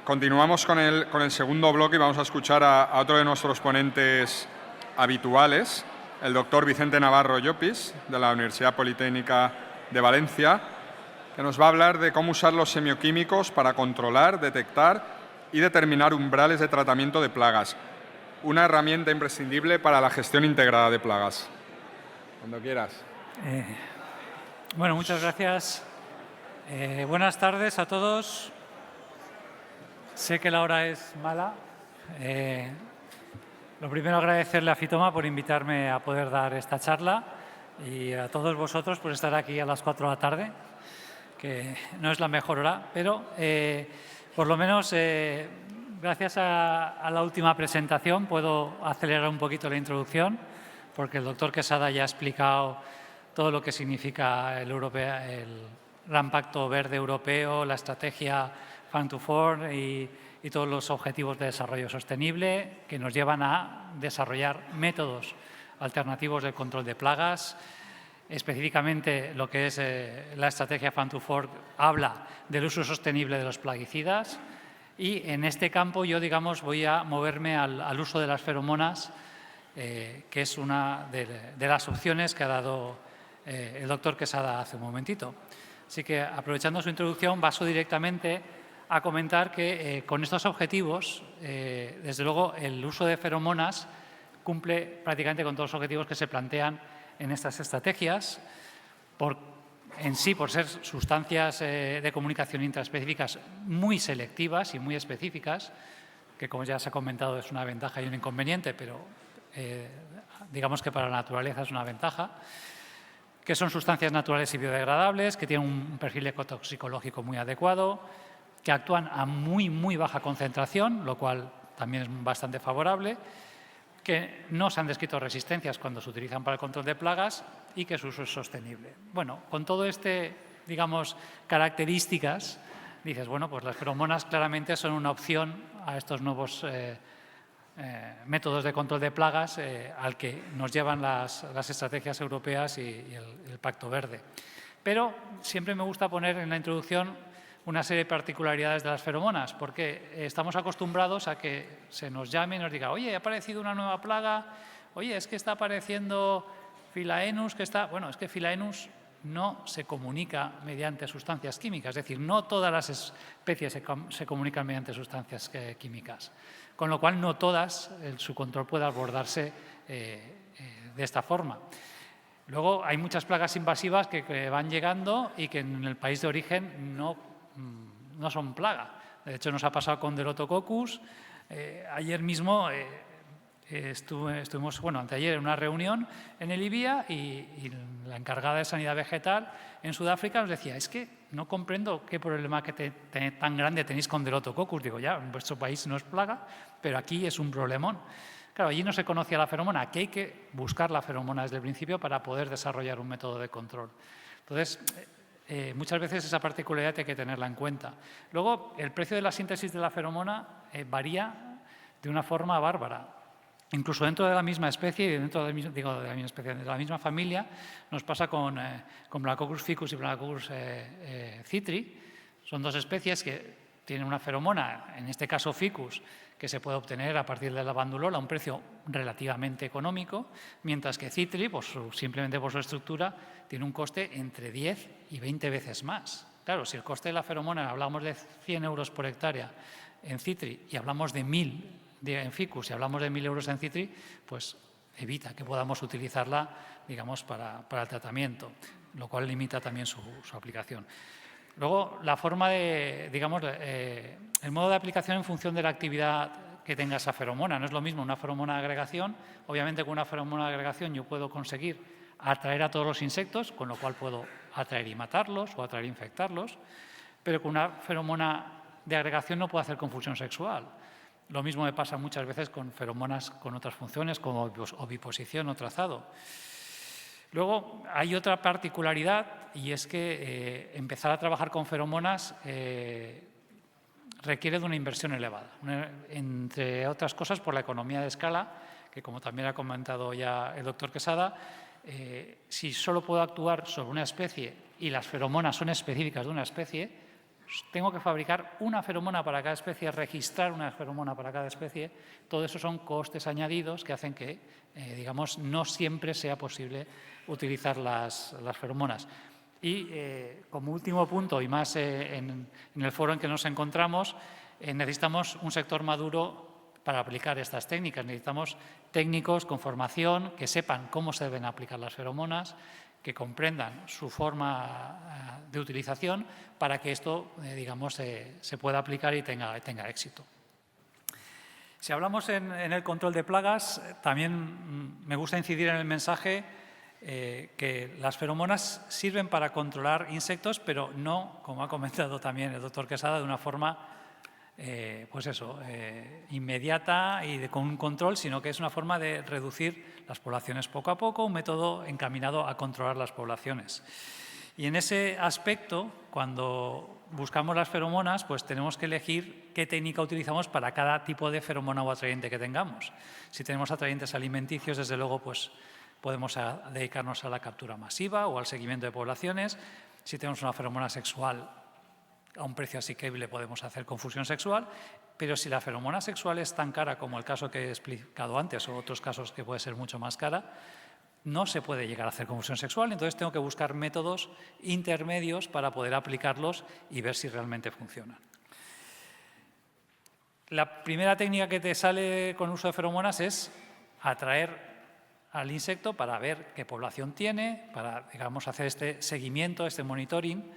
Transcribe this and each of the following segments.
Continuamos con el segundo bloque y vamos a escuchar a otro de nuestros ponentes habituales, el doctor Vicente Navarro Llopis, de la Universidad Politécnica de Valencia, que nos va a hablar de cómo usar los semioquímicos para controlar, detectar y determinar umbrales de tratamiento de plagas, una herramienta imprescindible para la gestión integrada de plagas. Cuando quieras. Bueno, muchas gracias. Buenas tardes a todos. Sé que la hora es mala. Lo primero, agradecerle a Fitoma por invitarme a poder dar esta charla y a todos vosotros por estar aquí a las 4 de la tarde, que no es la mejor hora, pero por lo menos gracias a la última presentación puedo acelerar un poquito la introducción, porque el doctor Quesada ya ha explicado todo lo que significa el Gran Pacto Verde Europeo, la estrategia Farm to Fork y todos los objetivos de desarrollo sostenible que nos llevan a desarrollar métodos alternativos de control de plagas. Específicamente, lo que es la estrategia Farm to Fork habla del uso sostenible de los plaguicidas y en este campo yo, digamos, voy a moverme al uso de las feromonas, que es una de las opciones que ha dado el doctor Quesada hace un momentito. Así que, aprovechando su introducción, paso directamente a comentar que con estos objetivos, desde luego, el uso de feromonas cumple prácticamente con todos los objetivos que se plantean en estas estrategias, por ser sustancias de comunicación intraespecíficas muy selectivas y muy específicas, que como ya se ha comentado es una ventaja y un inconveniente, pero digamos que para la naturaleza es una ventaja, que son sustancias naturales y biodegradables, que tienen un perfil ecotoxicológico muy adecuado, que actúan a muy baja concentración, lo cual también es bastante favorable, que no se han descrito resistencias cuando se utilizan para el control de plagas y que su uso es sostenible. Bueno, con todo digamos, características, dices, bueno, pues las feromonas claramente son una opción a estos nuevos métodos de control de plagas al que nos llevan las estrategias europeas y el Pacto Verde. Pero siempre me gusta poner en la introducción una serie de particularidades de las feromonas, porque estamos acostumbrados a que se nos llame y nos diga, oye, ha aparecido una nueva plaga, oye, es que está apareciendo Philaenus, Bueno, es que Philaenus no se comunica mediante sustancias químicas, es decir, no todas las especies se comunican mediante sustancias químicas, con lo cual no todas, su control puede abordarse de esta forma. Luego, hay muchas plagas invasivas que van llegando y que en el país de origen no son plaga. De hecho, nos ha pasado con Delotococcus. Ayer mismo estuvimos, anteayer en una reunión en el IBIA y la encargada de Sanidad Vegetal en Sudáfrica nos decía, es que no comprendo qué problema tan grande tenéis con Delotococcus. Digo, ya, en vuestro país no es plaga, pero aquí es un problemón. Claro, allí no se conocía la feromona, aquí hay que buscar la feromona desde el principio para poder desarrollar un método de control. Entonces, muchas veces esa particularidad hay que tenerla en cuenta. Luego, el precio de la síntesis de la feromona varía de una forma bárbara. Incluso dentro de la misma especie, de la misma familia, nos pasa con Blacoccus ficus y Blacoccus citri. Son dos especies que tienen una feromona, en este caso ficus, que se puede obtener a partir del lavandulol a un precio relativamente económico, mientras que citri, simplemente por su estructura, tiene un coste entre 10 y 20 veces más. Claro, si el coste de la feromona hablamos de 100 euros por hectárea en citri y hablamos de 1.000 en ficus y hablamos de 1.000 euros en citri, pues evita que podamos utilizarla, digamos, para el tratamiento, lo cual limita también su aplicación. Luego, la forma el modo de aplicación en función de la actividad que tenga esa feromona. No es lo mismo una feromona de agregación. Obviamente, con una feromona de agregación yo puedo conseguir atraer a todos los insectos, con lo cual puedo atraer y matarlos o atraer e infectarlos, pero con una feromona de agregación no puedo hacer confusión sexual. Lo mismo me pasa muchas veces con feromonas con otras funciones, como oviposición o trazado. Luego, hay otra particularidad y es que empezar a trabajar con feromonas requiere de una inversión elevada, entre otras cosas por la economía de escala, que como también ha comentado ya el doctor Quesada, si solo puedo actuar sobre una especie y las feromonas son específicas de una especie, tengo que fabricar una feromona para cada especie, registrar una feromona para cada especie. Todo eso son costes añadidos que hacen que, digamos, no siempre sea posible utilizar las feromonas. Y como último punto, y más en el foro en que nos encontramos, necesitamos un sector maduro para aplicar estas técnicas. Necesitamos técnicos con formación que sepan cómo se deben aplicar las feromonas, que comprendan su forma de utilización para que esto, digamos, se pueda aplicar y tenga éxito. Si hablamos en el control de plagas, también me gusta incidir en el mensaje que las feromonas sirven para controlar insectos, pero no, como ha comentado también el doctor Quesada, de una forma inmediata y con un control, sino que es una forma de reducir las poblaciones poco a poco, un método encaminado a controlar las poblaciones. Y en ese aspecto, cuando buscamos las feromonas, pues tenemos que elegir qué técnica utilizamos para cada tipo de feromona o atrayente que tengamos. Si tenemos atrayentes alimenticios, desde luego, pues podemos dedicarnos a la captura masiva o al seguimiento de poblaciones. Si tenemos una feromona sexual, a un precio asequible podemos hacer confusión sexual, pero si la feromona sexual es tan cara como el caso que he explicado antes o otros casos que puede ser mucho más cara, no se puede llegar a hacer confusión sexual, entonces tengo que buscar métodos intermedios para poder aplicarlos y ver si realmente funcionan. La primera técnica que te sale con uso de feromonas es atraer al insecto para ver qué población tiene, para, digamos, hacer este seguimiento, este monitoring.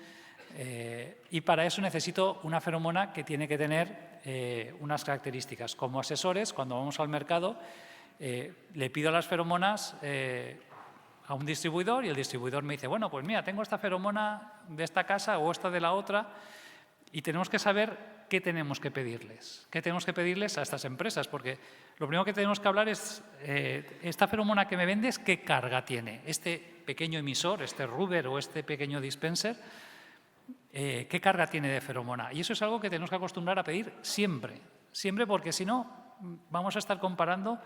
Y para eso necesito una feromona que tiene que tener unas características. Como asesores, cuando vamos al mercado, le pido las feromonas a un distribuidor y el distribuidor me dice, bueno, pues mira, tengo esta feromona de esta casa o esta de la otra, y tenemos que saber qué tenemos que pedirles. ¿Qué tenemos que pedirles a estas empresas? Porque lo primero que tenemos que hablar es, esta feromona que me vendes, ¿qué carga tiene? Este pequeño emisor, este rubber o este pequeño dispenser, ¿qué carga tiene de feromona? Y eso es algo que tenemos que acostumbrar a pedir siempre, siempre, porque si no vamos a estar comparando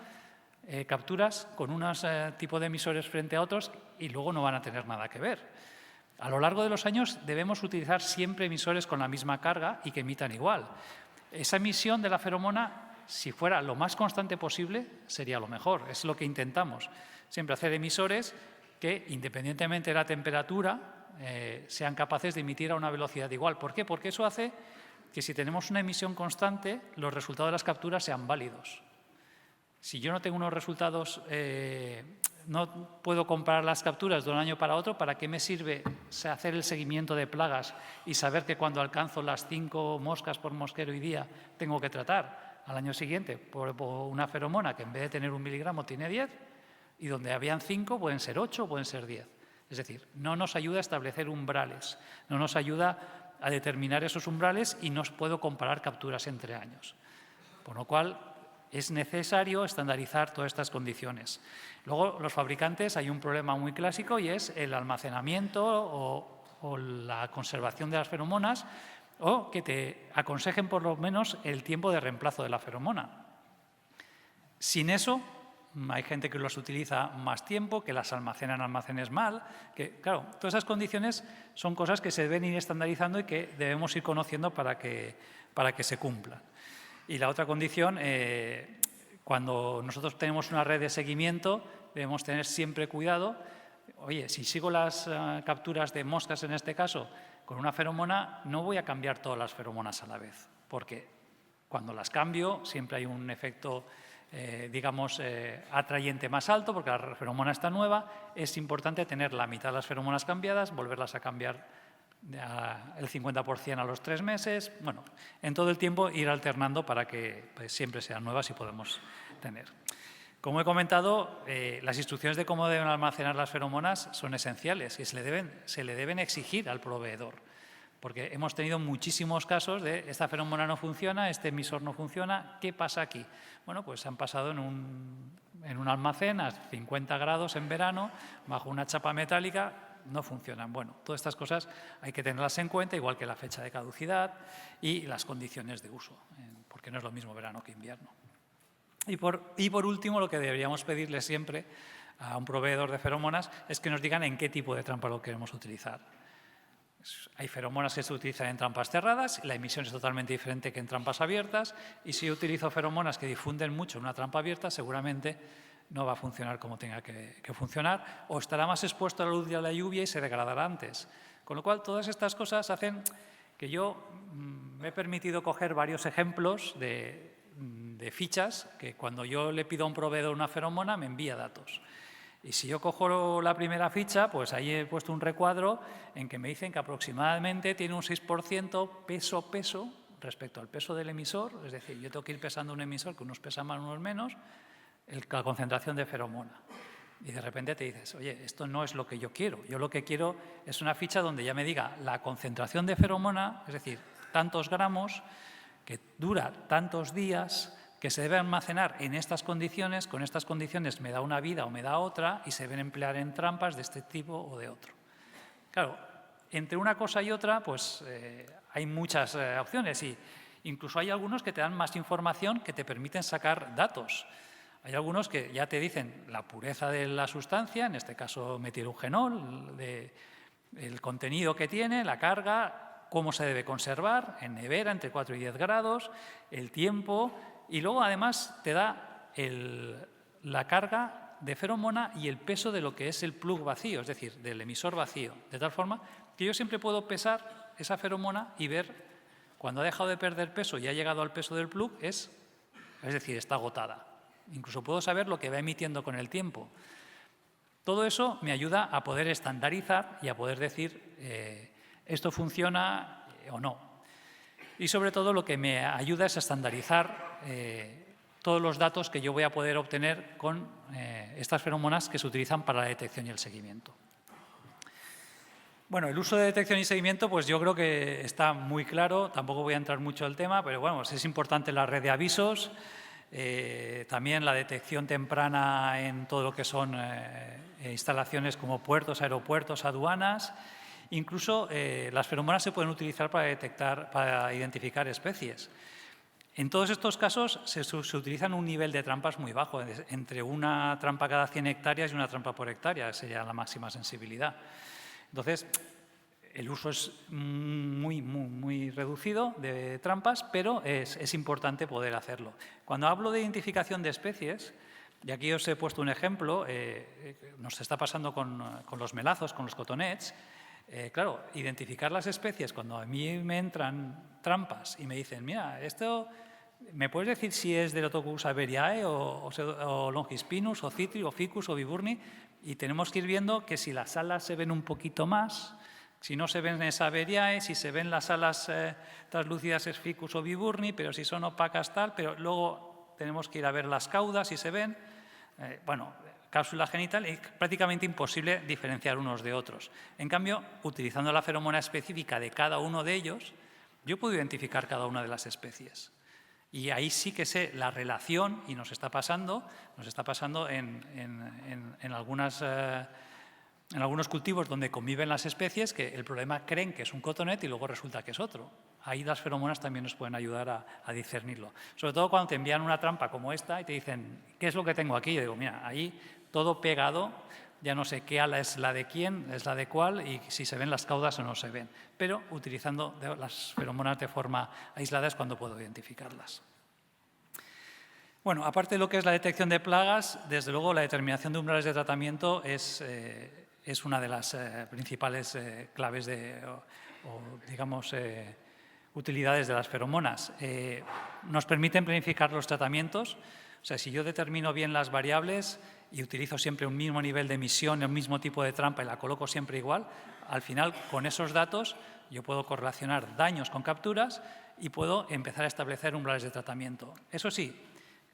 capturas con unos tipos de emisores frente a otros y luego no van a tener nada que ver. A lo largo de los años debemos utilizar siempre emisores con la misma carga y que emitan igual. Esa emisión de la feromona, si fuera lo más constante posible, sería lo mejor. Es lo que intentamos. Siempre hacer emisores que, independientemente de la temperatura, sean capaces de emitir a una velocidad igual. ¿Por qué? Porque eso hace que si tenemos una emisión constante, los resultados de las capturas sean válidos. Si yo no tengo unos resultados, no puedo comparar las capturas de un año para otro, ¿para qué me sirve hacer el seguimiento de plagas y saber que cuando alcanzo las 5 moscas por mosquero y día tengo que tratar al año siguiente por una feromona que en vez de tener 1 miligramo tiene 10 y donde habían 5 pueden ser 8 o pueden ser 10? Es decir, no nos ayuda a establecer umbrales, no nos ayuda a determinar esos umbrales y no puedo comparar capturas entre años. Por lo cual, es necesario estandarizar todas estas condiciones. Luego, los fabricantes, hay un problema muy clásico y es el almacenamiento o la conservación de las feromonas, o que te aconsejen por lo menos el tiempo de reemplazo de la feromona. Sin eso, hay gente que los utiliza más tiempo, que las almacena en almacenes mal, que, claro, todas esas condiciones son cosas que se deben ir estandarizando y que debemos ir conociendo para que se cumplan. Y la otra condición, cuando nosotros tenemos una red de seguimiento, debemos tener siempre cuidado. Oye, si sigo las capturas de moscas en este caso con una feromona, no voy a cambiar todas las feromonas a la vez, porque cuando las cambio siempre hay un efecto, digamos, atrayente más alto, porque la feromona está nueva. Es importante tener la mitad de las feromonas cambiadas, volverlas a cambiar el 50% a los 3 meses, bueno, en todo el tiempo ir alternando para que pues, siempre sean nuevas y podemos tener. Como he comentado, las instrucciones de cómo deben almacenar las feromonas son esenciales y se le deben exigir al proveedor, porque hemos tenido muchísimos casos de esta feromona no funciona, este emisor no funciona, ¿qué pasa aquí? Bueno, pues han pasado en un almacén a 50 grados en verano, bajo una chapa metálica, no funcionan. Bueno, todas estas cosas hay que tenerlas en cuenta, igual que la fecha de caducidad y las condiciones de uso, porque no es lo mismo verano que invierno. Y por último, lo que deberíamos pedirle siempre a un proveedor de feromonas es que nos digan en qué tipo de trampa lo queremos utilizar. Hay feromonas que se utilizan en trampas cerradas, la emisión es totalmente diferente que en trampas abiertas, y si yo utilizo feromonas que difunden mucho en una trampa abierta, seguramente no va a funcionar como tenga que funcionar, o estará más expuesto a la luz y a la lluvia y se degradará antes. Con lo cual, todas estas cosas hacen que yo me he permitido coger varios ejemplos de fichas que cuando yo le pido a un proveedor una feromona me envía datos. Y si yo cojo la primera ficha, pues ahí he puesto un recuadro en que me dicen que aproximadamente tiene un 6% peso respecto al peso del emisor, es decir, yo tengo que ir pesando un emisor que unos pesan más, unos menos, la concentración de feromona. Y de repente te dices, oye, esto no es lo que yo quiero. Yo lo que quiero es una ficha donde ya me diga la concentración de feromona, es decir, tantos gramos, que dura tantos días, que se debe almacenar en estas condiciones, con estas condiciones me da una vida o me da otra y se deben emplear en trampas de este tipo o de otro. Claro, entre una cosa y otra pues hay muchas opciones y incluso hay algunos que te dan más información que te permiten sacar datos. Hay algunos que ya te dicen la pureza de la sustancia, en este caso metileugenol, el contenido que tiene, la carga, cómo se debe conservar en nevera entre 4 y 10 grados, el tiempo. Y luego, además, te da la carga de feromona y el peso de lo que es el plug vacío, es decir, del emisor vacío. De tal forma que yo siempre puedo pesar esa feromona y ver cuando ha dejado de perder peso y ha llegado al peso del plug, es decir, está agotada. Incluso puedo saber lo que va emitiendo con el tiempo. Todo eso me ayuda a poder estandarizar y a poder decir esto funciona o no. Y sobre todo lo que me ayuda es a estandarizar todos los datos que yo voy a poder obtener con estas feromonas que se utilizan para la detección y el seguimiento. Bueno, el uso de detección y seguimiento, pues yo creo que está muy claro, tampoco voy a entrar mucho en el tema, pero bueno, es importante la red de avisos, también la detección temprana en todo lo que son instalaciones como puertos, aeropuertos, aduanas. Incluso las feromonas se pueden utilizar para identificar especies. En todos estos casos se utiliza un nivel de trampas muy bajo, entre una trampa cada 100 hectáreas y una trampa por hectárea, sería la máxima sensibilidad. Entonces, el uso es muy reducido de trampas, pero es importante poder hacerlo. Cuando hablo de identificación de especies, y aquí os he puesto un ejemplo, nos está pasando con los melazos, con los cotonets. Claro, identificar las especies, cuando a mí me entran trampas y me dicen, mira, esto, ¿me puedes decir si es Delotococcus averiae o Longispinus o Citri o Ficus o Viburni? Y tenemos que ir viendo que si las alas se ven un poquito más, si no se ven es averiae, si se ven las alas translúcidas es Ficus o Viburni, pero si son opacas tal, pero luego tenemos que ir a ver las caudas si se ven. Bueno, cápsula genital, es prácticamente imposible diferenciar unos de otros. En cambio, utilizando la feromona específica de cada uno de ellos, yo puedo identificar cada una de las especies. Y ahí sí que sé la relación, y nos está pasando en algunos cultivos donde conviven las especies, que el problema creen que es un cotonet y luego resulta que es otro. Ahí las feromonas también nos pueden ayudar a discernirlo. Sobre todo cuando te envían una trampa como esta y te dicen, ¿qué es lo que tengo aquí? Yo digo, mira, ahí todo pegado, ya no sé qué ala es la de quién, es la de cuál y si se ven las caudas o no se ven. Pero utilizando las feromonas de forma aislada es cuando puedo identificarlas. Bueno, aparte de lo que es la detección de plagas, desde luego la determinación de umbrales de tratamiento es una de las principales claves digamos, utilidades de las feromonas. Nos permiten planificar los tratamientos. O sea, si yo determino bien las variables y utilizo siempre un mismo nivel de emisión, el mismo tipo de trampa y la coloco siempre igual, al final, con esos datos, yo puedo correlacionar daños con capturas y puedo empezar a establecer umbrales de tratamiento. Eso sí,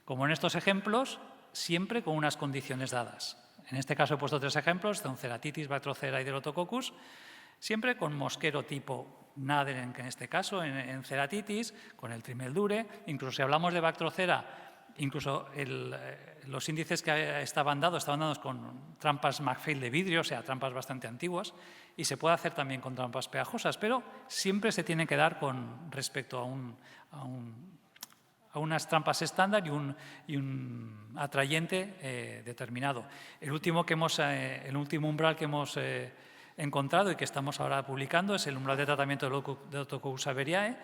como en estos ejemplos, siempre con unas condiciones dadas. En este caso he puesto 3 ejemplos, Ceratitis, Bactrocera y Delotococcus, siempre con mosquero tipo Nader, en este caso, en Ceratitis, con el Trimeldure. Incluso si hablamos de Bactrocera, incluso los índices que estaban dados con trampas McPhail de vidrio, o sea, trampas bastante antiguas, y se puede hacer también con trampas pegajosas, pero siempre se tiene que dar con respecto a unas trampas estándar y un atrayente determinado. El último umbral que hemos encontrado y que estamos ahora publicando es el umbral de tratamiento de Autocousa veriae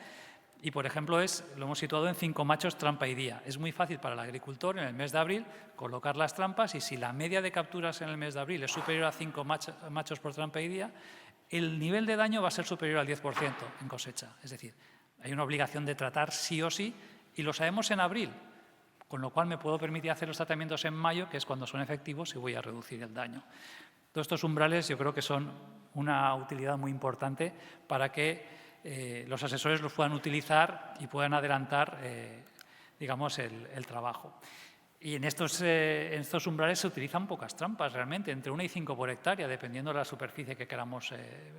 y, por ejemplo, lo hemos situado en 5 machos trampa y día. Es muy fácil para el agricultor en el mes de abril colocar las trampas y si la media de capturas en el mes de abril es superior a 5 machos por trampa y día, el nivel de daño va a ser superior al 10% en cosecha. Es decir, hay una obligación de tratar sí o sí y lo sabemos en abril, con lo cual me puedo permitir hacer los tratamientos en mayo, que es cuando son efectivos y voy a reducir el daño. Todos estos umbrales yo creo que son una utilidad muy importante para que los asesores los puedan utilizar y puedan adelantar digamos, el trabajo. Y en estos umbrales se utilizan pocas trampas realmente, entre 1 y 5 por hectárea, dependiendo de la superficie que queramos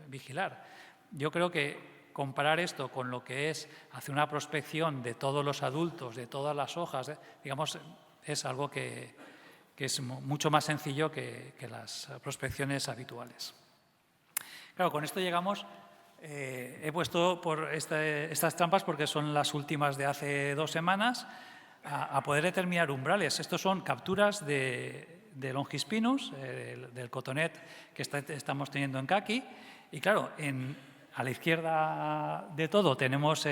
vigilar. Yo creo que comparar esto con lo que es hacer una prospección de todos los adultos, de todas las hojas, digamos, es algo que es mucho más sencillo que las prospecciones habituales. Claro, con esto llegamos. He puesto por estas trampas porque son las últimas de hace 2 semanas a poder determinar umbrales. Estos son capturas de Longispinus, del cotonet que estamos teniendo en Caqui. Y claro, a la izquierda de todo tenemos,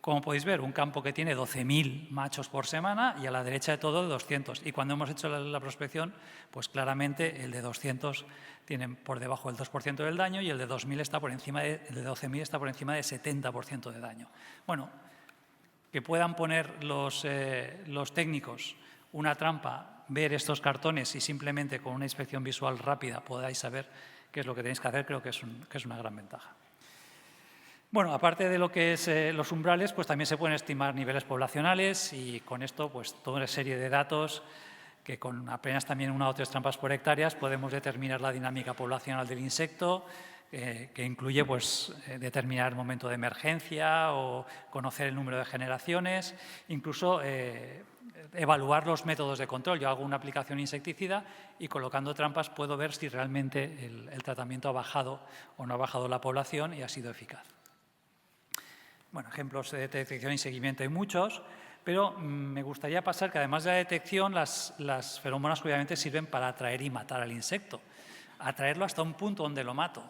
como podéis ver, un campo que tiene 12.000 machos por semana y a la derecha de todo 200. Y cuando hemos hecho la prospección, pues claramente el de 200 tiene por debajo del 2% del daño y el de 2.000 está por encima el de 12.000 está por encima del 70% de daño. Bueno, que puedan poner los técnicos una trampa, ver estos cartones y simplemente con una inspección visual rápida podáis saber qué es lo que tenéis que hacer, creo que es una gran ventaja. Bueno, aparte de lo que es los umbrales, pues también se pueden estimar niveles poblacionales y con esto pues toda una serie de datos que con apenas también 1 o 3 trampas por hectáreas podemos determinar la dinámica poblacional del insecto, que incluye pues, determinar el momento de emergencia o conocer el número de generaciones, incluso evaluar los métodos de control. Yo hago una aplicación insecticida y colocando trampas puedo ver si realmente el tratamiento ha bajado o no ha bajado la población y ha sido eficaz. Bueno, ejemplos de detección y seguimiento hay muchos, pero me gustaría pasar que además de la detección, las feromonas obviamente sirven para atraer y matar al insecto. Atraerlo hasta un punto donde lo mato.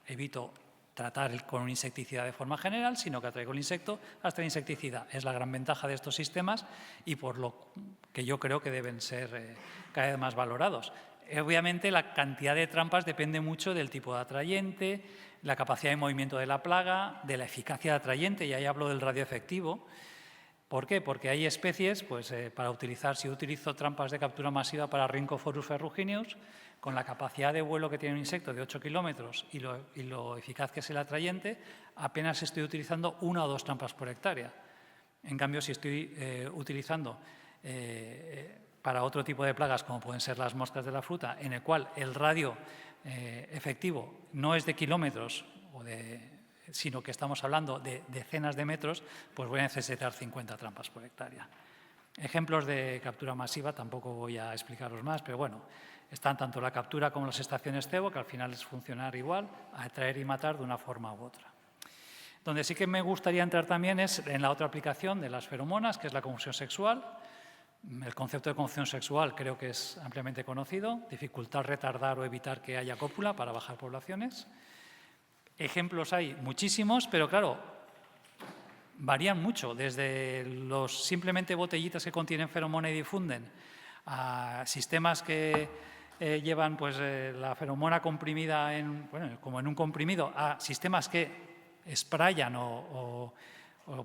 Evito tratar con un insecticida de forma general, sino que atraigo el insecto hasta el insecticida. Es la gran ventaja de estos sistemas y por lo que yo creo que deben ser cada vez más valorados. Obviamente la cantidad de trampas depende mucho del tipo de atrayente, la capacidad de movimiento de la plaga, de la eficacia de atrayente, y ahí hablo del radio efectivo. ¿Por qué? Porque hay especies, pues para utilizar, si utilizo trampas de captura masiva para Rhynchophorus ferrugineus, con la capacidad de vuelo que tiene un insecto de 8 kilómetros y lo eficaz que es el atrayente, apenas estoy utilizando 1 o 2 trampas por hectárea. En cambio, si estoy utilizando para otro tipo de plagas, como pueden ser las moscas de la fruta, en el cual el radio efectivo no es de kilómetros sino que estamos hablando de decenas de metros, pues voy a necesitar 50 trampas por hectárea. Ejemplos de captura masiva tampoco voy a explicaros más, pero bueno, están tanto la captura como las estaciones cebo, que al final es funcionar igual, atraer y matar de una forma u otra. Donde sí que me gustaría entrar también es en la otra aplicación de las feromonas, que es la confusión sexual. El concepto de confusión sexual creo que es ampliamente conocido, dificultar, retardar o evitar que haya cópula para bajar poblaciones. Ejemplos hay muchísimos, pero claro, varían mucho, desde los simplemente botellitas que contienen feromona y difunden, a sistemas que llevan pues, la feromona comprimida como en un comprimido, a sistemas que sprayan o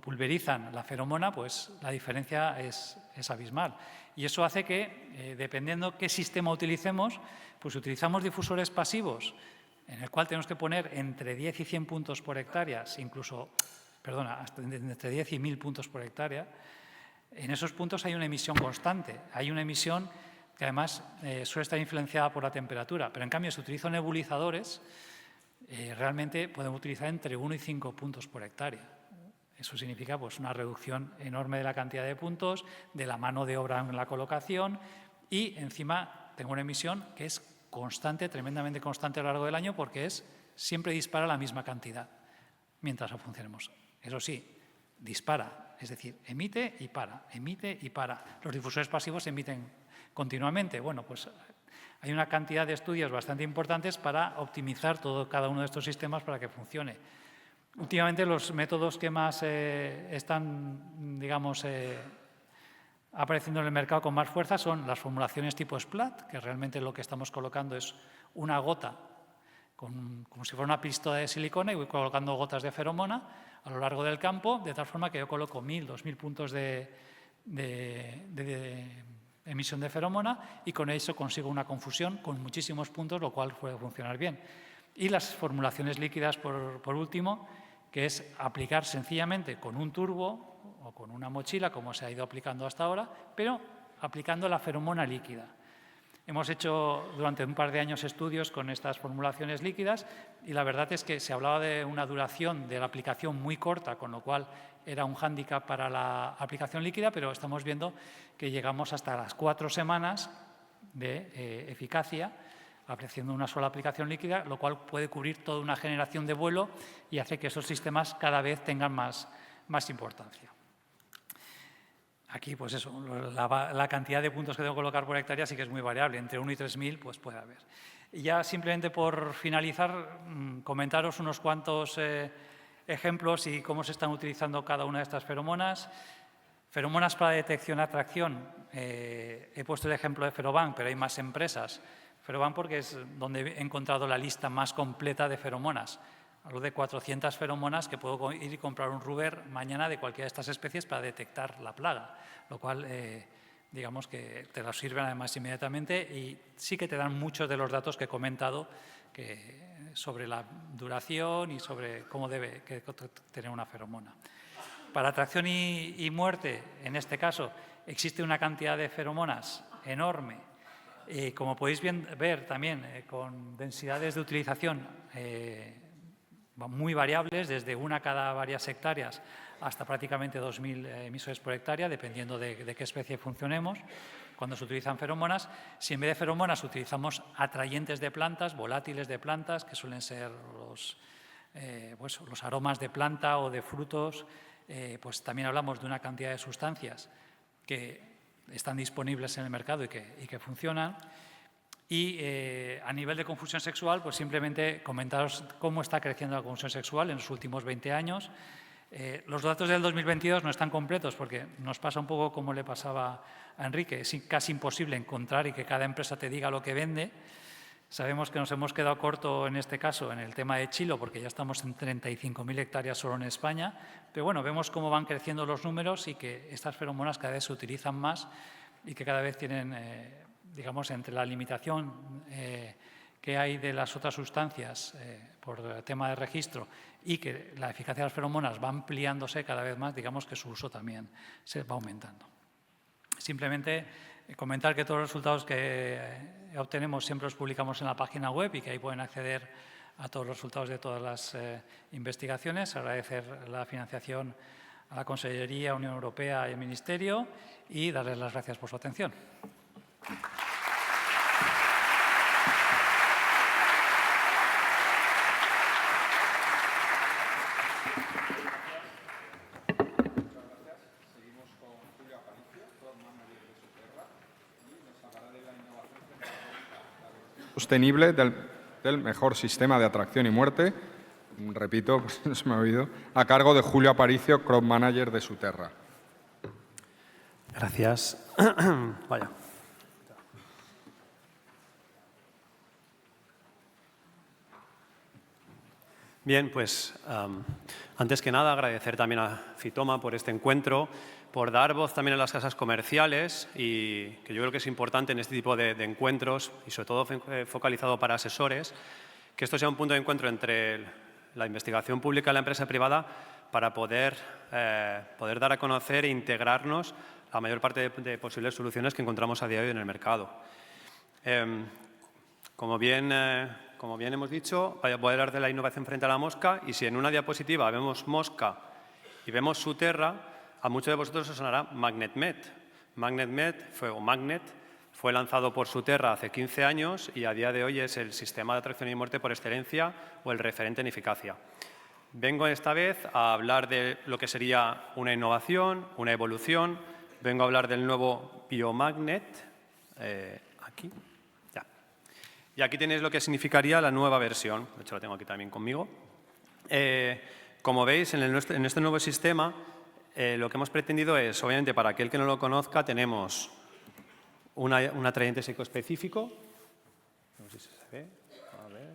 pulverizan la feromona, pues la diferencia es abismal. Y eso hace que, dependiendo qué sistema utilicemos, pues utilizamos difusores pasivos, en el cual tenemos que poner entre 10 y 100 puntos por hectárea, hasta entre 10 y 1.000 puntos por hectárea. En esos puntos hay una emisión constante, hay una emisión que además suele estar influenciada por la temperatura, pero en cambio si utilizo nebulizadores, realmente podemos utilizar entre 1 y 5 puntos por hectárea. Eso significa pues, una reducción enorme de la cantidad de puntos, de la mano de obra en la colocación y encima tengo una emisión que es constante, tremendamente constante a lo largo del año porque siempre dispara la misma cantidad mientras funcionemos. Eso sí, dispara, es decir, emite y para, emite y para. Los difusores pasivos emiten continuamente. Bueno, pues Hay una cantidad de estudios bastante importantes para optimizar cada uno de estos sistemas para que funcione. Últimamente los métodos que más están, digamos, apareciendo en el mercado con más fuerza son las formulaciones tipo SPLAT, que realmente lo que estamos colocando es una gota, como si fuera una pistola de silicona, y voy colocando gotas de feromona a lo largo del campo, de tal forma que yo coloco 1000, 2000 puntos de emisión de feromona y con eso consigo una confusión con muchísimos puntos, lo cual puede funcionar bien. Y las formulaciones líquidas, por último, que es aplicar sencillamente con un turbo o con una mochila, como se ha ido aplicando hasta ahora, pero aplicando la feromona líquida. Hemos hecho durante un par de años estudios con estas formulaciones líquidas y la verdad es que se hablaba de una duración de la aplicación muy corta, con lo cual era un hándicap para la aplicación líquida, pero estamos viendo que llegamos hasta las 4 semanas de eficacia haciendo una sola aplicación líquida, lo cual puede cubrir toda una generación de vuelo y hace que esos sistemas cada vez tengan más importancia. Aquí, pues eso, la cantidad de puntos que tengo que colocar por hectárea sí que es muy variable, entre 1 y 3000 pues puede haber. Y ya simplemente por finalizar, comentaros unos cuantos ejemplos y cómo se están utilizando cada una de estas feromonas. Feromonas para detección-atracción, he puesto el ejemplo de Feroban, pero hay más empresas. Feroban porque es donde he encontrado la lista más completa de feromonas. Hablo de 400 feromonas que puedo ir y comprar un Ruber mañana de cualquiera de estas especies para detectar la plaga, lo cual, digamos que te lo sirven además inmediatamente y sí que te dan muchos de los datos que he comentado sobre la duración y sobre cómo debe tener una feromona. Para atracción y muerte, en este caso, existe una cantidad de feromonas enorme. Como podéis ver también, con densidades de utilización muy variables, desde una cada varias hectáreas hasta prácticamente 2000 emisores por hectárea, dependiendo de qué especie funcionemos. Cuando se utilizan feromonas, si en vez de feromonas utilizamos atrayentes de plantas, volátiles de plantas, que suelen ser los aromas de planta o de frutos, pues también hablamos de una cantidad de sustancias que están disponibles en el mercado y que funcionan. Y a nivel de confusión sexual, pues simplemente comentaros cómo está creciendo la confusión sexual en los últimos 20 años. Los datos del 2022 no están completos porque nos pasa un poco como le pasaba a Enrique. Es casi imposible encontrar y que cada empresa te diga lo que vende. Sabemos que nos hemos quedado corto en este caso en el tema de Chilo porque ya estamos en 35.000 hectáreas solo en España. Pero bueno, vemos cómo van creciendo los números y que estas feromonas cada vez se utilizan más y que cada vez tienen, digamos, entre la limitación que hay de las otras sustancias por el tema de registro y que la eficacia de las feromonas va ampliándose cada vez más, digamos que su uso también se va aumentando. Simplemente comentar que todos los resultados que obtenemos siempre los publicamos en la página web y que ahí pueden acceder a todos los resultados de todas las investigaciones. Agradecer la financiación a la Consellería, Unión Europea y el Ministerio y darles las gracias por su atención. Sostenible del mejor sistema de atracción y muerte, repito, pues no se me ha oído, a cargo de Julio Aparicio, Crop Manager de Suterra. Gracias. Vaya. Bien, pues antes que nada agradecer también a Fitoma por este encuentro, por dar voz también a las casas comerciales y que yo creo que es importante en este tipo de encuentros y sobre todo focalizado para asesores, que esto sea un punto de encuentro entre la investigación pública y la empresa privada para poder dar a conocer e integrarnos la mayor parte de posibles soluciones que encontramos a día de hoy en el mercado. Como bien hemos dicho, voy a hablar de la innovación frente a la mosca y si en una diapositiva vemos mosca y vemos Suterra, a muchos de vosotros os sonará MagnetMed. MagnetMed fue lanzado por Suterra hace 15 años y a día de hoy es el sistema de atracción y muerte por excelencia o el referente en eficacia. Vengo esta vez a hablar de lo que sería una innovación, una evolución. Vengo a hablar del nuevo Biomagnet. Aquí. Ya. Y aquí tenéis lo que significaría la nueva versión. De hecho, la tengo aquí también conmigo. Como veis, en este nuevo sistema, lo que hemos pretendido es, obviamente, para aquel que no lo conozca, tenemos un atrayente seco específico. No sé si se ve. A ver.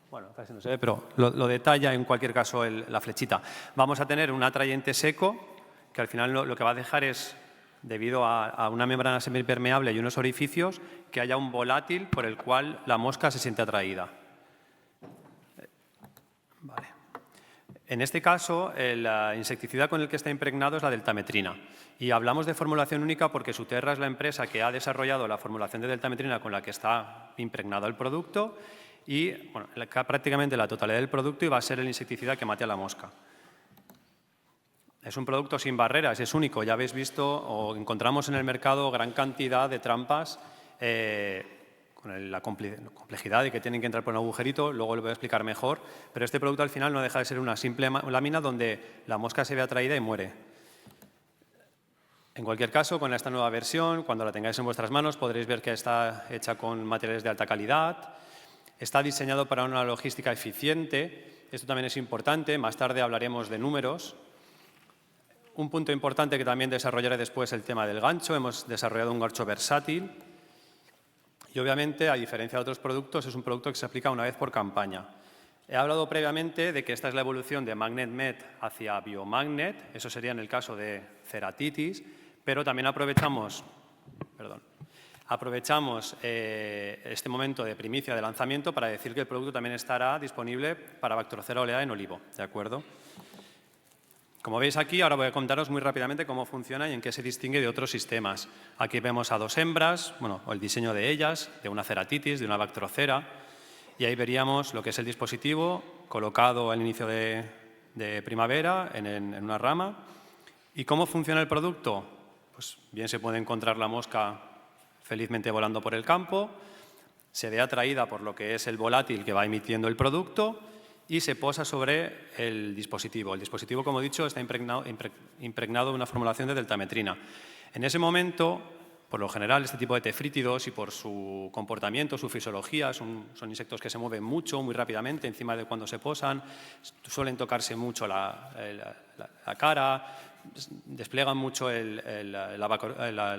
Bueno, casi no se ve, pero lo detalla en cualquier caso la flechita. Vamos a tener un atrayente seco, que al final lo que va a dejar es, debido a una membrana semipermeable y unos orificios, que haya un volátil por el cual la mosca se siente atraída. Vale. En este caso, la insecticida con el que está impregnado es la deltametrina. Y hablamos de formulación única porque Suterra es la empresa que ha desarrollado la formulación de deltametrina con la que está impregnado el producto y bueno, prácticamente la totalidad del producto, y va a ser el insecticida que mate a la mosca. Es un producto sin barreras, es único. Ya habéis visto o encontramos en el mercado gran cantidad de trampas con la complejidad de que tienen que entrar por un agujerito, luego lo voy a explicar mejor, pero este producto al final no deja de ser una simple lámina donde la mosca se ve atraída y muere. En cualquier caso, con esta nueva versión, cuando la tengáis en vuestras manos, podréis ver que está hecha con materiales de alta calidad, está diseñado para una logística eficiente. Esto también es importante, más tarde hablaremos de números. Un punto importante que también desarrollaré después es el tema del gancho. Hemos desarrollado un gancho versátil y obviamente, a diferencia de otros productos, es un producto que se aplica una vez por campaña. He hablado previamente de que esta es la evolución de MagnetMed hacia Biomagnet, eso sería en el caso de ceratitis, pero también aprovechamos este momento de primicia de lanzamiento para decir que el producto también estará disponible para Bactrocera oleae en olivo, ¿de acuerdo? Como veis aquí, ahora voy a contaros muy rápidamente cómo funciona y en qué se distingue de otros sistemas. Aquí vemos a dos hembras, o el diseño de ellas, de una ceratitis, de una Bactrocera, y ahí veríamos lo que es el dispositivo colocado al inicio de primavera en una rama. ¿Y cómo funciona el producto? Pues bien, se puede encontrar la mosca felizmente volando por el campo, se ve atraída por lo que es el volátil que va emitiendo el producto y se posa sobre el dispositivo. El dispositivo, como he dicho, está impregnado de una formulación de deltametrina. En ese momento, por lo general, este tipo de tefrítidos y por su comportamiento, su fisiología, son insectos que se mueven mucho, muy rápidamente, encima de cuando se posan, suelen tocarse mucho la cara, despliegan mucho el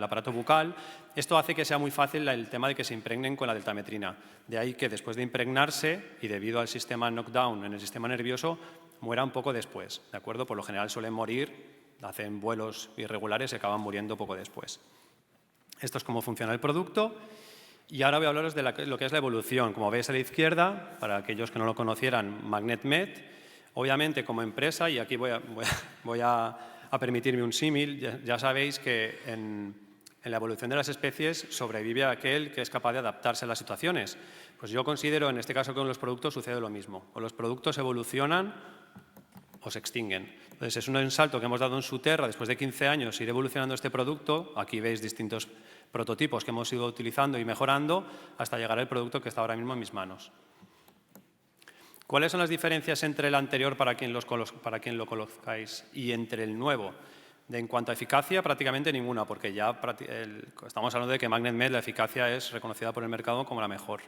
aparato bucal. Esto hace que sea muy fácil el tema de que se impregnen con la deltametrina. De ahí que después de impregnarse y debido al sistema knockdown en el sistema nervioso, muera un poco después, ¿de acuerdo? Por lo general suelen morir, hacen vuelos irregulares y acaban muriendo poco después. Esto es cómo funciona el producto. Y ahora voy a hablaros de lo que es la evolución. Como veis a la izquierda, para aquellos que no lo conocieran, MagnetMed, obviamente como empresa, y aquí voy a permitirme un símil, ya sabéis que en la evolución de las especies sobrevive aquel que es capaz de adaptarse a las situaciones. Pues yo considero, en este caso con los productos, sucede lo mismo. O los productos evolucionan o se extinguen. Entonces, es un salto que hemos dado en Suterra después de 15 años ir evolucionando este producto. Aquí veis distintos prototipos que hemos ido utilizando y mejorando hasta llegar al producto que está ahora mismo en mis manos. ¿Cuáles son las diferencias entre el anterior para quien lo conozcáis y entre el nuevo? En cuanto a eficacia, prácticamente ninguna, porque ya estamos hablando de que MagnetMed, la eficacia es reconocida por el mercado como la mejor.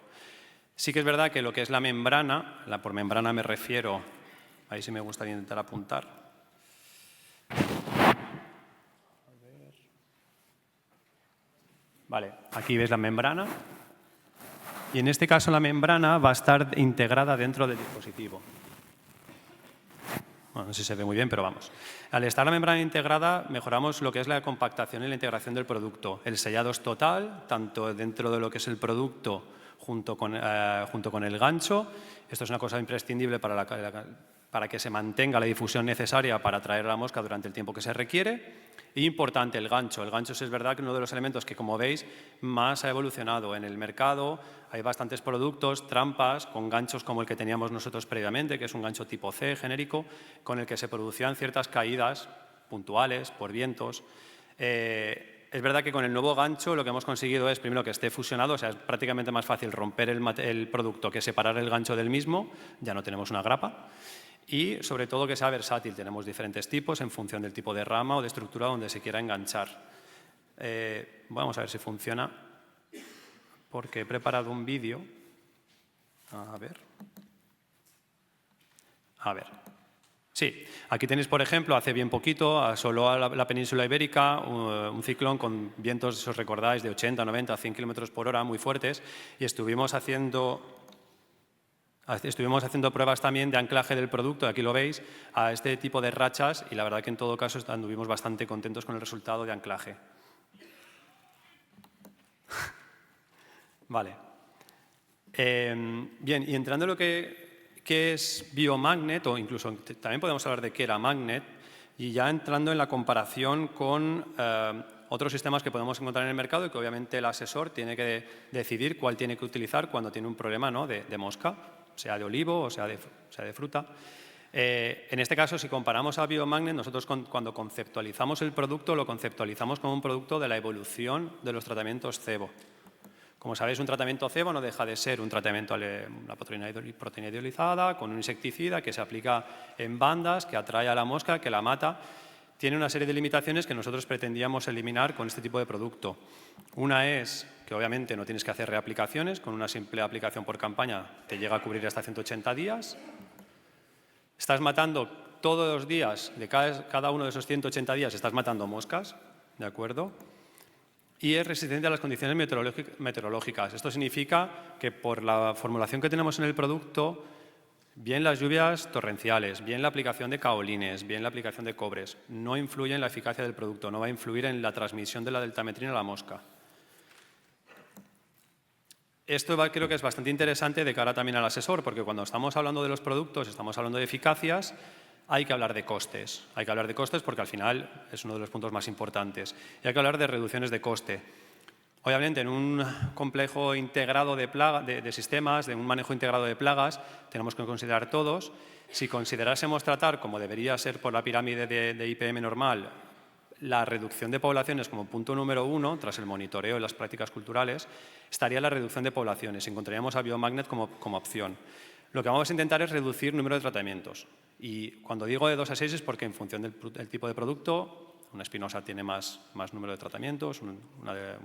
Sí que es verdad que lo que es la membrana, por membrana me refiero, ahí sí me gustaría intentar apuntar. Vale, aquí ves la membrana. Y en este caso la membrana va a estar integrada dentro del dispositivo. Bueno, no sé si se ve muy bien, pero vamos. Al estar la membrana integrada, mejoramos lo que es la compactación y la integración del producto. El sellado es total, tanto dentro de lo que es el producto junto con el gancho. Esto es una cosa imprescindible para que se mantenga la difusión necesaria para atraer a la mosca durante el tiempo que se requiere. Y importante, el gancho. El gancho es verdad que uno de los elementos que, como veis, más ha evolucionado. En el mercado hay bastantes productos, trampas, con ganchos como el que teníamos nosotros previamente, que es un gancho tipo C, genérico, con el que se producían ciertas caídas puntuales por vientos. Es verdad que con el nuevo gancho lo que hemos conseguido es, primero, que esté fusionado, o sea, es prácticamente más fácil romper el producto que separar el gancho del mismo, ya no tenemos una grapa. Y, sobre todo, que sea versátil. Tenemos diferentes tipos en función del tipo de rama o de estructura donde se quiera enganchar. Vamos a ver si funciona. porque he preparado un vídeo. A ver. Sí, aquí tenéis, por ejemplo, hace bien poquito, asoló a la península ibérica un ciclón con vientos, si os recordáis, de 80, 90, 100 kilómetros por hora, muy fuertes, y estuvimos haciendo pruebas también de anclaje del producto, aquí lo veis, a este tipo de rachas, y la verdad que en todo caso anduvimos bastante contentos con el resultado de anclaje. Vale. Bien, y entrando en lo que es Biomagnet, o incluso también podemos hablar de qué era Magnet, y ya entrando en la comparación con otros sistemas que podemos encontrar en el mercado y que obviamente el asesor tiene que decidir cuál tiene que utilizar cuando tiene un problema, ¿no?, de mosca, sea de olivo o sea de fruta. En este caso, si comparamos a Biomagnet, nosotros cuando conceptualizamos el producto, lo conceptualizamos como un producto de la evolución de los tratamientos cebo. Como sabéis, un tratamiento cebo no deja de ser un tratamiento a la proteína hidrolizada con un insecticida que se aplica en bandas, que atrae a la mosca, que la mata. Tiene una serie de limitaciones que nosotros pretendíamos eliminar con este tipo de producto. Una es que obviamente no tienes que hacer reaplicaciones, con una simple aplicación por campaña te llega a cubrir hasta 180 días. Estás matando todos los días, de cada uno de esos 180 días estás matando moscas, ¿de acuerdo? Y es resistente a las condiciones meteorológicas. Esto significa que por la formulación que tenemos en el producto, bien las lluvias torrenciales, bien la aplicación de caolines, bien la aplicación de cobres, no influye en la eficacia del producto, no va a influir en la transmisión de la deltametrina a la mosca. Esto creo que es bastante interesante de cara también al asesor, porque cuando estamos hablando de los productos, estamos hablando de eficacias, hay que hablar de costes. Hay que hablar de costes porque al final es uno de los puntos más importantes. Y hay que hablar de reducciones de coste. Obviamente, en un complejo integrado de sistemas, de un manejo integrado de plagas, tenemos que considerar todos. Si considerásemos tratar, como debería ser por la pirámide de IPM normal, la reducción de poblaciones como punto número 1, tras el monitoreo y las prácticas culturales, estaría la reducción de poblaciones. Encontraríamos a Biomagnet como opción. Lo que vamos a intentar es reducir el número de tratamientos. Y cuando digo de 2 a 6 es porque en función del tipo de producto, una espinosa tiene más número de tratamientos, un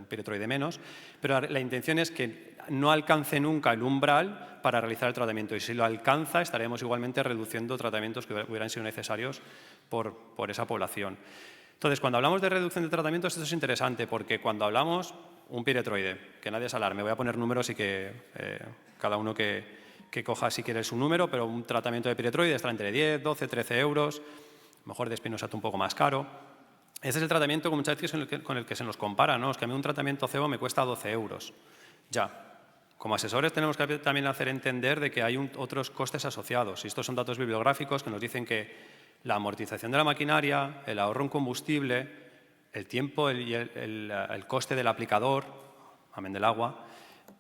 piretroide menos, pero la intención es que no alcance nunca el umbral para realizar el tratamiento. Y si lo alcanza, estaremos igualmente reduciendo tratamientos que hubieran sido necesarios por esa población. Entonces, cuando hablamos de reducción de tratamientos, esto es interesante porque cuando hablamos un piretroide, que nadie se alarme, voy a poner números y que cada uno que coja si quiere su número, pero un tratamiento de piretroide está entre 10, 12, 13 euros, a lo mejor de espinosato un poco más caro. Ese es el tratamiento que muchas veces con el que se nos compara, ¿no? Es que a mí un tratamiento cebo me cuesta 12 euros. Ya, como asesores tenemos que también hacer entender de que hay otros costes asociados. Y estos son datos bibliográficos que nos dicen que la amortización de la maquinaria, el ahorro en combustible, el tiempo y el coste del aplicador, amén del agua,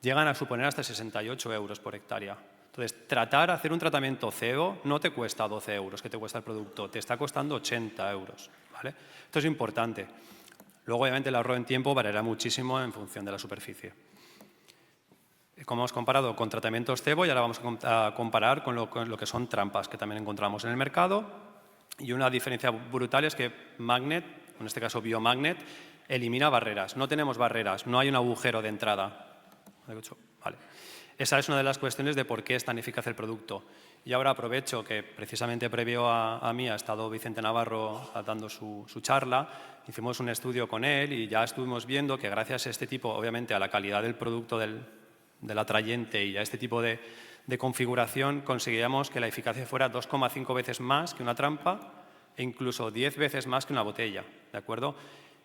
llegan a suponer hasta 68 euros por hectárea. Entonces, hacer un tratamiento cebo no te cuesta 12 euros que te cuesta el producto, te está costando 80 euros. ¿Vale? Esto es importante. Luego, obviamente, el ahorro en tiempo variará muchísimo en función de la superficie. Como hemos comparado con tratamientos cebo, y ahora vamos a comparar con lo que son trampas, que también encontramos en el mercado. Y una diferencia brutal es que Magnet, en este caso Biomagnet, elimina barreras. No tenemos barreras, no hay un agujero de entrada. Vale. Esa es una de las cuestiones de por qué es tan eficaz el producto. Y ahora aprovecho que precisamente previo a mí ha estado Vicente Navarro dando su charla, hicimos un estudio con él y ya estuvimos viendo que gracias a este tipo, obviamente a la calidad del producto del atrayente y a este tipo de configuración, conseguíamos que la eficacia fuera 2,5 veces más que una trampa e incluso 10 veces más que una botella. ¿De acuerdo?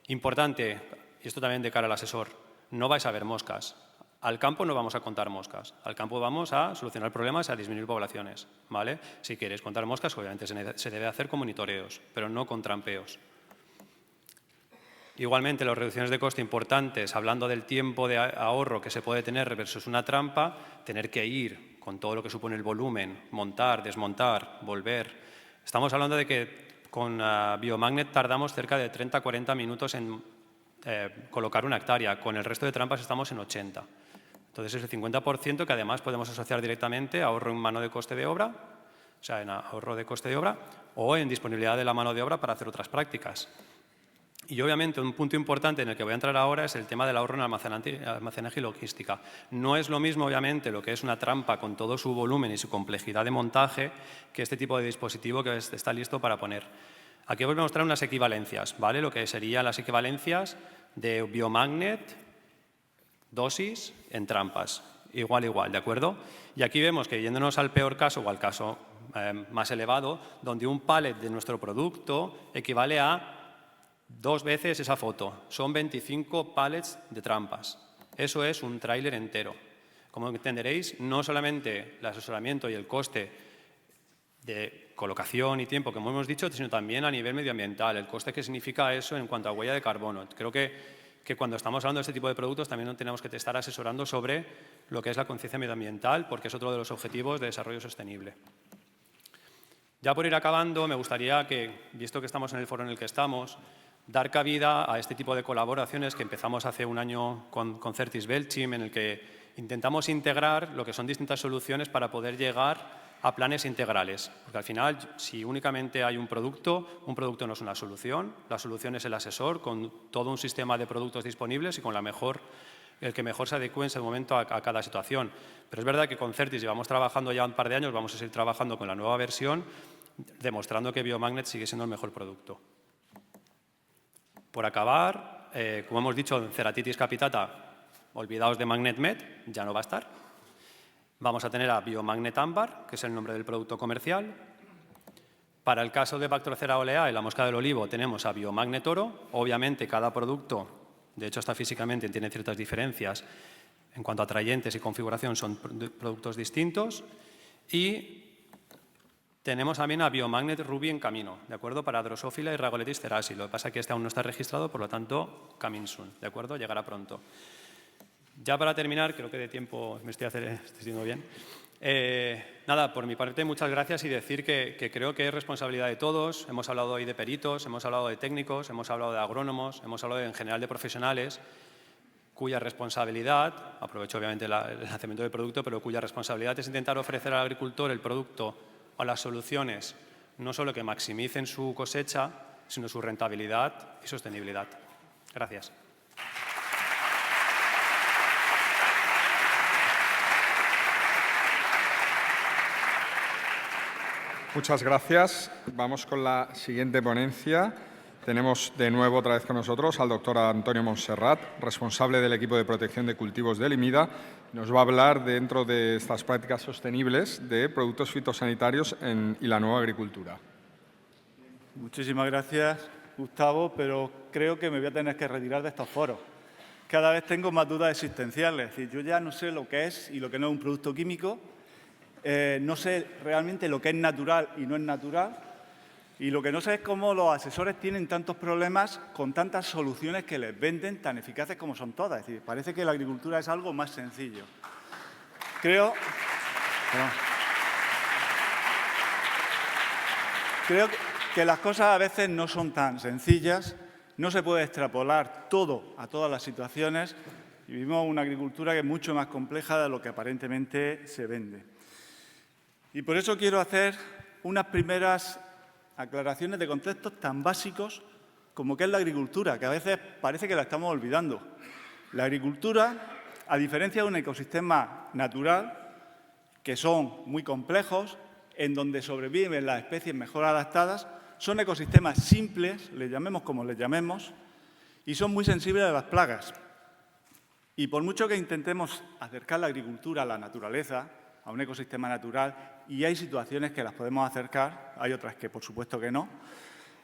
Importante, y esto también de cara al asesor, no vais a ver moscas. Al campo no vamos a contar moscas, al campo vamos a solucionar problemas, a disminuir poblaciones, ¿vale? Si queréis contar moscas, obviamente se debe hacer con monitoreos, pero no con trampeos. Igualmente, las reducciones de coste importantes, hablando del tiempo de ahorro que se puede tener versus una trampa, tener que ir con todo lo que supone el volumen, montar, desmontar, volver. Estamos hablando de que con Biomagnet tardamos cerca de 30 a 40 minutos en colocar una hectárea, con el resto de trampas estamos en 80. Entonces, es el 50% que además podemos asociar directamente a ahorro en mano de coste de obra, o sea, en ahorro de coste de obra, o en disponibilidad de la mano de obra para hacer otras prácticas. Y obviamente un punto importante en el que voy a entrar ahora es el tema del ahorro en almacenaje y logística. No es lo mismo, obviamente, lo que es una trampa con todo su volumen y su complejidad de montaje que este tipo de dispositivo que está listo para poner. Aquí os voy a mostrar unas equivalencias, ¿vale? Lo que serían las equivalencias de biomagnet, dosis en trampas. Igual, ¿de acuerdo? Y aquí vemos que, yéndonos al peor caso o al caso más elevado, donde un pallet de nuestro producto equivale a 2 veces esa foto. Son 25 pallets de trampas. Eso es un tráiler entero. Como entenderéis, no solamente el asesoramiento y el coste de colocación y tiempo, como hemos dicho, sino también a nivel medioambiental, el coste que significa eso en cuanto a huella de carbono. Creo que cuando estamos hablando de este tipo de productos también tenemos que estar asesorando sobre lo que es la conciencia medioambiental, porque es otro de los objetivos de desarrollo sostenible. Ya por ir acabando, me gustaría que, visto que estamos en el foro en el que estamos, dar cabida a este tipo de colaboraciones que empezamos hace un año con Certis Belchim, en el que intentamos integrar lo que son distintas soluciones para poder llegar a planes integrales. Porque al final, si únicamente hay un producto no es una solución. La solución es el asesor con todo un sistema de productos disponibles y con el que mejor se adecue en ese momento a cada situación. Pero es verdad que con Certis llevamos trabajando ya un par de años, vamos a seguir trabajando con la nueva versión, demostrando que Biomagnet sigue siendo el mejor producto. Por acabar, como hemos dicho, en Ceratitis capitata, olvidaos de MagnetMed, ya no va a estar. Vamos a tener a Biomagnet Ámbar, que es el nombre del producto comercial. Para el caso de Bactrocera oleae, la mosca del olivo, tenemos a Biomagnet Oro. Obviamente, cada producto, de hecho, hasta físicamente tiene ciertas diferencias en cuanto a atrayentes y configuración, son productos distintos. Y tenemos también a Biomagnet Ruby en camino, ¿de acuerdo? Para Drosophila y Rhagoletis cerasi. Lo que pasa es que este aún no está registrado, por lo tanto, coming soon, ¿de acuerdo? Llegará pronto. Ya para terminar, creo que de tiempo me estoy haciendo bien. Nada, por mi parte, muchas gracias y decir que creo que es responsabilidad de todos. Hemos hablado hoy de peritos, hemos hablado de técnicos, hemos hablado de agrónomos, hemos hablado en general de profesionales cuya responsabilidad, aprovecho obviamente el lanzamiento del producto, pero cuya responsabilidad es intentar ofrecer al agricultor el producto o las soluciones no solo que maximicen su cosecha, sino su rentabilidad y sostenibilidad. Gracias. Muchas gracias. Vamos con la siguiente ponencia. Tenemos de nuevo otra vez con nosotros al doctor Antonio Montserrat, responsable del equipo de protección de cultivos del IMIDA. Nos va a hablar dentro de estas prácticas sostenibles de productos fitosanitarios y la nueva agricultura. Muchísimas gracias, Gustavo, pero creo que me voy a tener que retirar de estos foros. Cada vez tengo más dudas existenciales. Es decir, yo ya no sé lo que es y lo que no es un producto químico. No sé realmente lo que es natural y no es natural. Y lo que no sé es cómo los asesores tienen tantos problemas con tantas soluciones que les venden tan eficaces como son todas. Es decir, parece que la agricultura es algo más sencillo. Creo que las cosas a veces no son tan sencillas, no se puede extrapolar todo a todas las situaciones y vivimos una agricultura que es mucho más compleja de lo que aparentemente se vende. Y por eso quiero hacer unas primeras aclaraciones de conceptos tan básicos como qué es la agricultura, que a veces parece que la estamos olvidando. La agricultura, a diferencia de un ecosistema natural, que son muy complejos, en donde sobreviven las especies mejor adaptadas, son ecosistemas simples, les llamemos como les llamemos, y son muy sensibles a las plagas. Y por mucho que intentemos acercar la agricultura a la naturaleza, a un ecosistema natural, y hay situaciones que las podemos acercar, hay otras que por supuesto que no,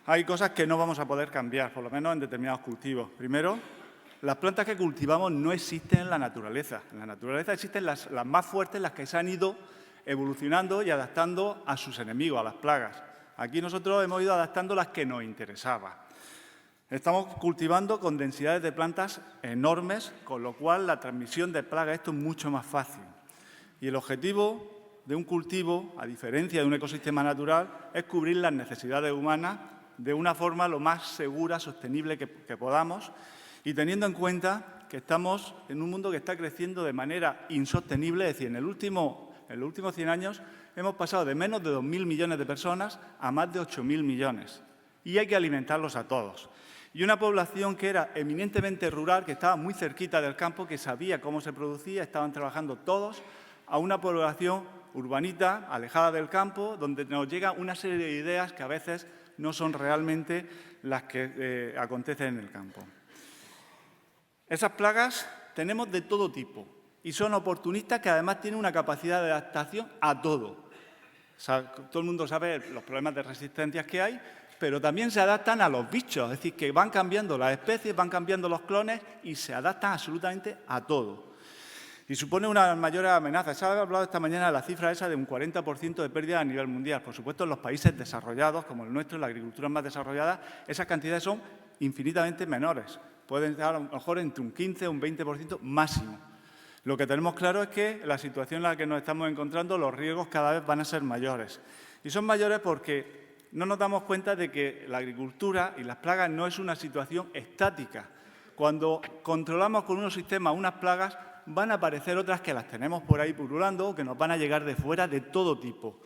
hay cosas que no vamos a poder cambiar, por lo menos en determinados cultivos. Primero, las plantas que cultivamos no existen en la naturaleza. En la naturaleza existen las más fuertes, las que se han ido evolucionando y adaptando a sus enemigos, a las plagas. Aquí nosotros hemos ido adaptando las que nos interesaban. Estamos cultivando con densidades de plantas enormes, con lo cual la transmisión de plagas esto es mucho más fácil. Y el objetivo de un cultivo, a diferencia de un ecosistema natural, es cubrir las necesidades humanas de una forma lo más segura, sostenible que podamos, y teniendo en cuenta que estamos en un mundo que está creciendo de manera insostenible, es decir, en los últimos 100 años hemos pasado de menos de 2.000 millones de personas a más de 8.000 millones, y hay que alimentarlos a todos. Y una población que era eminentemente rural, que estaba muy cerquita del campo, que sabía cómo se producía, estaban trabajando todos, a una población urbanita, alejada del campo, donde nos llega una serie de ideas que a veces no son realmente las que acontecen en el campo. Esas plagas tenemos de todo tipo y son oportunistas que además tienen una capacidad de adaptación a todo. O sea, todo el mundo sabe los problemas de resistencias que hay, pero también se adaptan a los bichos, es decir, que van cambiando las especies, van cambiando los clones y se adaptan absolutamente a todo. Y supone una mayor amenaza. Se ha hablado esta mañana de la cifra esa de un 40% de pérdida a nivel mundial. Por supuesto, en los países desarrollados, como el nuestro, en la agricultura más desarrollada, esas cantidades son infinitamente menores. Pueden estar a lo mejor entre un 15 o un 20% máximo. Lo que tenemos claro es que la situación en la que nos estamos encontrando, los riesgos cada vez van a ser mayores. Y son mayores porque no nos damos cuenta de que la agricultura y las plagas no es una situación estática. Cuando controlamos con unos sistemas unas plagas, van a aparecer otras que las tenemos por ahí pululando o que nos van a llegar de fuera de todo tipo.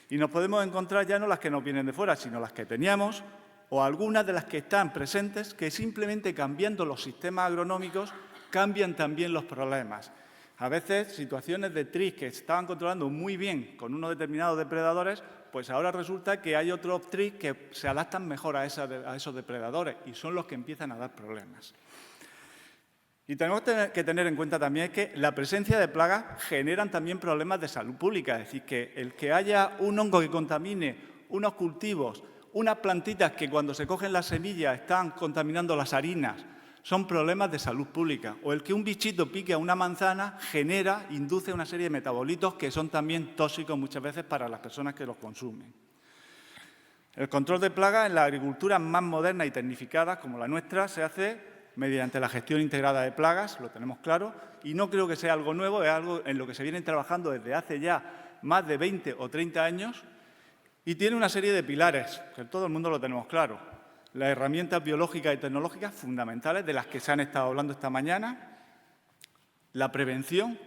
Y nos podemos encontrar ya no las que nos vienen de fuera, sino las que teníamos o algunas de las que están presentes, que simplemente cambiando los sistemas agronómicos cambian también los problemas. A veces situaciones de tris que se estaban controlando muy bien con unos determinados depredadores, pues ahora resulta que hay otros tris que se adaptan mejor a esos depredadores y son los que empiezan a dar problemas. Y tenemos que tener en cuenta también que la presencia de plagas generan también problemas de salud pública. Es decir, que el que haya un hongo que contamine unos cultivos, unas plantitas que cuando se cogen las semillas están contaminando las harinas, son problemas de salud pública. O el que un bichito pique a una manzana induce una serie de metabolitos que son también tóxicos muchas veces para las personas que los consumen. El control de plagas en la agricultura más moderna y tecnificada, como la nuestra, se hace mediante la gestión integrada de plagas, lo tenemos claro, y no creo que sea algo nuevo, es algo en lo que se viene trabajando desde hace ya más de 20 o 30 años y tiene una serie de pilares, que todo el mundo lo tenemos claro. Las herramientas biológicas y tecnológicas fundamentales de las que se han estado hablando esta mañana, la prevención,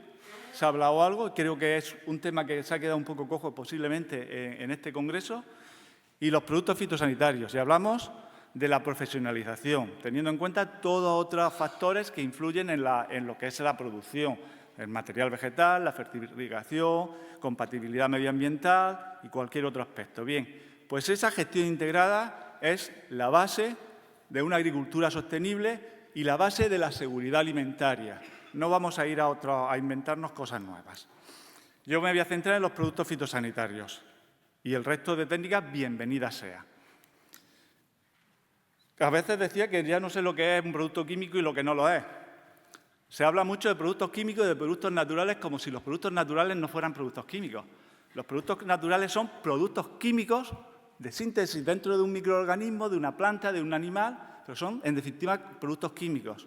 se ha hablado algo, creo que es un tema que se ha quedado un poco cojo posiblemente en este congreso, y los productos fitosanitarios. Y hablamos de la profesionalización, teniendo en cuenta todos otros factores que influyen en lo que es la producción, el material vegetal, la fertilización, compatibilidad medioambiental y cualquier otro aspecto. Bien, pues esa gestión integrada es la base de una agricultura sostenible y la base de la seguridad alimentaria. No vamos a ir a inventarnos cosas nuevas. Yo me voy a centrar en los productos fitosanitarios y el resto de técnicas, bienvenidas sea. A veces decía que ya no sé lo que es un producto químico y lo que no lo es. Se habla mucho de productos químicos y de productos naturales como si los productos naturales no fueran productos químicos. Los productos naturales son productos químicos de síntesis dentro de un microorganismo, de una planta, de un animal, pero son, en definitiva, productos químicos.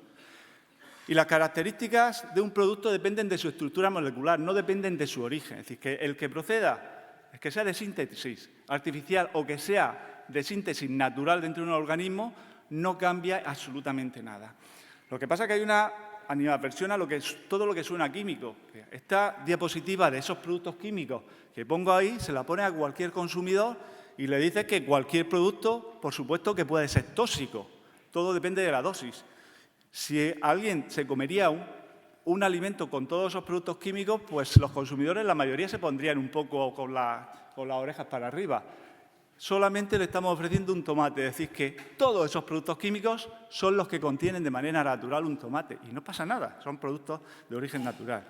Y las características de un producto dependen de su estructura molecular, no dependen de su origen. Es decir, que el que proceda, el que sea de síntesis artificial o que sea de síntesis natural dentro de un organismo, no cambia absolutamente nada. Lo que pasa es que hay una animadversión a todo lo que suena químico. Esta diapositiva de esos productos químicos que pongo ahí, se la pone a cualquier consumidor y le dice que cualquier producto, por supuesto, que puede ser tóxico. Todo depende de la dosis. Si alguien se comería un alimento con todos esos productos químicos, pues los consumidores, la mayoría, se pondrían un poco con las orejas para arriba. Solamente le estamos ofreciendo un tomate, es decir, que todos esos productos químicos son los que contienen de manera natural un tomate y no pasa nada, son productos de origen natural.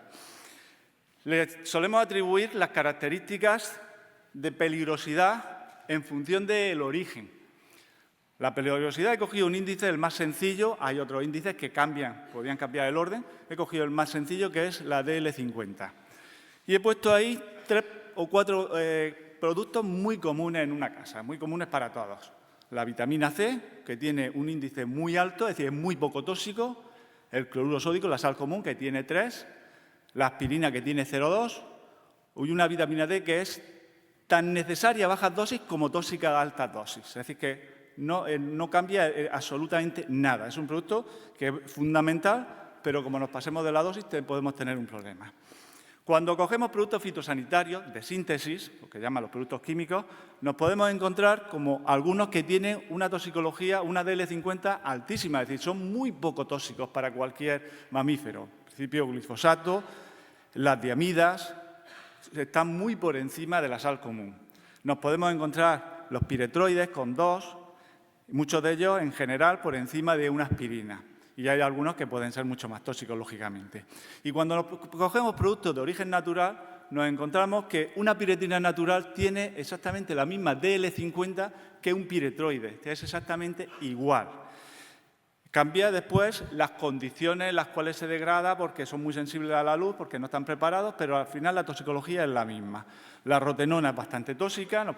Le solemos atribuir las características de peligrosidad en función del origen. La peligrosidad, he cogido un índice, el más sencillo, hay otros índices que podrían cambiar el orden, he cogido el más sencillo, que es la DL50. Y he puesto ahí 3 o 4 productos muy comunes en una casa, muy comunes para todos. La vitamina C, que tiene un índice muy alto, es decir, es muy poco tóxico. El cloruro sódico, la sal común, que tiene 3. La aspirina, que tiene 0,2. Y una vitamina D que es tan necesaria a bajas dosis como tóxica a altas dosis. Es decir, que no cambia absolutamente nada. Es un producto que es fundamental, pero como nos pasemos de la dosis podemos tener un problema. Cuando cogemos productos fitosanitarios de síntesis, lo que llaman los productos químicos, nos podemos encontrar como algunos que tienen una toxicología, una DL50 altísima, es decir, son muy poco tóxicos para cualquier mamífero. En principio, glifosato, las diamidas, están muy por encima de la sal común. Nos podemos encontrar los piretroides con 2, muchos de ellos en general por encima de una aspirina. Y hay algunos que pueden ser mucho más tóxicos, lógicamente. Y cuando cogemos productos de origen natural, nos encontramos que una piretrina natural tiene exactamente la misma DL50 que un piretroide, que es exactamente igual. Cambia después las condiciones en las cuales se degrada porque son muy sensibles a la luz, porque no están preparados, pero al final la toxicología es la misma. La rotenona es bastante tóxica, nos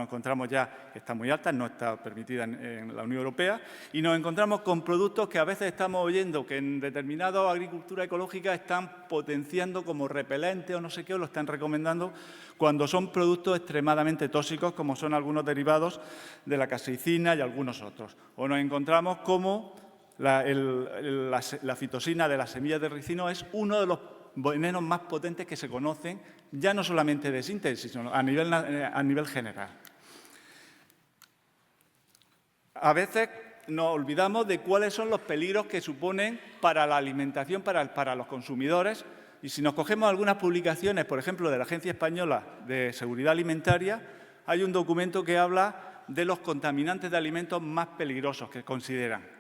encontramos ya que está muy alta, no está permitida en la Unión Europea, y nos encontramos con productos que a veces estamos oyendo que en determinada agricultura ecológica están potenciando como repelente o no sé qué, o lo están recomendando, cuando son productos extremadamente tóxicos, como son algunos derivados de la caseicina y algunos otros. O nos encontramos como la fitosina de las semillas de ricino es uno de los venenos más potentes que se conocen, ya no solamente de síntesis, sino a nivel general. A veces nos olvidamos de cuáles son los peligros que suponen para la alimentación, para los consumidores, y si nos cogemos algunas publicaciones, por ejemplo, de la Agencia Española de Seguridad Alimentaria, hay un documento que habla de los contaminantes de alimentos más peligrosos que consideran.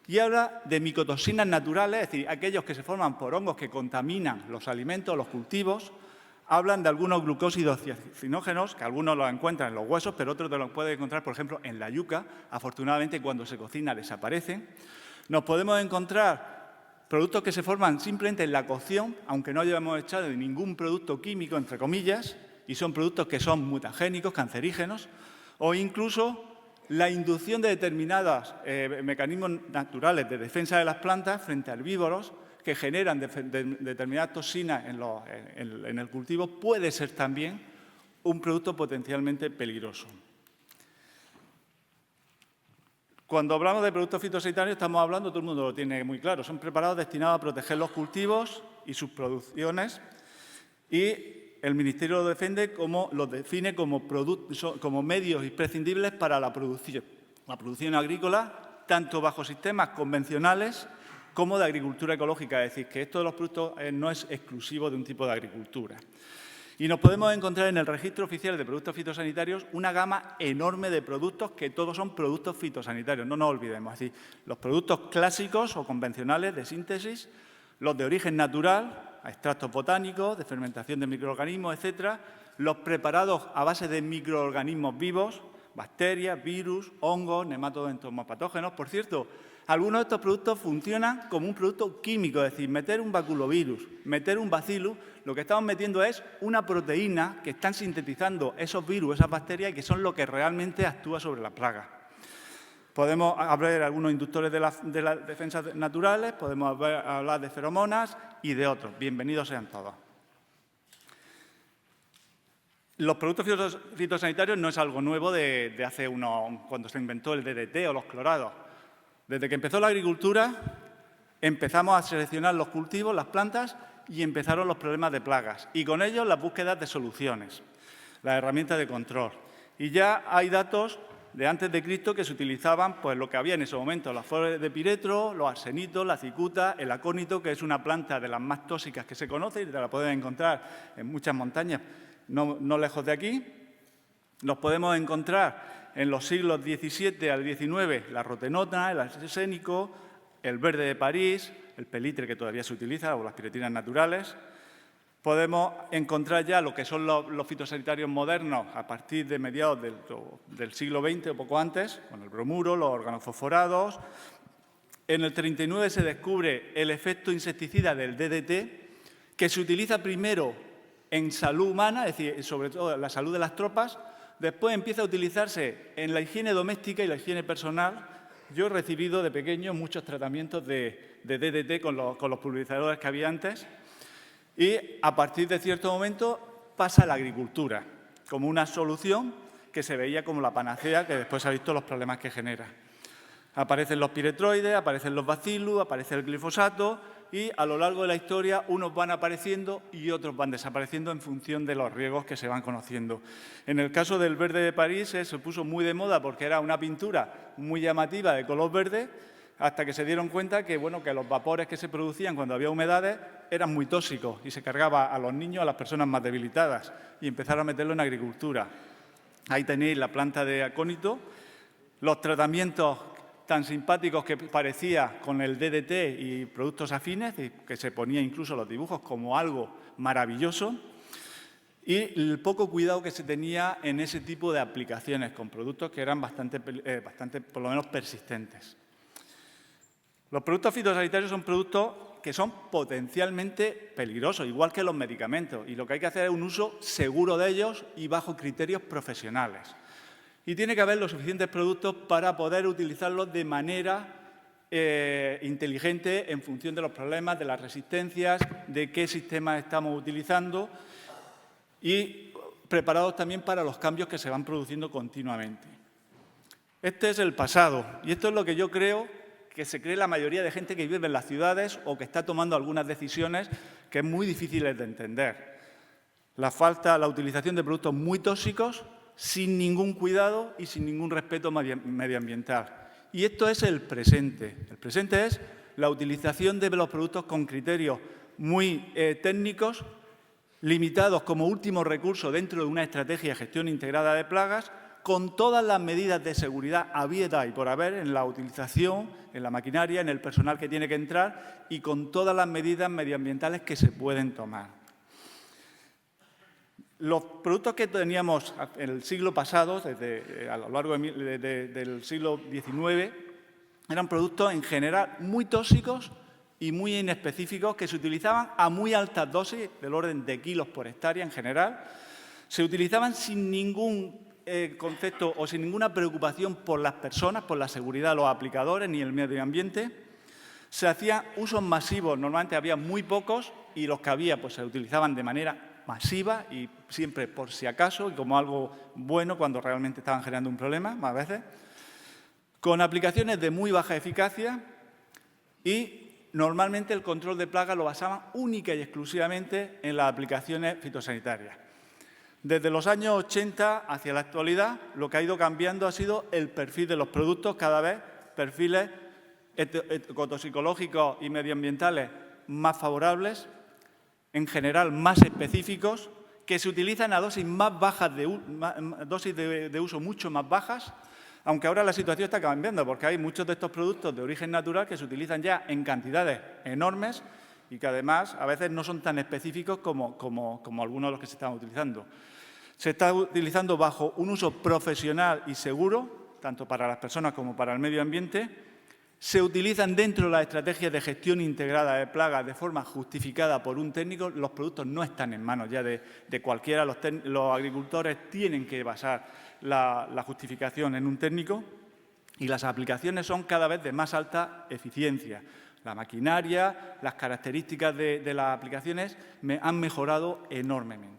Y habla de micotoxinas naturales, es decir, aquellos que se forman por hongos que contaminan los alimentos, los cultivos. Hablan de algunos glucósidos cianógenos, que algunos los encuentran en los huesos, pero otros los pueden encontrar, por ejemplo, en la yuca. Afortunadamente, cuando se cocina desaparecen. Nos podemos encontrar productos que se forman simplemente en la cocción, aunque no hayamos echado ningún producto químico, entre comillas, y son productos que son mutagénicos, cancerígenos, o incluso la inducción de determinados mecanismos naturales de defensa de las plantas frente a herbívoros que generan determinadas toxinas en el cultivo puede ser también un producto potencialmente peligroso. Cuando hablamos de productos fitosanitarios estamos hablando, todo el mundo lo tiene muy claro, son preparados destinados a proteger los cultivos y sus producciones y el Ministerio los define como medios imprescindibles para la producción agrícola, tanto bajo sistemas convencionales como de agricultura ecológica. Es decir, que esto de los productos no es exclusivo de un tipo de agricultura. Y nos podemos encontrar en el Registro Oficial de Productos Fitosanitarios una gama enorme de productos que todos son productos fitosanitarios, no nos olvidemos. Es decir, los productos clásicos o convencionales de síntesis, los de origen natural, extractos botánicos, de fermentación de microorganismos, etcétera, los preparados a base de microorganismos vivos, bacterias, virus, hongos, nematodos entomopatógenos. Por cierto, algunos de estos productos funcionan como un producto químico, es decir, meter un baculovirus, meter un bacillus, lo que estamos metiendo es una proteína que están sintetizando esos virus, esas bacterias, y que son lo que realmente actúa sobre la plaga. Podemos hablar de algunos inductores de las defensas naturales, podemos hablar de feromonas y de otros. Bienvenidos sean todos. Los productos fitosanitarios no es algo nuevo de hace cuando se inventó el DDT o los clorados. Desde que empezó la agricultura, empezamos a seleccionar los cultivos, las plantas, y empezaron los problemas de plagas. Y con ellos las búsquedas de soluciones, las herramientas de control. Y ya hay datos de antes de Cristo que se utilizaban pues lo que había en ese momento, las flores de piretro, los arsenitos, la cicuta, el acónito, que es una planta de las más tóxicas que se conoce y te la pueden encontrar en muchas montañas no lejos de aquí. Nos podemos encontrar en los siglos XVII al XIX la rotenona, el arsénico, el verde de París, el pelitre que todavía se utiliza o las piretinas naturales. Podemos encontrar ya lo que son los fitosanitarios modernos a partir de mediados del siglo XX o poco antes, con el bromuro, los organofosforados. En el 39 se descubre el efecto insecticida del DDT, que se utiliza primero en salud humana, es decir, sobre todo en la salud de las tropas. Después empieza a utilizarse en la higiene doméstica y la higiene personal. Yo he recibido de pequeño muchos tratamientos de DDT con los pulverizadores que había antes. Y a partir de cierto momento pasa a la agricultura, como una solución que se veía como la panacea, que después se ha visto los problemas que genera. Aparecen los piretroides, aparecen los bacillus, aparece el glifosato y a lo largo de la historia unos van apareciendo y otros van desapareciendo en función de los riesgos que se van conociendo. En el caso del verde de París se puso muy de moda porque era una pintura muy llamativa de color verde, hasta que se dieron cuenta que, bueno, que los vapores que se producían cuando había humedades eran muy tóxicos y se cargaba a los niños, a las personas más debilitadas, y empezaron a meterlo en agricultura. Ahí tenéis la planta de acónito, los tratamientos tan simpáticos que parecía con el DDT y productos afines, que se ponía incluso los dibujos como algo maravilloso, y el poco cuidado que se tenía en ese tipo de aplicaciones con productos que eran bastante por lo menos, persistentes. Los productos fitosanitarios son productos que son potencialmente peligrosos, igual que los medicamentos, y lo que hay que hacer es un uso seguro de ellos y bajo criterios profesionales. Y tiene que haber los suficientes productos para poder utilizarlos de manera inteligente en función de los problemas, de las resistencias, de qué sistemas estamos utilizando y preparados también para los cambios que se van produciendo continuamente. Este es el pasado y esto es lo que yo creo que se cree la mayoría de gente que vive en las ciudades o que está tomando algunas decisiones que es muy difíciles de entender. La utilización de productos muy tóxicos sin ningún cuidado y sin ningún respeto medioambiental. Y esto es el presente. El presente es la utilización de los productos con criterios muy técnicos, limitados como último recurso dentro de una estrategia de gestión integrada de plagas, con todas las medidas de seguridad habidas y por haber en la utilización, en la maquinaria, en el personal que tiene que entrar y con todas las medidas medioambientales que se pueden tomar. Los productos que teníamos en el siglo pasado, a lo largo del siglo XIX, eran productos en general muy tóxicos y muy inespecíficos que se utilizaban a muy altas dosis, del orden de kilos por hectárea en general. Se utilizaban sin ningún concepto o sin ninguna preocupación por las personas, por la seguridad de los aplicadores ni el medio ambiente. Se hacían usos masivos, normalmente había muy pocos y los que había pues, se utilizaban de manera masiva y siempre por si acaso y como algo bueno cuando realmente estaban generando un problema, más veces, con aplicaciones de muy baja eficacia y normalmente el control de plagas lo basaban única y exclusivamente en las aplicaciones fitosanitarias. Desde los años 80 hacia la actualidad, lo que ha ido cambiando ha sido el perfil de los productos, cada vez perfiles ecotoxicológicos y medioambientales más favorables, en general más específicos, que se utilizan a dosis más bajas, dosis de uso mucho más bajas, aunque ahora la situación está cambiando, porque hay muchos de estos productos de origen natural que se utilizan ya en cantidades enormes y que además a veces no son tan específicos como algunos de los que se están utilizando. Se está utilizando bajo un uso profesional y seguro, tanto para las personas como para el medio ambiente. Se utilizan dentro de las estrategias de gestión integrada de plagas de forma justificada por un técnico. Los productos no están en manos ya de cualquiera. Los agricultores tienen que basar la justificación en un técnico y las aplicaciones son cada vez de más alta eficiencia. La maquinaria, las características de las aplicaciones han mejorado enormemente.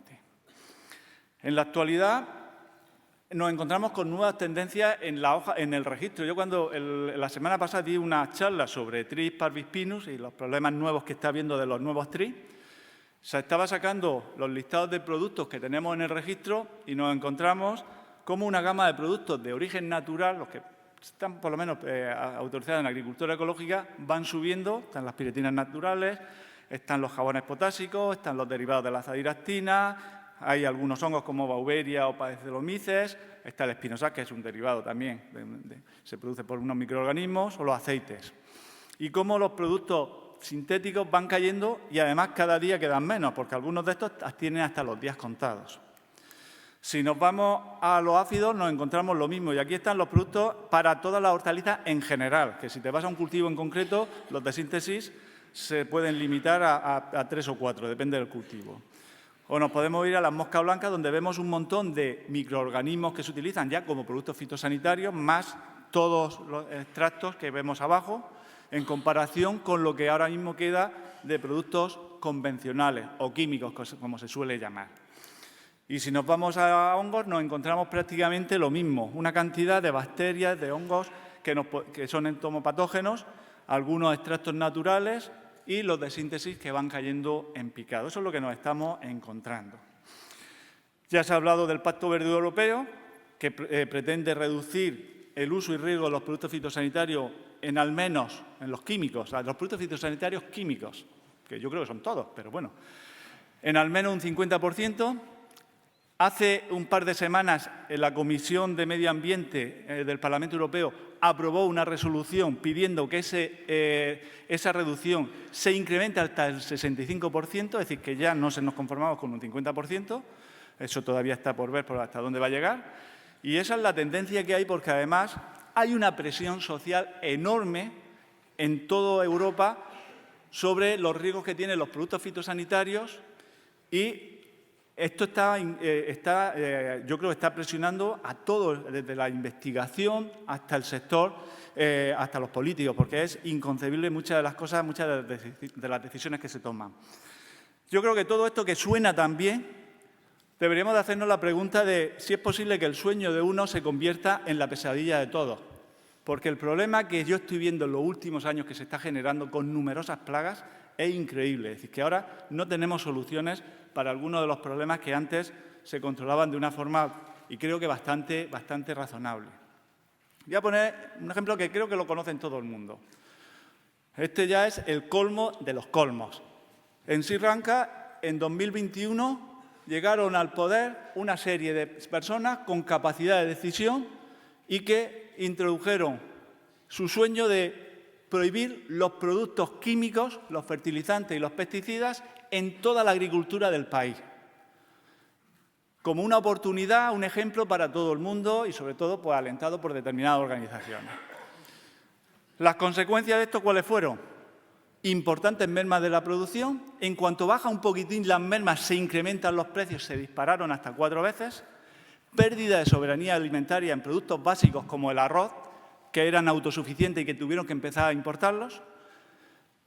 En la actualidad nos encontramos con nuevas tendencias en el registro. Yo la semana pasada di una charla sobre Tris parvispinus y los problemas nuevos que está habiendo de los nuevos Tris. Se estaba sacando los listados de productos que tenemos en el registro y nos encontramos como una gama de productos de origen natural, los que están por lo menos autorizados en agricultura ecológica, van subiendo. Están las piretinas naturales, están los jabones potásicos, están los derivados de la azadiractina. Hay algunos hongos como Beauveria o Paecilomyces, está el espinosac, que es un derivado también, se produce por unos microorganismos, o los aceites. Y cómo los productos sintéticos van cayendo y además cada día quedan menos, porque algunos de estos tienen hasta los días contados. Si nos vamos a los ácidos nos encontramos lo mismo y aquí están los productos para todas las hortalizas en general, que si te vas a un cultivo en concreto, los de síntesis se pueden limitar a 3 o 4, depende del cultivo. O nos podemos ir a las moscas blancas, donde vemos un montón de microorganismos que se utilizan ya como productos fitosanitarios, más todos los extractos que vemos abajo, en comparación con lo que ahora mismo queda de productos convencionales o químicos, como se suele llamar. Y si nos vamos a hongos, nos encontramos prácticamente lo mismo, una cantidad de bacterias, de hongos que son entomopatógenos, algunos extractos naturales y los de síntesis que van cayendo en picado. Eso es lo que nos estamos encontrando. Ya se ha hablado del Pacto Verde Europeo, que pretende reducir el uso y riesgo de los productos fitosanitarios en al menos, en los químicos, los productos fitosanitarios químicos, que yo creo que son todos, pero bueno, en al menos un 50%. Hace un par de semanas la Comisión de Medio Ambiente del Parlamento Europeo aprobó una resolución pidiendo que esa reducción se incremente hasta el 65%, es decir, que ya no nos conformamos con un 50%. Eso todavía está por ver hasta dónde va a llegar. Y esa es la tendencia que hay, porque además hay una presión social enorme en toda Europa sobre los riesgos que tienen los productos fitosanitarios, y esto yo creo que está presionando a todos, desde la investigación hasta el sector, hasta los políticos, porque es inconcebible muchas de las cosas, muchas de las decisiones que se toman. Yo creo que todo esto que suena tan bien, deberíamos de hacernos la pregunta de si es posible que el sueño de uno se convierta en la pesadilla de todos. Porque el problema que yo estoy viendo en los últimos años que se está generando con numerosas plagas es increíble. Es decir, que ahora no tenemos soluciones para algunos de los problemas que antes se controlaban de una forma, y creo que bastante razonable. Voy a poner un ejemplo que creo que lo conocen todo el mundo. Este ya es el colmo de los colmos. En Sri Lanka, en 2021, llegaron al poder una serie de personas con capacidad de decisión y que introdujeron su sueño de prohibir los productos químicos, los fertilizantes y los pesticidas en toda la agricultura del país. Como una oportunidad, un ejemplo para todo el mundo y, sobre todo, pues, alentado por determinadas organizaciones. ¿Las consecuencias de esto cuáles fueron? Importantes mermas de la producción. En cuanto baja un poquitín las mermas, se incrementan los precios, se dispararon hasta 4 veces. Pérdida de soberanía alimentaria en productos básicos como el arroz, que eran autosuficientes y que tuvieron que empezar a importarlos.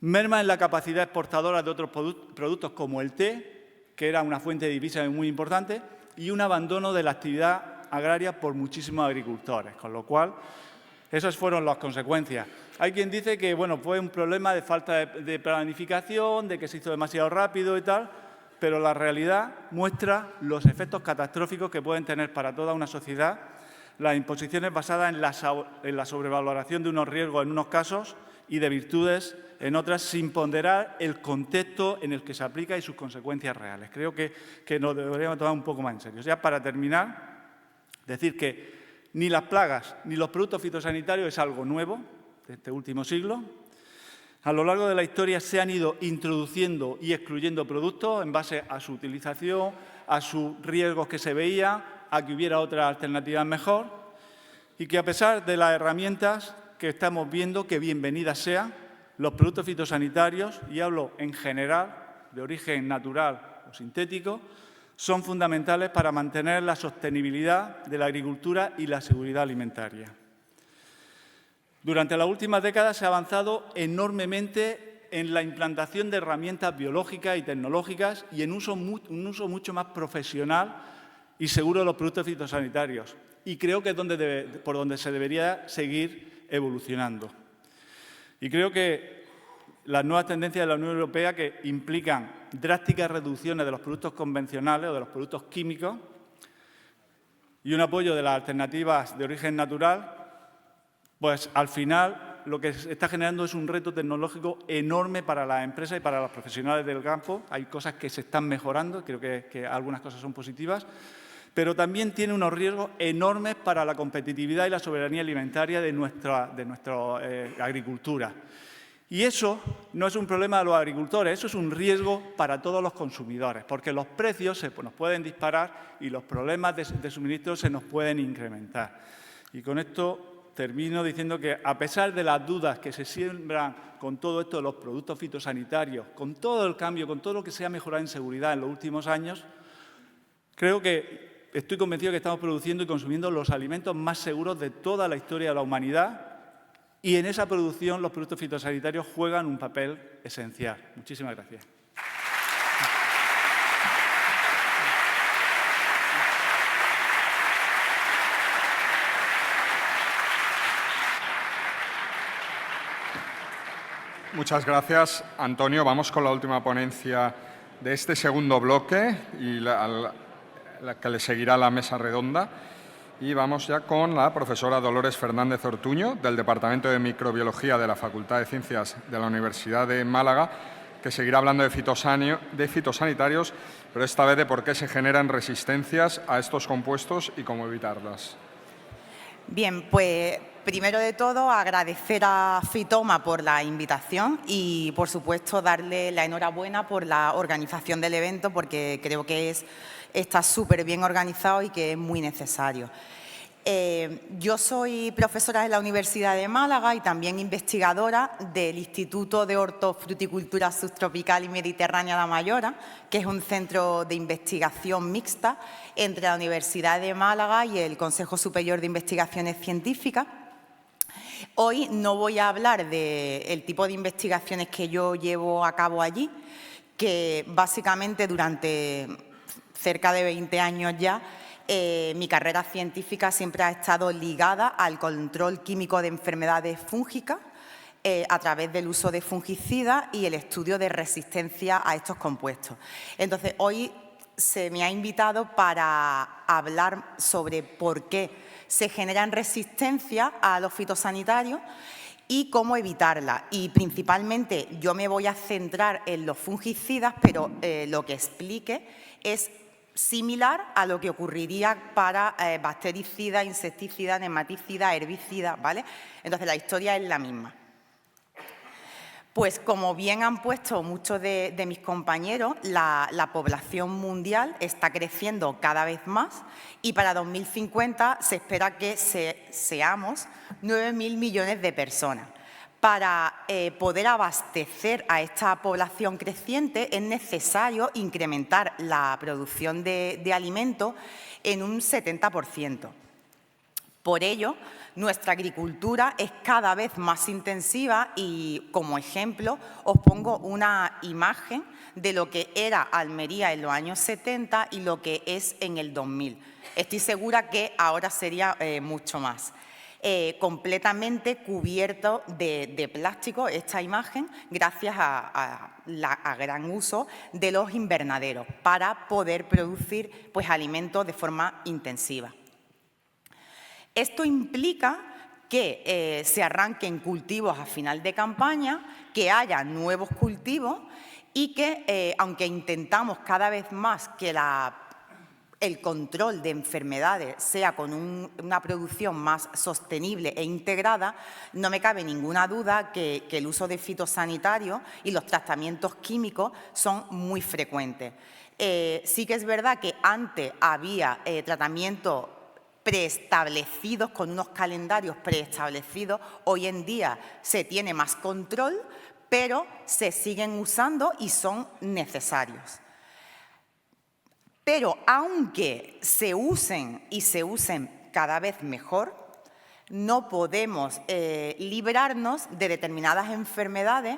Merma en la capacidad exportadora de otros productos como el té, que era una fuente de divisas muy importante, y un abandono de la actividad agraria por muchísimos agricultores, con lo cual esas fueron las consecuencias. Hay quien dice que fue un problema de falta de planificación, de que se hizo demasiado rápido y tal, pero la realidad muestra los efectos catastróficos que pueden tener para toda una sociedad las imposiciones basadas en la sobrevaloración de unos riesgos en unos casos y de virtudes en otras, sin ponderar el contexto en el que se aplica y sus consecuencias reales. Creo que nos deberíamos tomar un poco más en serio. Ya para terminar, decir que ni las plagas ni los productos fitosanitarios es algo nuevo de este último siglo. A lo largo de la historia se han ido introduciendo y excluyendo productos en base a su utilización, a sus riesgos que se veían, a que hubiera otras alternativas mejor, y que a pesar de las herramientas que estamos viendo, que bienvenidas sean, los productos fitosanitarios, y hablo en general de origen natural o sintético, son fundamentales para mantener la sostenibilidad de la agricultura y la seguridad alimentaria. Durante las últimas décadas se ha avanzado enormemente en la implantación de herramientas biológicas y tecnológicas y en un uso mucho más profesional y seguro de los productos fitosanitarios. Y creo que es por donde se debería seguir evolucionando. Y creo que las nuevas tendencias de la Unión Europea, que implican drásticas reducciones de los productos convencionales o de los productos químicos y un apoyo de las alternativas de origen natural, pues al final lo que se está generando es un reto tecnológico enorme para las empresas y para los profesionales del campo. Hay cosas que se están mejorando, creo que algunas cosas son positivas, pero también tiene unos riesgos enormes para la competitividad y la soberanía alimentaria de nuestra agricultura. Y eso no es un problema de los agricultores, eso es un riesgo para todos los consumidores, porque los precios nos pueden disparar y los problemas de suministro se nos pueden incrementar. Y con esto termino diciendo que, a pesar de las dudas que se siembran con todo esto de los productos fitosanitarios, con todo el cambio, con todo lo que se ha mejorado en seguridad en los últimos años, estoy convencido de que estamos produciendo y consumiendo los alimentos más seguros de toda la historia de la humanidad, y en esa producción los productos fitosanitarios juegan un papel esencial. Muchísimas gracias. Muchas gracias, Antonio. Vamos con la última ponencia de este segundo bloque y la que le seguirá la mesa redonda. Y vamos ya con la profesora Dolores Fernández Ortuño, del Departamento de Microbiología de la Facultad de Ciencias de la Universidad de Málaga, que seguirá hablando de fitosanitarios, pero esta vez de por qué se generan resistencias a estos compuestos y cómo evitarlas. Bien, pues primero de todo agradecer a Fitoma por la invitación y, por supuesto, darle la enhorabuena por la organización del evento, porque creo que está súper bien organizado y que es muy necesario. Yo soy profesora de la Universidad de Málaga y también investigadora del Instituto de Hortofruticultura Subtropical y Mediterránea La Mayora, que es un centro de investigación mixta entre la Universidad de Málaga y el Consejo Superior de Investigaciones Científicas. Hoy no voy a hablar del tipo de investigaciones que yo llevo a cabo allí, que básicamente durante cerca de 20 años ya, mi carrera científica siempre ha estado ligada al control químico de enfermedades fúngicas a través del uso de fungicidas y el estudio de resistencia a estos compuestos. Entonces, hoy se me ha invitado para hablar sobre por qué se generan resistencias a los fitosanitarios y cómo evitarla. Y principalmente yo me voy a centrar en los fungicidas, pero lo que explique es similar a lo que ocurriría para bactericidas, insecticidas, nematicidas, herbicidas, ¿vale? Entonces, la historia es la misma. Pues, como bien han puesto muchos de mis compañeros, la población mundial está creciendo cada vez más y para 2050 se espera que seamos 9.000 millones de personas. Para poder abastecer a esta población creciente es necesario incrementar la producción de alimentos en un 70%. Por ello, nuestra agricultura es cada vez más intensiva y, como ejemplo, os pongo una imagen de lo que era Almería en los años 70 y lo que es en el 2000. Estoy segura que ahora sería mucho más. Completamente cubierto de plástico esta imagen gracias a gran uso de los invernaderos para poder producir alimentos de forma intensiva. Esto implica que se arranquen cultivos a final de campaña, que haya nuevos cultivos y que, aunque intentamos cada vez más que el control de enfermedades sea con una producción más sostenible e integrada, no me cabe ninguna duda que el uso de fitosanitarios y los tratamientos químicos son muy frecuentes. Sí que es verdad que antes había tratamientos preestablecidos, con unos calendarios preestablecidos. Hoy en día se tiene más control, pero se siguen usando y son necesarios. Pero aunque se usen y se usen cada vez mejor, no podemos librarnos de determinadas enfermedades.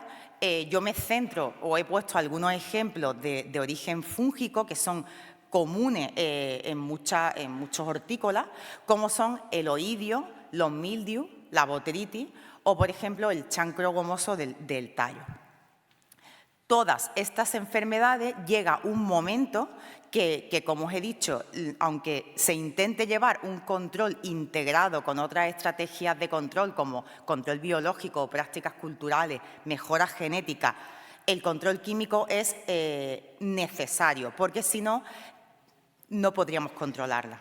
Yo me centro o he puesto algunos ejemplos de origen fúngico que son comunes en muchos hortícolas, como son el oidio, los mildios, la botrytis o, por ejemplo, el chancro gomoso del tallo. Todas estas enfermedades llega un momento que, como os he dicho, aunque se intente llevar un control integrado con otras estrategias de control como control biológico, prácticas culturales, mejoras genéticas, el control químico es necesario, porque si no, no podríamos controlarla.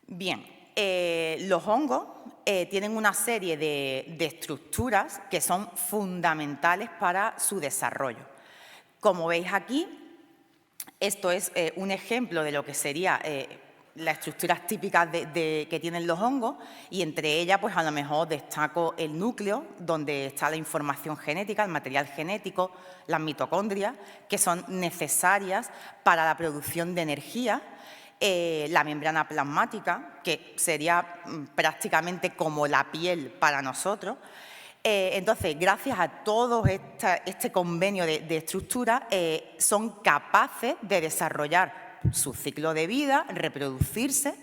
Bien, los hongos tienen una serie de estructuras que son fundamentales para su desarrollo. Como veis aquí, esto es un ejemplo de lo que sería las estructuras típicas que tienen los hongos y entre ellas pues a lo mejor destaco el núcleo donde está la información genética, el material genético, las mitocondrias que son necesarias para la producción de energía, la membrana plasmática que sería prácticamente como la piel para nosotros. Entonces, gracias a todo este convenio de estructuras, son capaces de desarrollar su ciclo de vida, reproducirse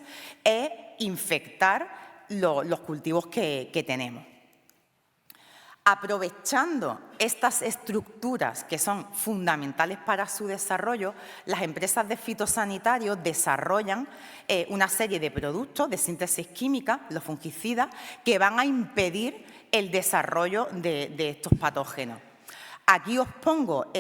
e infectar los cultivos que tenemos. Aprovechando estas estructuras que son fundamentales para su desarrollo, las empresas de fitosanitarios desarrollan una serie de productos de síntesis química, los fungicidas, que van a impedir el desarrollo de estos patógenos. Aquí os pongo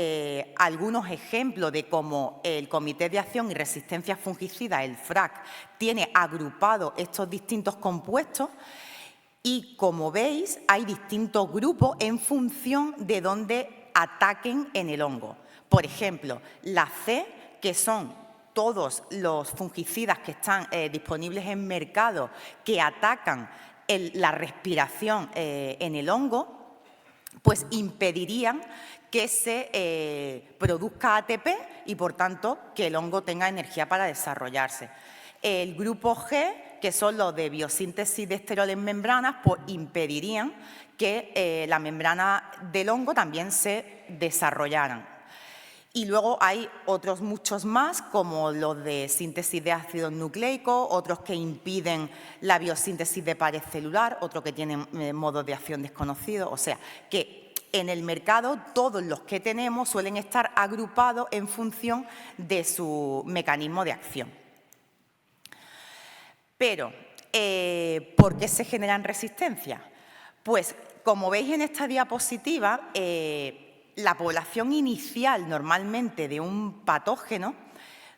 algunos ejemplos de cómo el Comité de Acción y Resistencia Fungicida, el FRAC, tiene agrupados estos distintos compuestos. Y, como veis, hay distintos grupos en función de dónde ataquen en el hongo. Por ejemplo, la C, que son todos los fungicidas que están disponibles en mercado que atacan la respiración en el hongo, pues impedirían que se produzca ATP y, por tanto, que el hongo tenga energía para desarrollarse. El grupo G, que son los de biosíntesis de esterol en membranas, pues impedirían que la membrana del hongo también se desarrollaran. Y luego hay otros muchos más, como los de síntesis de ácidos nucleicos, otros que impiden la biosíntesis de pared celular, otros que tienen modos de acción desconocidos. O sea, que en el mercado todos los que tenemos suelen estar agrupados en función de su mecanismo de acción. Pero, ¿por qué se generan resistencias? Pues, como veis en esta diapositiva, la población inicial normalmente de un patógeno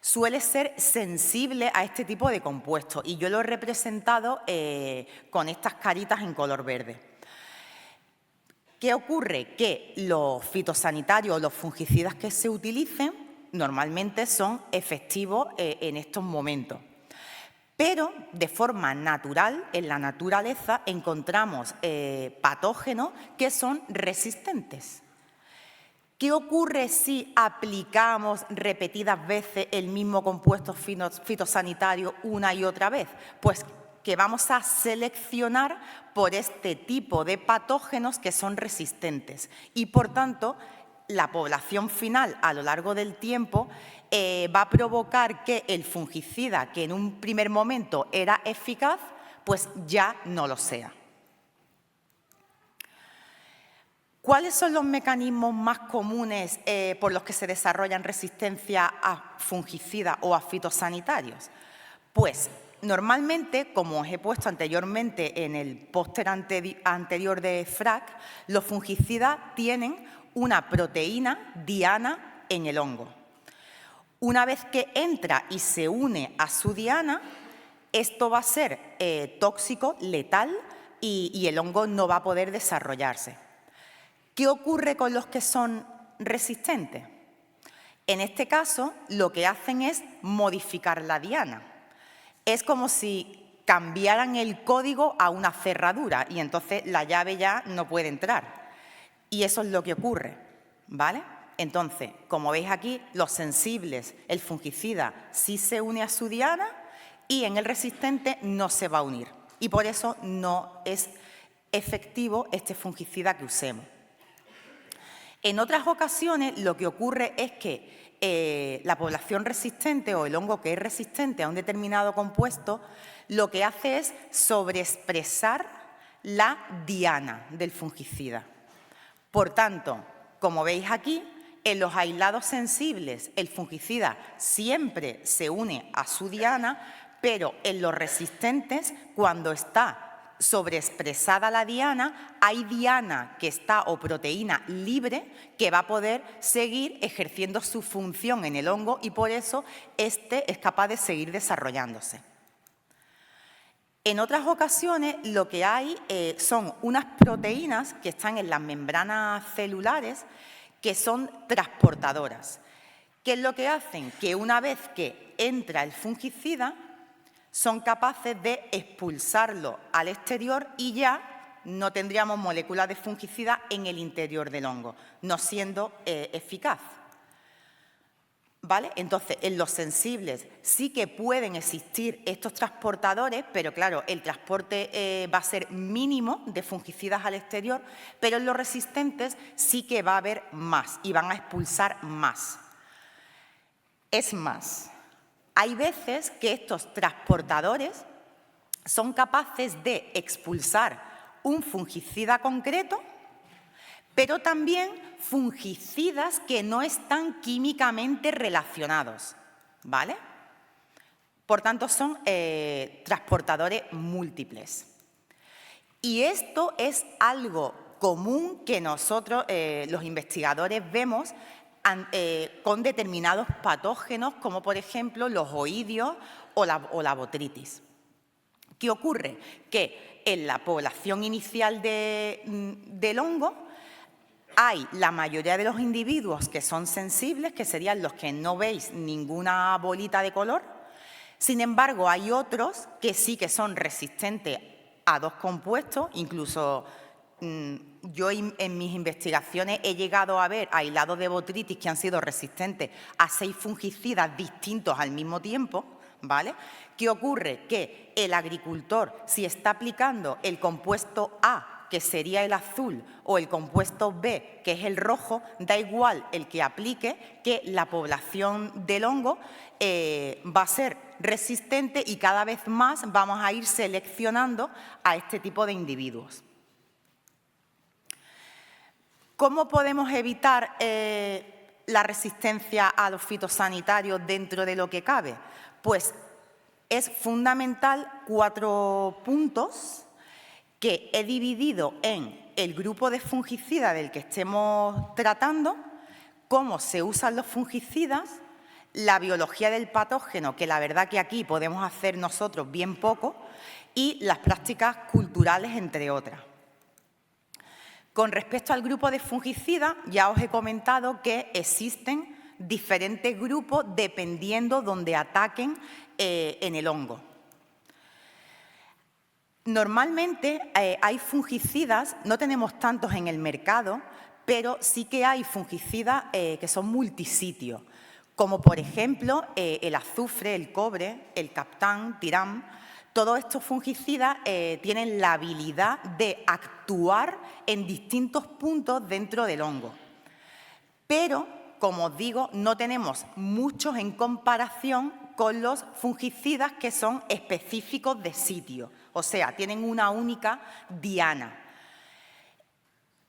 suele ser sensible a este tipo de compuestos y yo lo he representado con estas caritas en color verde. ¿Qué ocurre? Que los fitosanitarios o los fungicidas que se utilicen normalmente son efectivos en estos momentos. Pero, de forma natural, en la naturaleza encontramos patógenos que son resistentes. ¿Qué ocurre si aplicamos repetidas veces el mismo compuesto fitosanitario una y otra vez? Pues que vamos a seleccionar por este tipo de patógenos que son resistentes y, por tanto, la población final a lo largo del tiempo va a provocar que el fungicida, que en un primer momento era eficaz, pues ya no lo sea. ¿Cuáles son los mecanismos más comunes por los que se desarrollan resistencia a fungicidas o a fitosanitarios? Pues normalmente, como os he puesto anteriormente en el póster anterior de FRAC, los fungicidas tienen una proteína diana en el hongo. Una vez que entra y se une a su diana, esto va a ser tóxico, letal y el hongo no va a poder desarrollarse. ¿Qué ocurre con los que son resistentes? En este caso, lo que hacen es modificar la diana. Es como si cambiaran el código a una cerradura y entonces la llave ya no puede entrar. Y eso es lo que ocurre, ¿vale? Entonces, como veis aquí, los sensibles, el fungicida sí se une a su diana y en el resistente no se va a unir. Y por eso no es efectivo este fungicida que usemos. En otras ocasiones, lo que ocurre es que la población resistente o el hongo que es resistente a un determinado compuesto, lo que hace es sobreexpresar la diana del fungicida. Por tanto, como veis aquí, en los aislados sensibles el fungicida siempre se une a su diana, pero en los resistentes, cuando está sobreexpresada la diana, hay diana que está o proteína libre que va a poder seguir ejerciendo su función en el hongo y por eso este es capaz de seguir desarrollándose. En otras ocasiones lo que hay son unas proteínas que están en las membranas celulares que son transportadoras. ¿Qué es lo que hacen? Que una vez que entra el fungicida, son capaces de expulsarlo al exterior y ya no tendríamos moléculas de fungicida en el interior del hongo, no siendo eficaz. ¿Vale? Entonces, en los sensibles sí que pueden existir estos transportadores, pero claro, el transporte va a ser mínimo de fungicidas al exterior, pero en los resistentes sí que va a haber más y van a expulsar más. Es más, hay veces que estos transportadores son capaces de expulsar un fungicida concreto pero también fungicidas que no están químicamente relacionados, ¿vale? Por tanto, son transportadores múltiples. Y esto es algo común que nosotros, los investigadores, vemos con determinados patógenos, como por ejemplo los oidios o la botritis. ¿Qué ocurre? Que en la población inicial del hongo hay la mayoría de los individuos que son sensibles, que serían los que no veis ninguna bolita de color. Sin embargo, hay otros que sí que son resistentes a 2 compuestos, incluso yo en mis investigaciones he llegado a ver aislados de botritis que han sido resistentes a 6 fungicidas distintos al mismo tiempo, ¿vale? ¿Qué ocurre? Que el agricultor, si está aplicando el compuesto A, que sería el azul, o el compuesto B, que es el rojo, da igual el que aplique, que la población del hongo va a ser resistente y cada vez más vamos a ir seleccionando a este tipo de individuos. ¿Cómo podemos evitar la resistencia a los fitosanitarios dentro de lo que cabe? Pues es fundamental 4 puntos que he dividido en el grupo de fungicidas del que estemos tratando, cómo se usan los fungicidas, la biología del patógeno, que la verdad que aquí podemos hacer nosotros bien poco, y las prácticas culturales, entre otras. Con respecto al grupo de fungicidas, ya os he comentado que existen diferentes grupos dependiendo donde ataquen en el hongo. Normalmente hay fungicidas, no tenemos tantos en el mercado, pero sí que hay fungicidas que son multisitios, como por ejemplo el azufre, el cobre, el captán, tiram. Todos estos fungicidas tienen la habilidad de actuar en distintos puntos dentro del hongo. Pero, como os digo, no tenemos muchos en comparación con los fungicidas que son específicos de sitio, o sea, tienen una única diana.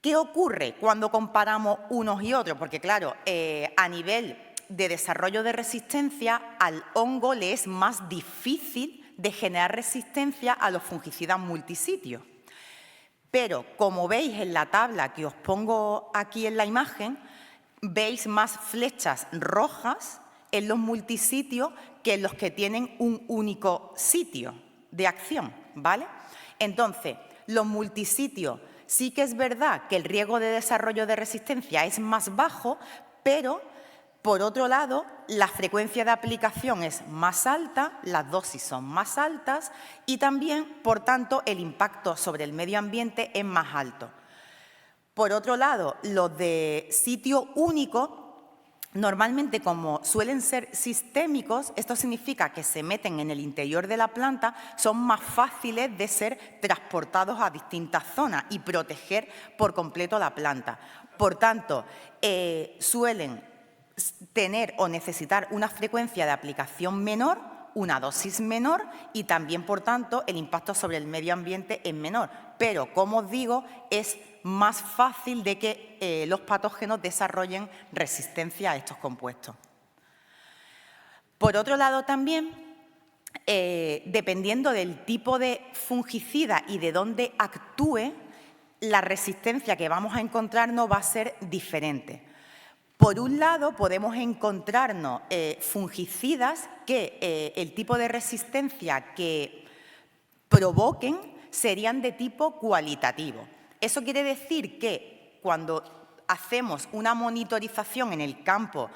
¿Qué ocurre cuando comparamos unos y otros? Porque, claro, a nivel de desarrollo de resistencia, al hongo le es más difícil de generar resistencia a los fungicidas multisitios. Pero, como veis en la tabla que os pongo aquí en la imagen, veis más flechas rojas en los multisitios que en los que tienen un único sitio de acción, ¿vale? Entonces, los multisitios sí que es verdad que el riesgo de desarrollo de resistencia es más bajo, pero por otro lado, la frecuencia de aplicación es más alta, las dosis son más altas y también, por tanto, el impacto sobre el medio ambiente es más alto. Por otro lado, los de sitio único, normalmente como suelen ser sistémicos, esto significa que se meten en el interior de la planta, son más fáciles de ser transportados a distintas zonas y proteger por completo la planta. Por tanto, suelen tener o necesitar una frecuencia de aplicación menor, una dosis menor y también, por tanto, el impacto sobre el medio ambiente es menor. Pero, como os digo, es más fácil de que los patógenos desarrollen resistencia a estos compuestos. Por otro lado, también, dependiendo del tipo de fungicida y de dónde actúe, la resistencia que vamos a encontrarnos va a ser diferente. Por un lado, podemos encontrarnos fungicidas que el tipo de resistencia que provoquen serían de tipo cualitativo. Eso quiere decir que cuando hacemos una monitorización en el campo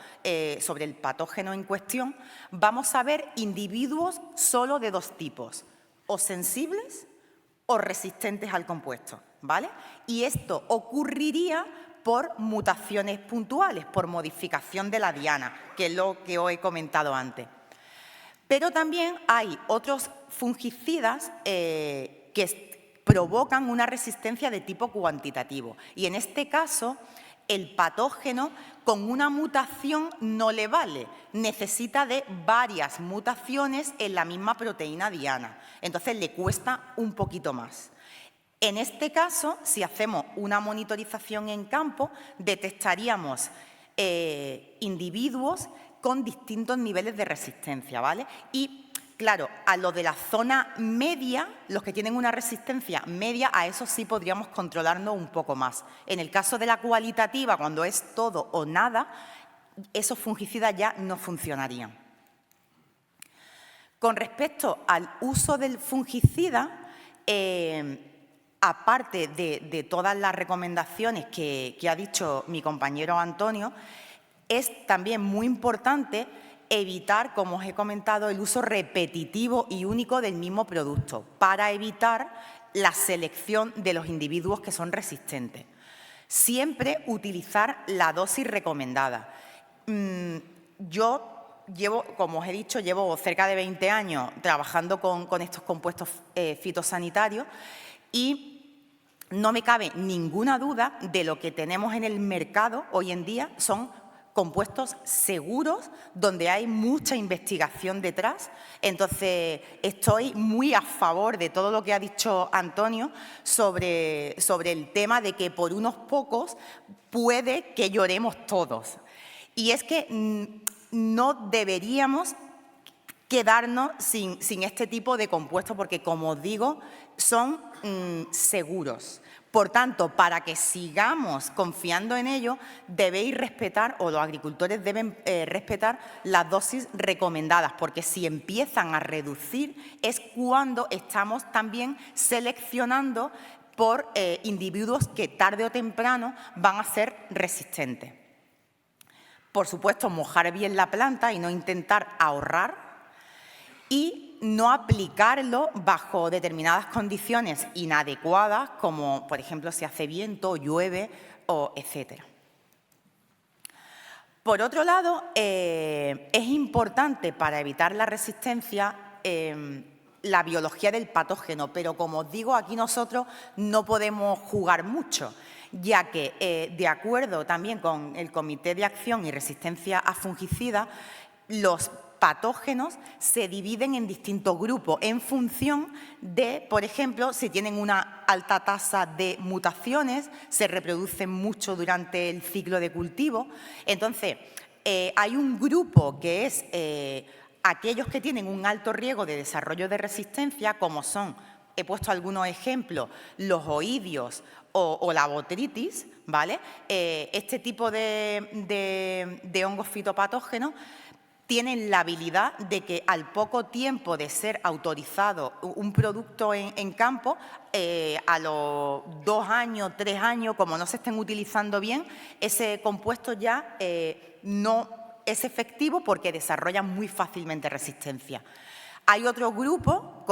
sobre el patógeno en cuestión, vamos a ver individuos solo de 2 tipos, o sensibles o resistentes al compuesto, ¿vale? Y esto ocurriría por mutaciones puntuales, por modificación de la diana, que es lo que os he comentado antes. Pero también hay otros fungicidas que provocan una resistencia de tipo cuantitativo. Y en este caso, el patógeno con una mutación no le vale, necesita de varias mutaciones en la misma proteína diana. Entonces le cuesta un poquito más. En este caso, si hacemos una monitorización en campo, detectaríamos individuos con distintos niveles de resistencia, ¿vale? Y, claro, a los de la zona media, los que tienen una resistencia media, a eso sí podríamos controlarnos un poco más. En el caso de la cualitativa, cuando es todo o nada, esos fungicidas ya no funcionarían. Con respecto al uso del fungicida, aparte de todas las recomendaciones que ha dicho mi compañero Antonio, es también muy importante evitar, como os he comentado, el uso repetitivo y único del mismo producto para evitar la selección de los individuos que son resistentes. Siempre utilizar la dosis recomendada. Yo llevo, como os he dicho, llevo cerca de 20 años trabajando con estos compuestos fitosanitarios y no me cabe ninguna duda de lo que tenemos en el mercado hoy en día son compuestos seguros, donde hay mucha investigación detrás. Entonces, estoy muy a favor de todo lo que ha dicho Antonio sobre el tema de que por unos pocos puede que lloremos todos. Y es que no deberíamos quedarnos sin este tipo de compuestos porque, como os digo, son seguros. Por tanto, para que sigamos confiando en ello, debéis respetar, o los agricultores deben respetar las dosis recomendadas, porque si empiezan a reducir es cuando estamos también seleccionando por individuos que tarde o temprano van a ser resistentes. Por supuesto, mojar bien la planta y no intentar ahorrar y no aplicarlo bajo determinadas condiciones inadecuadas, como por ejemplo si hace viento, llueve, etc. Por otro lado, es importante para evitar la resistencia la biología del patógeno, pero como os digo, aquí nosotros no podemos jugar mucho, ya que de acuerdo también con el Comité de Acción y Resistencia a Fungicidas, los patógenos se dividen en distintos grupos en función de, por ejemplo, si tienen una alta tasa de mutaciones, se reproducen mucho durante el ciclo de cultivo. Entonces, hay un grupo que es aquellos que tienen un alto riesgo de desarrollo de resistencia, como son, he puesto algunos ejemplos, los oidios o la botritis, ¿vale? Este tipo de hongos fitopatógenos tienen la habilidad de que al poco tiempo de ser autorizado un producto en campo, a los 2 años, 3 años, como no se estén utilizando bien, ese compuesto ya no es efectivo porque desarrolla muy fácilmente resistencia. Hay otro grupo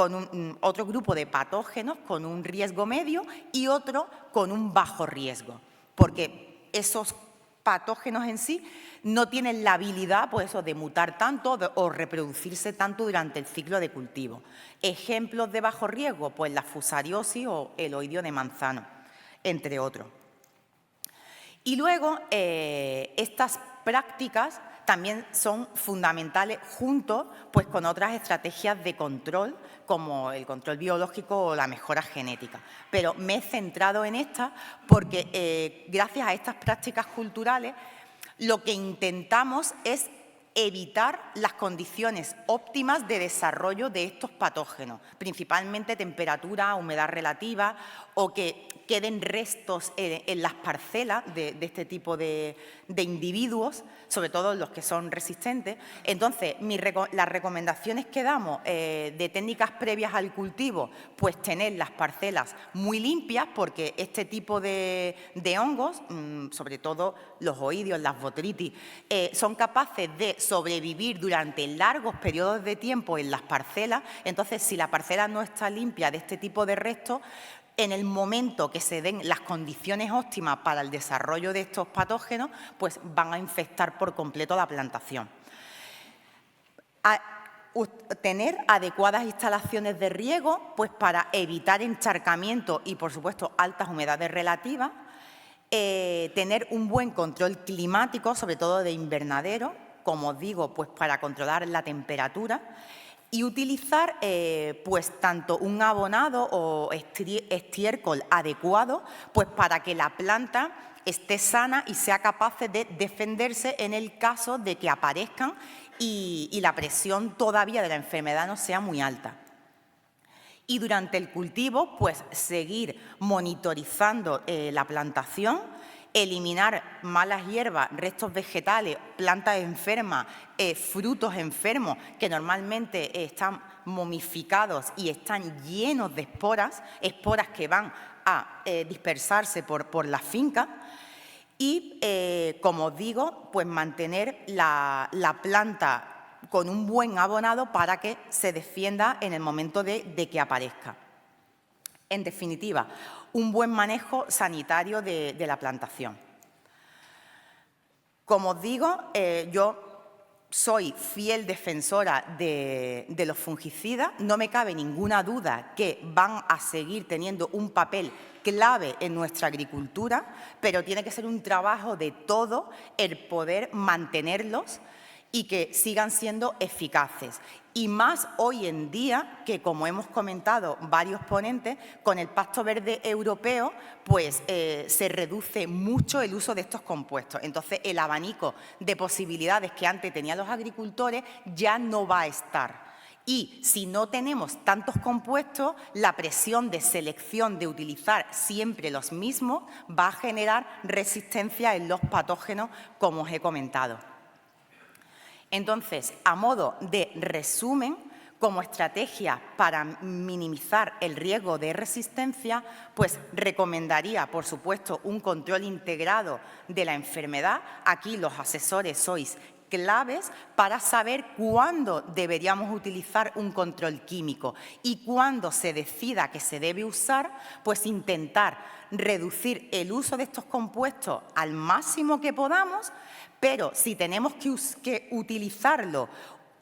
de patógenos con un riesgo medio y otro con un bajo riesgo, porque esos patógenos en sí no tienen la habilidad pues eso, de mutar tanto o reproducirse tanto durante el ciclo de cultivo. Ejemplos de bajo riesgo, pues la fusariosis o el oidio de manzano, entre otros. Y luego, estas prácticas también son fundamentales junto pues, con otras estrategias de control, como el control biológico o la mejora genética. Pero me he centrado en esta porque gracias a estas prácticas culturales lo que intentamos es evitar las condiciones óptimas de desarrollo de estos patógenos, principalmente temperatura, humedad relativa o que queden restos en las parcelas de este tipo de individuos, sobre todo los que son resistentes. Entonces, las recomendaciones que damos de técnicas previas al cultivo, pues tener las parcelas muy limpias porque este tipo de hongos, sobre todo los oidios, las botritis, son capaces de sobrevivir durante largos periodos de tiempo en las parcelas. Entonces, si la parcela no está limpia de este tipo de restos, en el momento que se den las condiciones óptimas para el desarrollo de estos patógenos, pues van a infectar por completo la plantación. Tener adecuadas instalaciones de riego, pues para evitar encharcamiento y, por supuesto, altas humedades relativas. Tener un buen control climático, sobre todo de invernadero, como os digo, pues para controlar la temperatura. y utilizar pues tanto un abonado o estiércol adecuado pues para que la planta esté sana y sea capaz de defenderse en el caso de que aparezcan y la presión todavía de la enfermedad no sea muy alta. Y durante el cultivo, pues seguir monitorizando la plantación, eliminar malas hierbas, restos vegetales, plantas enfermas, frutos enfermos que normalmente están momificados y están llenos de esporas, esporas que van a dispersarse por la finca. Y, como os digo, pues mantener la planta con un buen abonado para que se defienda en el momento de que aparezca. En definitiva, un buen manejo sanitario de la plantación. Como os digo, yo soy fiel defensora de los fungicidas. No me cabe ninguna duda que van a seguir teniendo un papel clave en nuestra agricultura, pero tiene que ser un trabajo de todo el poder mantenerlos y que sigan siendo eficaces. Y más hoy en día que, como hemos comentado varios ponentes, con el Pacto Verde Europeo pues, se reduce mucho el uso de estos compuestos. Entonces, el abanico de posibilidades que antes tenían los agricultores ya no va a estar. Y si no tenemos tantos compuestos, la presión de selección de utilizar siempre los mismos va a generar resistencia en los patógenos, como os he comentado. Entonces, a modo de resumen, como estrategia para minimizar el riesgo de resistencia, pues recomendaría, por supuesto, un control integrado de la enfermedad. Aquí los asesores sois claves para saber cuándo deberíamos utilizar un control químico y cuándo se decida que se debe usar, pues intentar reducir el uso de estos compuestos al máximo que podamos, pero si tenemos que utilizarlo,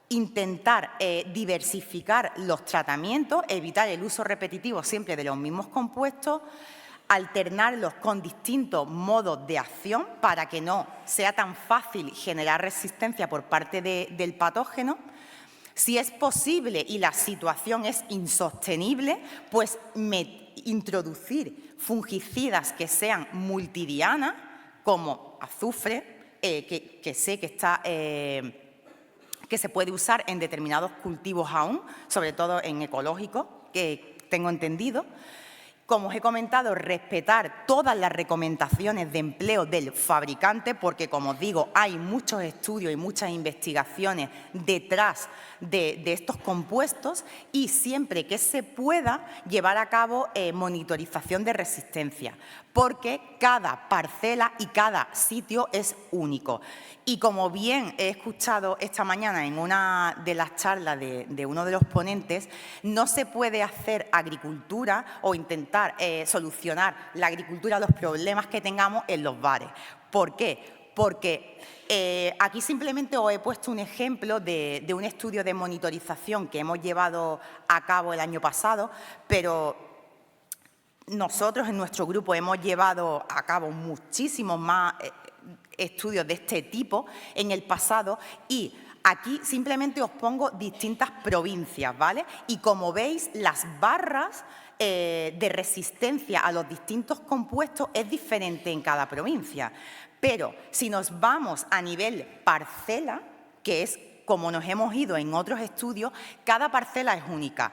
intentar diversificar los tratamientos, evitar el uso repetitivo siempre de los mismos compuestos, alternarlos con distintos modos de acción para que no sea tan fácil generar resistencia por parte del patógeno. Si es posible y la situación es insostenible, pues introducir fungicidas que sean multidianas, como azufre, que sé que se puede usar en determinados cultivos aún, sobre todo en ecológicos, que tengo entendido. Como os he comentado, respetar todas las recomendaciones de empleo del fabricante, porque, como os digo, hay muchos estudios y muchas investigaciones detrás de estos compuestos y siempre que se pueda llevar a cabo monitorización de resistencia, porque cada parcela y cada sitio es único. Y como bien he escuchado esta mañana en una de las charlas de uno de los ponentes, no se puede hacer agricultura o intentar solucionar la agricultura, los problemas que tengamos en los bares. ¿Por qué? Porque aquí simplemente os he puesto un ejemplo de un estudio de monitorización que hemos llevado a cabo el año pasado, pero nosotros en nuestro grupo hemos llevado a cabo muchísimos más estudios de este tipo en el pasado y aquí simplemente os pongo distintas provincias, ¿vale? Y como veis, las barras de resistencia a los distintos compuestos es diferente en cada provincia. Pero si nos vamos a nivel parcela, que es como nos hemos ido en otros estudios, cada parcela es única.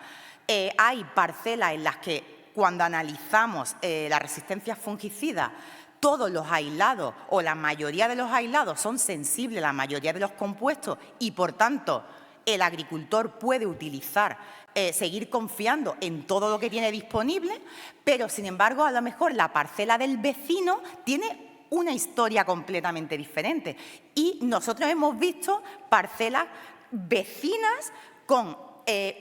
Hay parcelas en las que cuando analizamos la resistencia fungicida, todos los aislados o la mayoría de los aislados son sensibles a la mayoría de los compuestos y, por tanto, el agricultor puede utilizar, seguir confiando en todo lo que tiene disponible, pero, sin embargo, a lo mejor la parcela del vecino tiene una historia completamente diferente. Y nosotros hemos visto parcelas vecinas con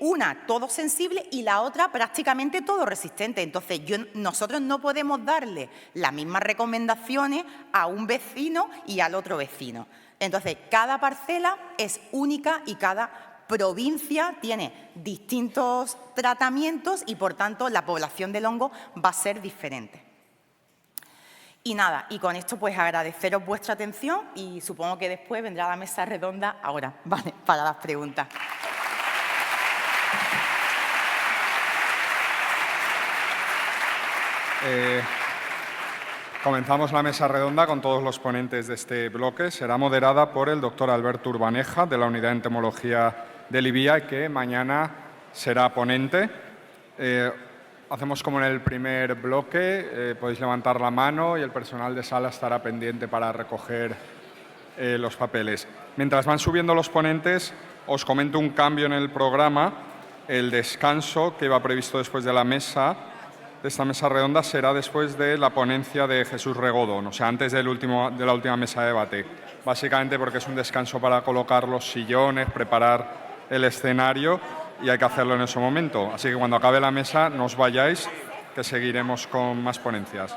una todo sensible y la otra prácticamente todo resistente. Entonces, nosotros no podemos darle las mismas recomendaciones a un vecino y al otro vecino. Entonces, cada parcela es única y cada provincia tiene distintos tratamientos y, por tanto, la población del hongo va a ser diferente. Y nada, y con esto pues agradeceros vuestra atención y supongo que después vendrá la mesa redonda ahora, ¿vale?, para las preguntas. Comenzamos la mesa redonda con todos los ponentes de este bloque. Será moderada por el doctor Alberto Urbaneja, de la Unidad de Entomología del IBIA, que mañana será ponente. Hacemos como en el primer bloque, podéis levantar la mano y el personal de sala estará pendiente para recoger los papeles. Mientras van subiendo los ponentes, os comento un cambio en el programa. El descanso que iba previsto después de esta mesa redonda será después de la ponencia de Jesús Regodón, o sea, antes de la última mesa de debate. Básicamente porque es un descanso para colocar los sillones, preparar el escenario y hay que hacerlo en ese momento. Así que cuando acabe la mesa no os vayáis, que seguiremos con más ponencias.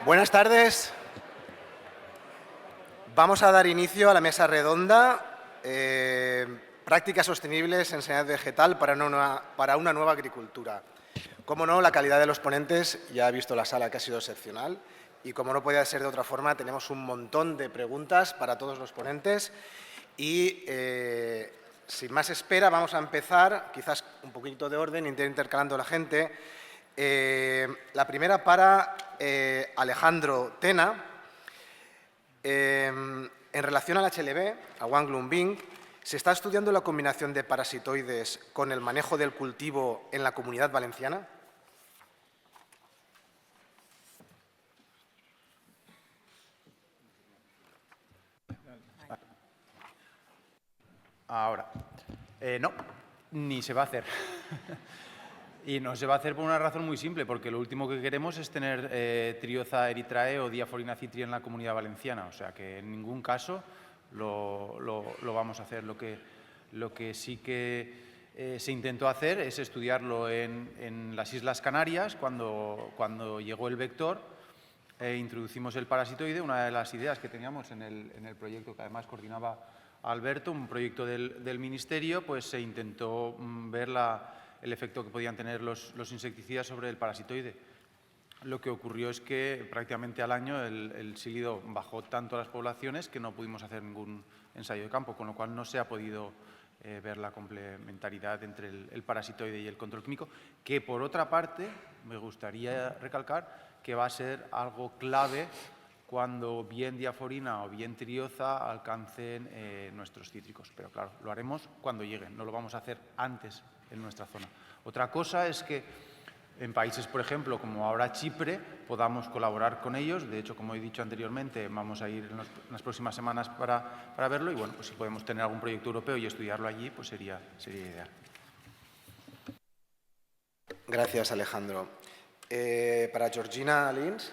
Buenas tardes. Vamos a dar inicio a la mesa redonda Prácticas sostenibles en sanidad vegetal para una nueva agricultura. Como no, la calidad de los ponentes, ya ha visto la sala que ha sido excepcional y como no podía ser de otra forma, tenemos un montón de preguntas para todos los ponentes y sin más espera vamos a empezar, quizás un poquito de orden, intercalando a la gente. La primera para Alejandro Tena. En relación al HLB, a Wang-Lunbing, ¿se está estudiando la combinación de parasitoides con el manejo del cultivo en la Comunidad Valenciana? Ahora. No, ni se va a hacer. Y no se va a hacer por una razón muy simple, porque lo último que queremos es tener Trioza erythrae o Diaforina citria en la Comunidad Valenciana. O sea que en ningún caso lo vamos a hacer. Lo Lo que sí que se intentó hacer es estudiarlo en las Islas Canarias. Cuando llegó el vector, introducimos el parasitoide. Una de las ideas que teníamos en el proyecto, que además coordinaba Alberto, un proyecto del Ministerio, pues se intentó ver el efecto que podían tener los insecticidas sobre el parasitoide. Lo que ocurrió es que prácticamente al año el sílido bajó tanto a las poblaciones que no pudimos hacer ningún ensayo de campo, con lo cual no se ha podido ver la complementariedad entre el parasitoide y el control químico, que por otra parte me gustaría recalcar que va a ser algo clave cuando bien diaforina o bien trioza alcancen nuestros cítricos. Pero claro, lo haremos cuando lleguen, no lo vamos a hacer antes en nuestra zona. Otra cosa es que en países, por ejemplo, como ahora Chipre, podamos colaborar con ellos. De hecho, como he dicho anteriormente, vamos a ir en las próximas semanas para verlo y, bueno, pues si podemos tener algún proyecto europeo y estudiarlo allí, pues sería ideal. Gracias, Alejandro. Para Georgina Lins,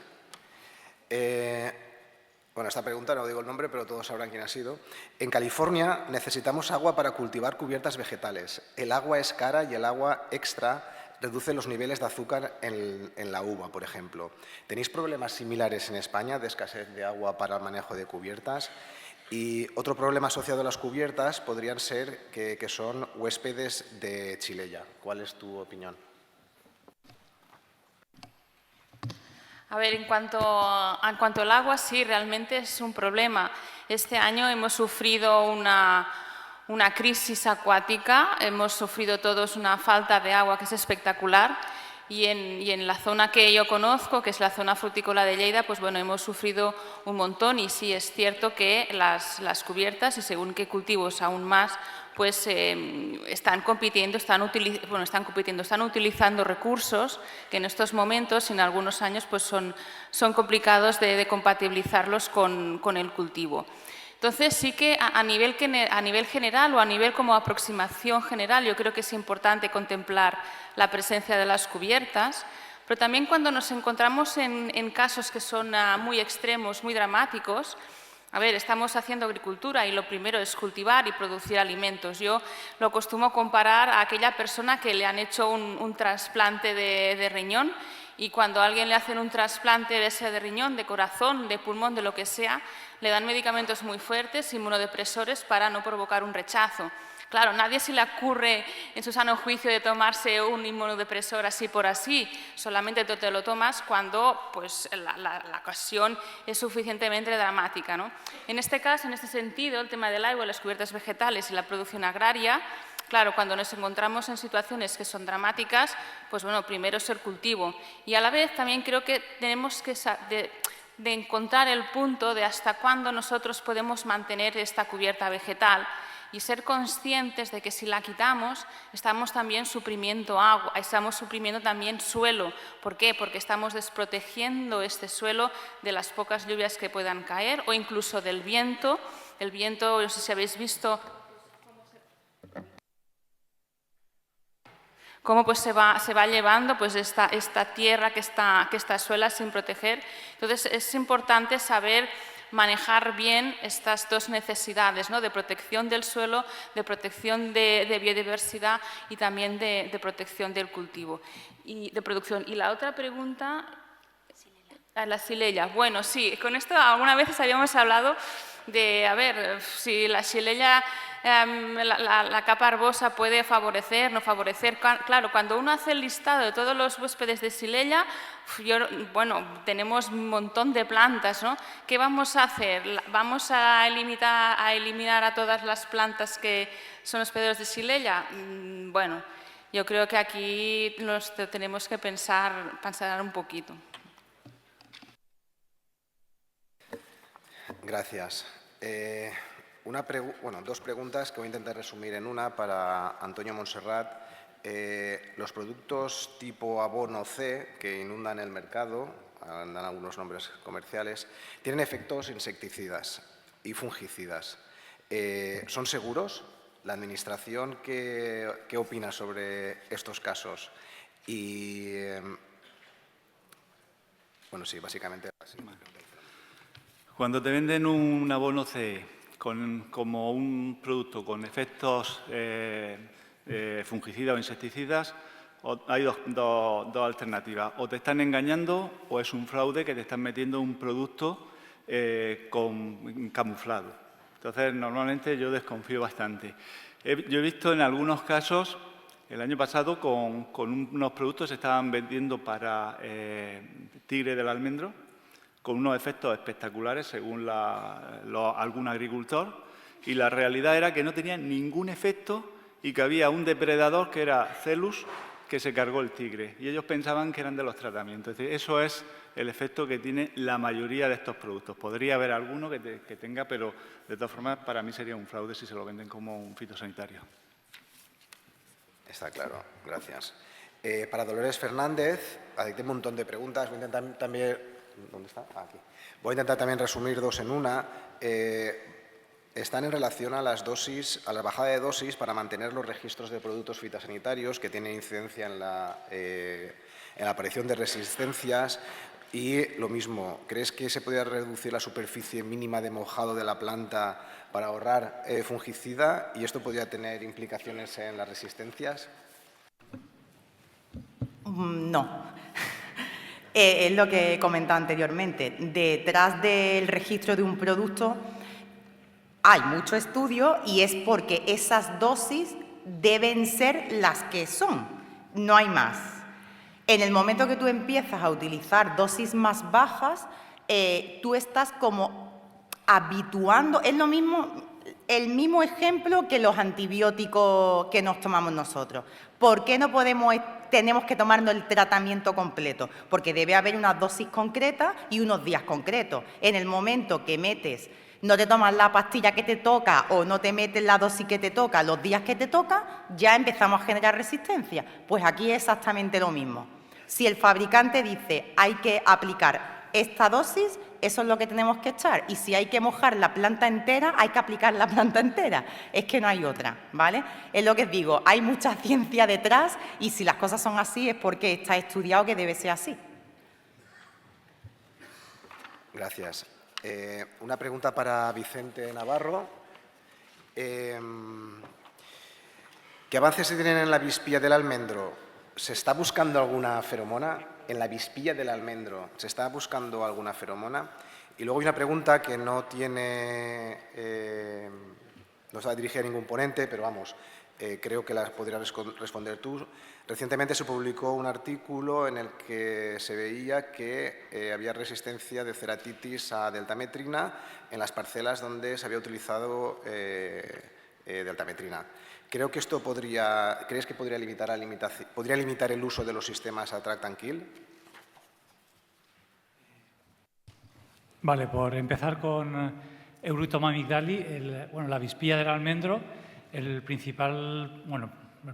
bueno, esta pregunta no digo el nombre, pero todos sabrán quién ha sido. En California necesitamos agua para cultivar cubiertas vegetales. El agua es cara y el agua extra reduce los niveles de azúcar en la uva, por ejemplo. ¿Tenéis problemas similares en España de escasez de agua para el manejo de cubiertas? Y otro problema asociado a las cubiertas podrían ser que son huéspedes de Xylella. ¿Cuál es tu opinión? A ver, en cuanto al agua, sí, realmente es un problema. Este año hemos sufrido una crisis acuática, hemos sufrido todos una falta de agua que es espectacular y en la zona que yo conozco, que es la zona frutícola de Lleida, pues bueno, hemos sufrido un montón y sí es cierto que las cubiertas y según qué cultivos aún más, pues están utilizando recursos que en estos momentos y en algunos años pues son complicados de compatibilizarlos con el cultivo. Entonces, sí que a nivel general o a nivel como aproximación general, yo creo que es importante contemplar la presencia de las cubiertas, pero también cuando nos encontramos en casos que son muy extremos, muy dramáticos. A ver, estamos haciendo agricultura y lo primero es cultivar y producir alimentos. Yo lo acostumo a comparar a aquella persona que le han hecho un trasplante de riñón y cuando a alguien le hacen un trasplante de riñón, de corazón, de pulmón, de lo que sea, le dan medicamentos muy fuertes, inmunodepresores, para no provocar un rechazo. Claro, nadie se le ocurre en su sano juicio de tomarse un inmunodepresor así por así, solamente te lo tomas cuando pues, la ocasión es suficientemente dramática, ¿no? En este caso, en este sentido, el tema del agua, las cubiertas vegetales y la producción agraria, claro, cuando nos encontramos en situaciones que son dramáticas, pues bueno, primero es el cultivo y a la vez también creo que tenemos que de encontrar el punto de hasta cuándo nosotros podemos mantener esta cubierta vegetal y ser conscientes de que si la quitamos estamos también suprimiendo agua, estamos suprimiendo también suelo. ¿Por qué? Porque estamos desprotegiendo este suelo de las pocas lluvias que puedan caer o incluso del viento. El viento, no sé si habéis visto cómo pues se va llevando pues esta tierra que está suela sin proteger. Entonces es importante saber manejar bien estas dos necesidades, ¿no? De protección del suelo, de protección de biodiversidad y también de protección del cultivo y de producción. Y la otra pregunta, la xylella. Bueno, sí, con esto algunas veces habíamos hablado de, a ver, si la xylella, la capa herbosa puede favorecer, no favorecer. Claro, cuando uno hace el listado de todos los huéspedes de xylella, bueno, tenemos un montón de plantas, ¿no? ¿Qué vamos a hacer? ¿Vamos a eliminar a todas las plantas que son hospederos de xylella? Bueno, yo creo que aquí nos tenemos que pensar un poquito. Gracias. Dos preguntas que voy a intentar resumir en una para Antonio Montserrat. Los productos tipo abono C que inundan el mercado, dan algunos nombres comerciales, tienen efectos insecticidas y fungicidas. ¿Son seguros? ¿La Administración qué opina sobre estos casos? Y, bueno, sí, básicamente. Cuando te venden un abono C como un producto con efectos fungicidas o insecticidas, hay dos alternativas. O te están engañando o es un fraude que te están metiendo un producto camuflado. Entonces, normalmente yo desconfío bastante. Yo he visto en algunos casos, el año pasado, con unos productos que se estaban vendiendo para tigre del almendro, con unos efectos espectaculares según algún agricultor, y la realidad era que no tenían ningún efecto y que había un depredador que era Celus que se cargó el tigre, y ellos pensaban que eran de los tratamientos. Es decir, eso es el efecto que tiene la mayoría de estos productos. Podría haber alguno que tenga, pero de todas formas para mí sería un fraude si se lo venden como un fitosanitario. Está claro, gracias. Para Dolores Fernández, hay un montón de preguntas. Voy a intentar también... ¿Dónde está? Aquí. Voy a intentar también resumir dos en una. Están en relación a las dosis, a la bajada de dosis para mantener los registros de productos fitosanitarios que tienen incidencia en la aparición de resistencias. Y lo mismo, ¿crees que se podría reducir la superficie mínima de mojado de la planta para ahorrar fungicida y esto podría tener implicaciones en las resistencias? No. Es lo que he comentado anteriormente. Detrás del registro de un producto hay mucho estudio y es porque esas dosis deben ser las que son, no hay más. En el momento que tú empiezas a utilizar dosis más bajas, tú estás como habituando, es lo mismo, el mismo ejemplo que los antibióticos que nos tomamos nosotros. ¿Por qué no tenemos que tomarnos el tratamiento completo? Porque debe haber una dosis concreta y unos días concretos. En el momento que no te tomas la pastilla que te toca o no te metes la dosis que te toca los días que te toca, ya empezamos a generar resistencia. Pues aquí es exactamente lo mismo. Si el fabricante dice hay que aplicar esta dosis, eso es lo que tenemos que echar. Y si hay que mojar la planta entera, hay que aplicar la planta entera. Es que no hay otra, ¿vale? Es lo que os digo, hay mucha ciencia detrás y si las cosas son así es porque está estudiado que debe ser así. Gracias. Una pregunta para Vicente Navarro. ¿Qué avances se tienen en la bispilla del almendro? ¿Se está buscando alguna feromona? En la bispilla del almendro, ¿se está buscando alguna feromona? Y luego hay una pregunta que no está dirigida a ningún ponente, pero vamos, creo que la podrías responder tú. Recientemente se publicó un artículo en el que se veía que había resistencia de ceratitis a deltametrina en las parcelas donde se había utilizado deltametrina. Creo que esto ¿crees que podría limitar el uso de los sistemas Attract and Kill? Vale, por empezar con Eurotoma amygdali, la bispilla del almendro, el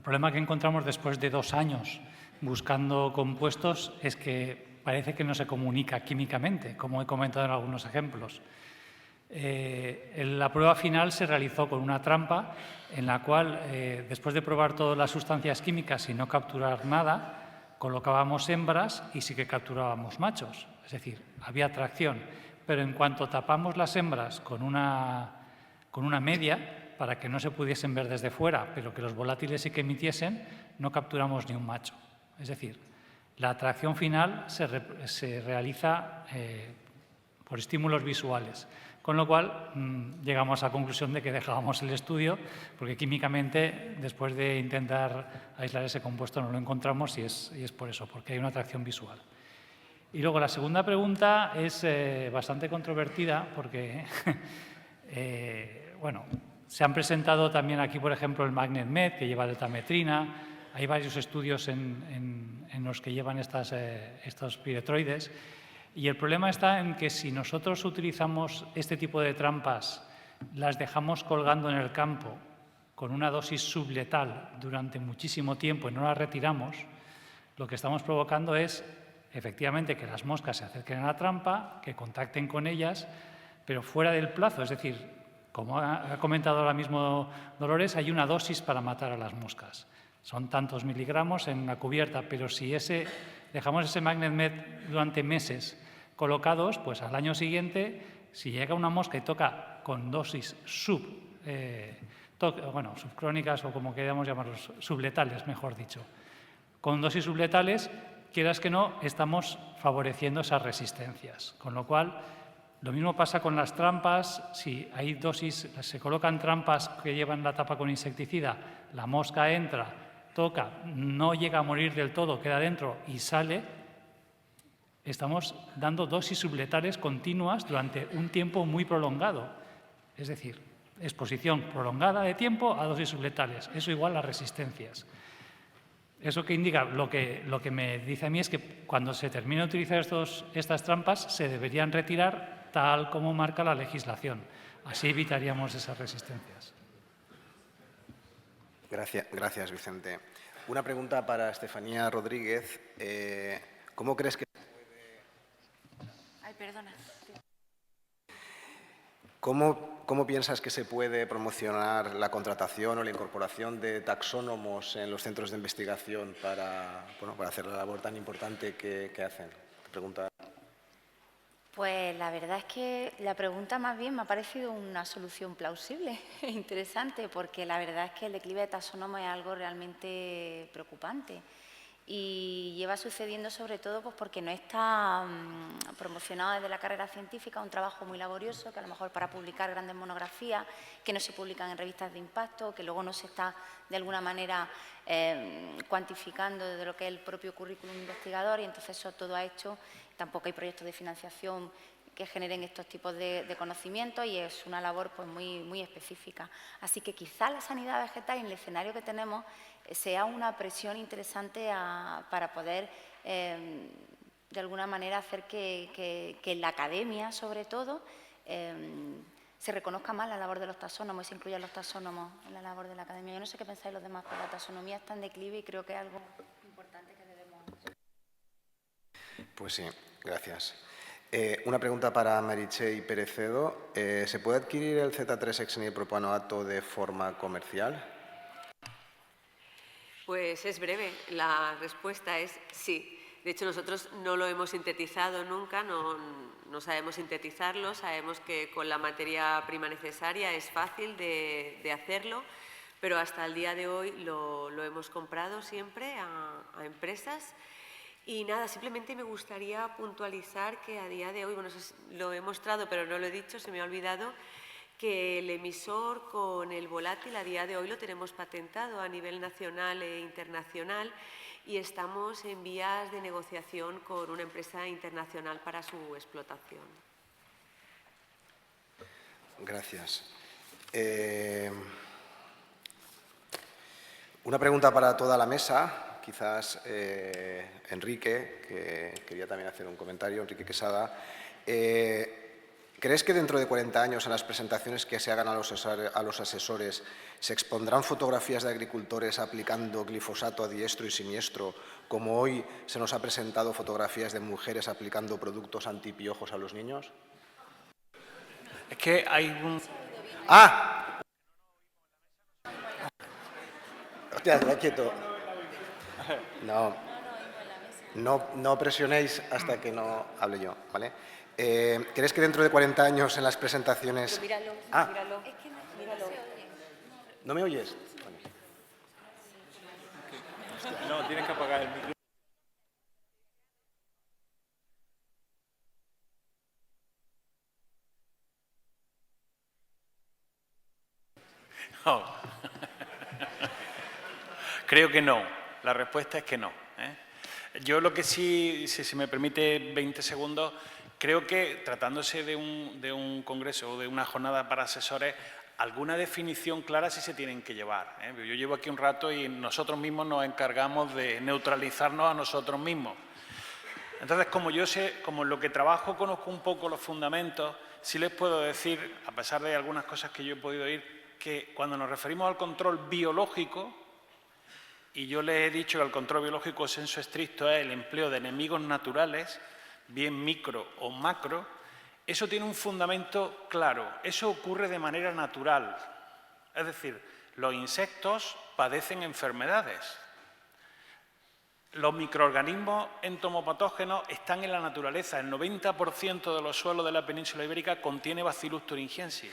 problema que encontramos después de 2 años buscando compuestos es que parece que no se comunica químicamente, como he comentado en algunos ejemplos. La prueba final se realizó con una trampa en la cual, después de probar todas las sustancias químicas y no capturar nada, colocábamos hembras y sí que capturábamos machos. Es decir, había atracción. Pero en cuanto tapamos las hembras con una media, para que no se pudiesen ver desde fuera, pero que los volátiles sí que emitiesen, no capturamos ni un macho. Es decir, la atracción final se realiza por estímulos visuales. Con lo cual, llegamos a la conclusión de que dejábamos el estudio, porque químicamente, después de intentar aislar ese compuesto, no lo encontramos y es por eso, porque hay una atracción visual. Y luego la segunda pregunta es bastante controvertida, porque se han presentado también aquí, por ejemplo, el MagnetMed, que lleva deltametrina. Hay varios estudios en los que llevan estos piretroides. Y el problema está en que si nosotros utilizamos este tipo de trampas, las dejamos colgando en el campo con una dosis subletal durante muchísimo tiempo y no las retiramos, lo que estamos provocando es, efectivamente, que las moscas se acerquen a la trampa, que contacten con ellas, pero fuera del plazo. Es decir, como ha comentado ahora mismo Dolores, hay una dosis para matar a las moscas. Son tantos miligramos en la cubierta, pero si dejamos ese MagnetMed durante meses colocados, pues al año siguiente si llega una mosca y toca con dosis subcrónicas o como queramos llamarlos, subletales, mejor dicho, con dosis subletales, quieras que no, estamos favoreciendo esas resistencias. Con lo cual, lo mismo pasa con las trampas. Si hay dosis, se colocan trampas que llevan la tapa con insecticida, la mosca entra, toca, no llega a morir del todo, queda dentro y sale, estamos dando dosis subletales continuas durante un tiempo muy prolongado. Es decir, exposición prolongada de tiempo a dosis subletales. Eso igual a resistencias. ¿Eso que indica? Lo que me dice a mí es que cuando se termine de utilizar estas trampas se deberían retirar tal como marca la legislación. Así evitaríamos esas resistencias. Gracias, Vicente. Una pregunta para Estefanía Rodríguez. ¿Cómo crees que... Ay, perdona. ¿Cómo piensas que se puede promocionar la contratación o la incorporación de taxónomos en los centros de investigación para hacer la labor tan importante que hacen? Te pregunta. Pues la verdad es que la pregunta más bien me ha parecido una solución plausible e interesante, porque la verdad es que el declive de taxónomos es algo realmente preocupante y lleva sucediendo sobre todo pues porque no está promocionado desde la carrera científica, un trabajo muy laborioso que a lo mejor para publicar grandes monografías que no se publican en revistas de impacto, que luego no se está de alguna manera cuantificando desde lo que es el propio currículum investigador, y entonces eso todo ha hecho, tampoco hay proyectos de financiación que generen estos tipos de conocimientos y es una labor pues muy específica. Así que quizá la sanidad vegetal en el escenario que tenemos sea una presión interesante para poder de alguna manera hacer que en la academia sobre todo se reconozca más la labor de los taxónomos y se incluyan los taxónomos en la labor de la academia. Yo no sé qué pensáis los demás, pero la taxonomía está en declive y creo que es algo importante que debemos... Pues sí, gracias. Una pregunta para Meritxell Perecedo. ¿Se puede adquirir el Z3-hexenilpropanoato de forma comercial? Pues es breve. La respuesta es sí. De hecho, nosotros no lo hemos sintetizado nunca, no sabemos sintetizarlo, sabemos que con la materia prima necesaria es fácil de hacerlo, pero hasta el día de hoy lo hemos comprado siempre a empresas. Y nada, simplemente me gustaría puntualizar que a día de hoy, bueno, lo he mostrado pero no lo he dicho, se me ha olvidado, que el emisor con el volátil a día de hoy lo tenemos patentado a nivel nacional e internacional y estamos en vías de negociación con una empresa internacional para su explotación. Gracias. Una pregunta para toda la mesa. Quizás Enrique, que quería también hacer un comentario, Enrique Quesada. ¿Crees que dentro de 40 años en las presentaciones que se hagan a los asesores se expondrán fotografías de agricultores aplicando glifosato a diestro y siniestro, como hoy se nos ha presentado fotografías de mujeres aplicando productos antipiojos a los niños? Es que hay un... ¡Ah! Hostia, está quieto. No presionéis hasta que no hable yo, ¿vale? ¿Crees que dentro de 40 años en las presentaciones... Pero míralo, míralo. Es que míralo. ¿No me oyes? Bueno. No, tienes que apagar el micro. Oh. Creo que no. La respuesta es que no. Yo lo que sí, si se me permite 20 segundos, creo que tratándose de un congreso o de una jornada para asesores, alguna definición clara sí se tienen que llevar. Yo llevo aquí un rato y nosotros mismos nos encargamos de neutralizarnos a nosotros mismos. Entonces, como en lo que trabajo conozco un poco los fundamentos, sí les puedo decir, a pesar de algunas cosas que yo he podido oír, que cuando nos referimos al control biológico, y yo les he dicho que el control biológico en senso estricto es el empleo de enemigos naturales, bien micro o macro, eso tiene un fundamento claro. Eso ocurre de manera natural. Es decir, los insectos padecen enfermedades. Los microorganismos entomopatógenos están en la naturaleza. El 90% de los suelos de la península ibérica contiene Bacillus thuringiensis.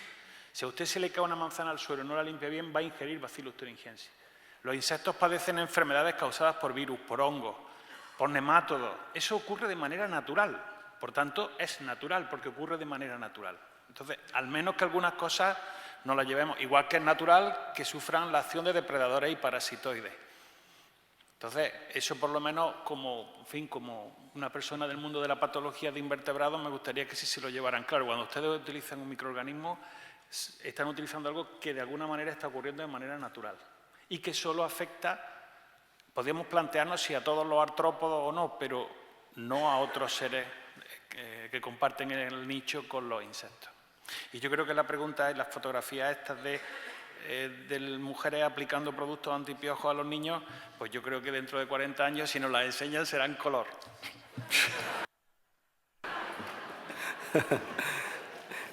Si a usted se le cae una manzana al suelo y no la limpia bien, va a ingerir Bacillus thuringiensis. Los insectos padecen enfermedades causadas por virus, por hongos, por nemátodos. Eso ocurre de manera natural. Por tanto, es natural porque ocurre de manera natural. Entonces, al menos que algunas cosas no las llevemos. Igual que es natural que sufran la acción de depredadores y parasitoides. Entonces, eso por lo menos, como una persona del mundo de la patología de invertebrados, me gustaría que sí se lo llevaran claro. Cuando ustedes utilizan un microorganismo, están utilizando algo que de alguna manera está ocurriendo de manera natural y que solo afecta, podríamos plantearnos si a todos los artrópodos o no, pero no a otros seres que comparten el nicho con los insectos. Y yo creo que la pregunta es, las fotografías estas de mujeres aplicando productos antipiojos a los niños, pues yo creo que dentro de 40 años, si nos las enseñan, serán color.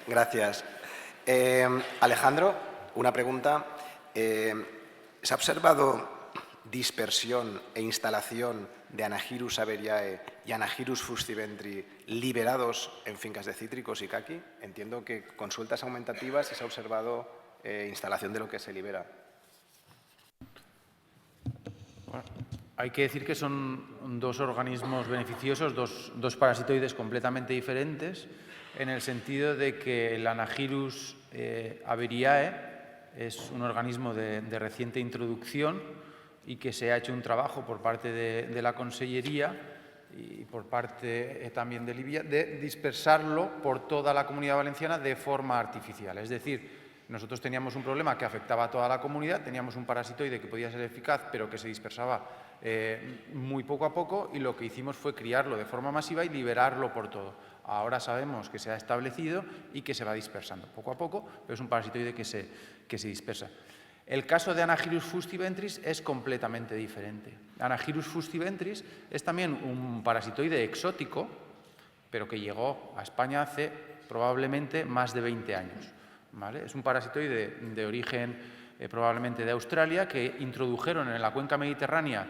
Gracias. Alejandro, una pregunta. ¿Se ha observado dispersión e instalación de Anagyrus averiae y Anagyrus fustiventri liberados en fincas de cítricos y caqui? Entiendo que con sueltas aumentativas se ha observado instalación de lo que se libera. Bueno, hay que decir que son dos organismos beneficiosos, dos parasitoides completamente diferentes, en el sentido de que el Anagyrus averiae es un organismo de reciente introducción y que se ha hecho un trabajo por parte de la Consellería y por parte también de Libia de dispersarlo por toda la Comunidad Valenciana de forma artificial. Es decir, nosotros teníamos un problema que afectaba a toda la comunidad, teníamos un parasitoide que podía ser eficaz pero que se dispersaba muy poco a poco y lo que hicimos fue criarlo de forma masiva y liberarlo por todo. Ahora sabemos que se ha establecido y que se va dispersando poco a poco, pero es un parasitoide que se dispersa. El caso de Anagyrus fustiventris es completamente diferente. Anagyrus fustiventris es también un parasitoide exótico, pero que llegó a España hace probablemente más de 20 años. ¿Vale? Es un parasitoide de origen probablemente de Australia que introdujeron en la cuenca mediterránea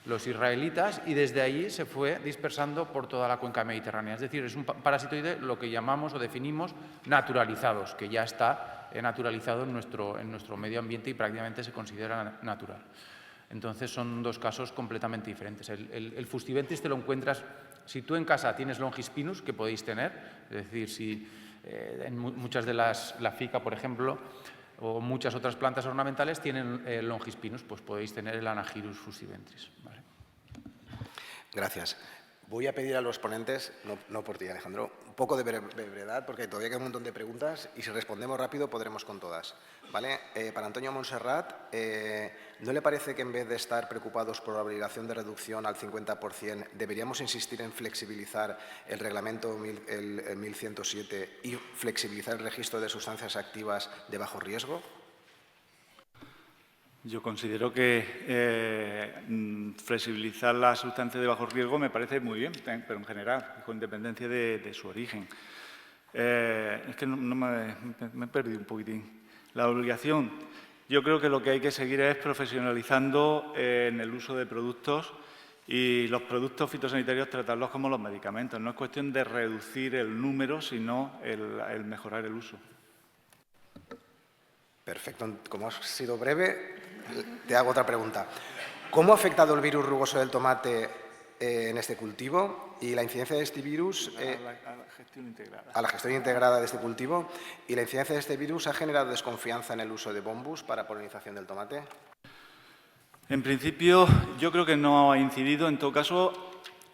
los israelitas y desde allí se fue dispersando por toda la cuenca mediterránea. Es decir, es un parasitoide lo que llamamos o definimos naturalizados, que ya está naturalizado en nuestro medio ambiente y prácticamente se considera natural. Entonces son dos casos completamente diferentes. El fustiventris te lo encuentras, si tú en casa tienes longispinus, que podéis tener, es decir, si en muchas de la fica, por ejemplo, o muchas otras plantas ornamentales tienen longispinus, pues podéis tener el Anagyrus fustiventris. ¿Vale? Gracias. Voy a pedir a los ponentes, no por ti, Alejandro, un poco de brevedad, porque todavía queda un montón de preguntas y si respondemos rápido podremos con todas. ¿Vale? Para Antonio Montserrat, ¿no le parece que en vez de estar preocupados por la obligación de reducción al 50%, deberíamos insistir en flexibilizar el reglamento 1107 y flexibilizar el registro de sustancias activas de bajo riesgo? Yo considero que flexibilizar las sustancias de bajo riesgo me parece muy bien, pero en general, con independencia de su origen. Es que me he perdido un poquitín. La obligación, yo creo que lo que hay que seguir es profesionalizando en el uso de productos y los productos fitosanitarios tratarlos como los medicamentos. No es cuestión de reducir el número, sino el mejorar el uso. Perfecto. Como has sido breve, te hago otra pregunta. ¿Cómo ha afectado el virus rugoso del tomate en este cultivo y la incidencia de este virus a la gestión integrada de este cultivo y la incidencia de este virus ha generado desconfianza en el uso de Bombus para polinización del tomate? En principio, yo creo que no ha incidido. En todo caso,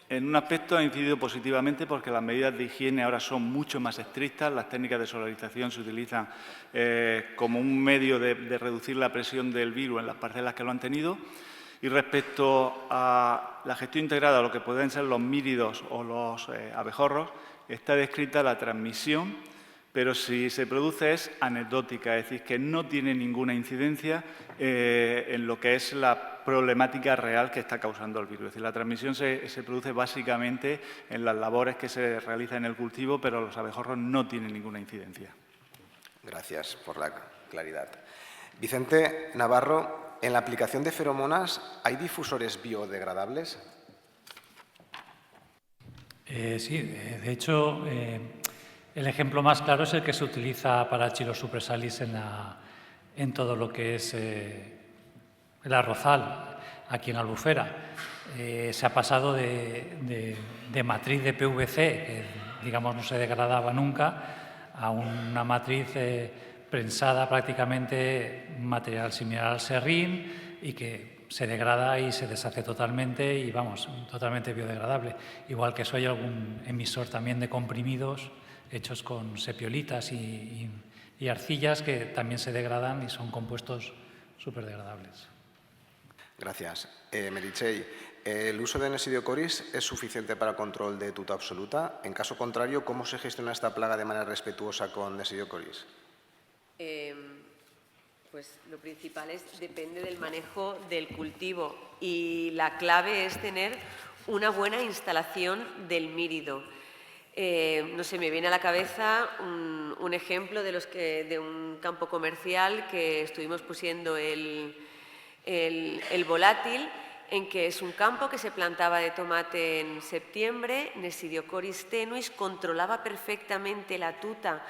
en un aspecto ha incidido positivamente porque las medidas de higiene ahora son mucho más estrictas. Las técnicas de solarización se utilizan como un medio de reducir la presión del virus en las parcelas que lo han tenido. Y respecto a la gestión integrada, lo que pueden ser los míridos o los abejorros, está descrita la transmisión, pero si se produce es anecdótica, es decir, que no tiene ninguna incidencia en lo que es la problemática real que está causando el virus. Es decir, la transmisión se produce básicamente en las labores que se realizan en el cultivo, pero los abejorros no tienen ninguna incidencia. Gracias por la claridad. Vicente Navarro, ¿en la aplicación de feromonas hay difusores biodegradables? Sí, de hecho, el ejemplo más claro es el que se utiliza para Chilosupresalis en todo lo que es el arrozal, aquí en Albufera. Se ha pasado de matriz de PVC, que digamos no se degradaba nunca, a una matriz prensada prácticamente, un material similar al serrín y que se degrada y se deshace totalmente y, vamos, totalmente biodegradable. Igual que eso hay algún emisor también de comprimidos hechos con sepiolitas y arcillas que también se degradan y son compuestos súper degradables. Gracias. Meritxell, ¿el uso de Nesidiocoris es suficiente para el control de tuta absoluta? En caso contrario, ¿cómo se gestiona esta plaga de manera respetuosa con Nesidiocoris? Pues lo principal depende del manejo del cultivo y la clave es tener una buena instalación del mírido. No sé, me viene a la cabeza un ejemplo de un campo comercial que estuvimos pusiendo el volátil, en que es un campo que se plantaba de tomate en septiembre. Nesidiocoris tenuis controlaba perfectamente la tuta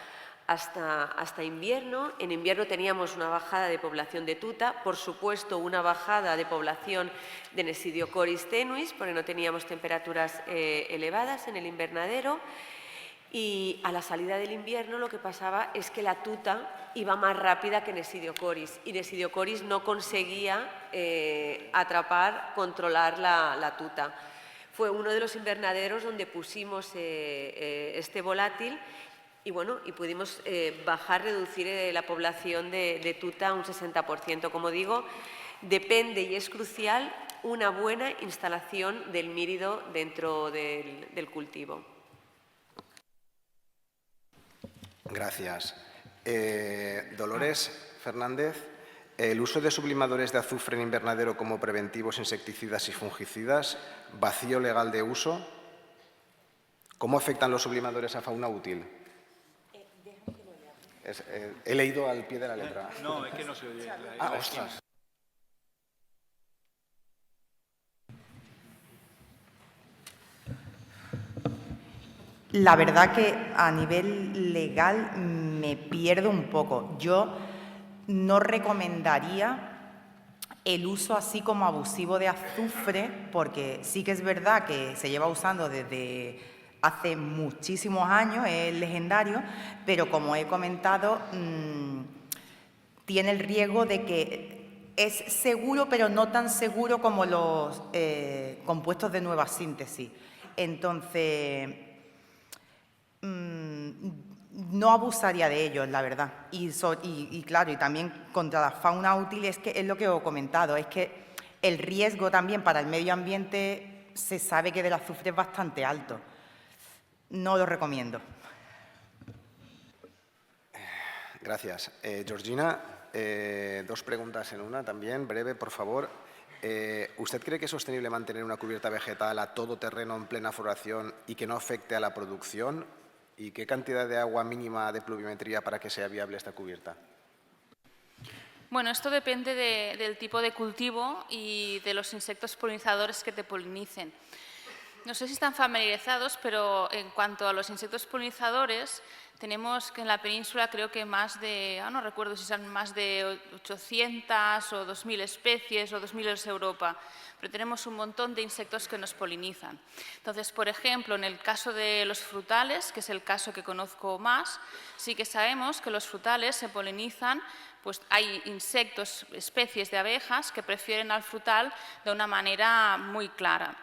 hasta invierno. En invierno teníamos una bajada de población de tuta, por supuesto una bajada de población de Nesidiocoris tenuis, porque no teníamos temperaturas elevadas en el invernadero. Y a la salida del invierno lo que pasaba es que la tuta iba más rápida que Nesidiocoris y Nesidiocoris no conseguía controlar la tuta. Fue uno de los invernaderos donde pusimos este volátil y, bueno, y pudimos reducir la población de tuta un 60%. Como digo, depende y es crucial una buena instalación del mírido dentro del cultivo. Gracias. Dolores Fernández, ¿el uso de sublimadores de azufre en invernadero como preventivos, insecticidas y fungicidas, vacío legal de uso? ¿Cómo afectan los sublimadores a fauna útil? He leído al pie de la letra. No, es que no se oye. Ostras. La verdad que a nivel legal me pierdo un poco. Yo no recomendaría el uso así como abusivo de azufre, porque sí que es verdad que se lleva usando desde hace muchísimos años, es legendario, pero como he comentado, tiene el riesgo de que es seguro, pero no tan seguro como los compuestos de nueva síntesis. Entonces, no abusaría de ellos, la verdad. Y claro, y también contra la fauna útil es que es lo que os he comentado, es que el riesgo también para el medio ambiente se sabe que del azufre es bastante alto. No lo recomiendo. Gracias. Georgina, dos preguntas en una también, breve, por favor. ¿Usted cree que es sostenible mantener una cubierta vegetal a todo terreno en plena floración y que no afecte a la producción? ¿Y qué cantidad de agua mínima de pluviometría para que sea viable esta cubierta? Bueno, esto depende del tipo de cultivo y de los insectos polinizadores que te polinicen. No sé si están familiarizados, pero en cuanto a los insectos polinizadores, tenemos que en la península creo que más de, no recuerdo si son más de 800 o 2.000 especies o 2.000 en Europa, pero tenemos un montón de insectos que nos polinizan. Entonces, por ejemplo, en el caso de los frutales, que es el caso que conozco más, sí que sabemos que los frutales se polinizan, pues hay insectos, especies de abejas que prefieren al frutal de una manera muy clara.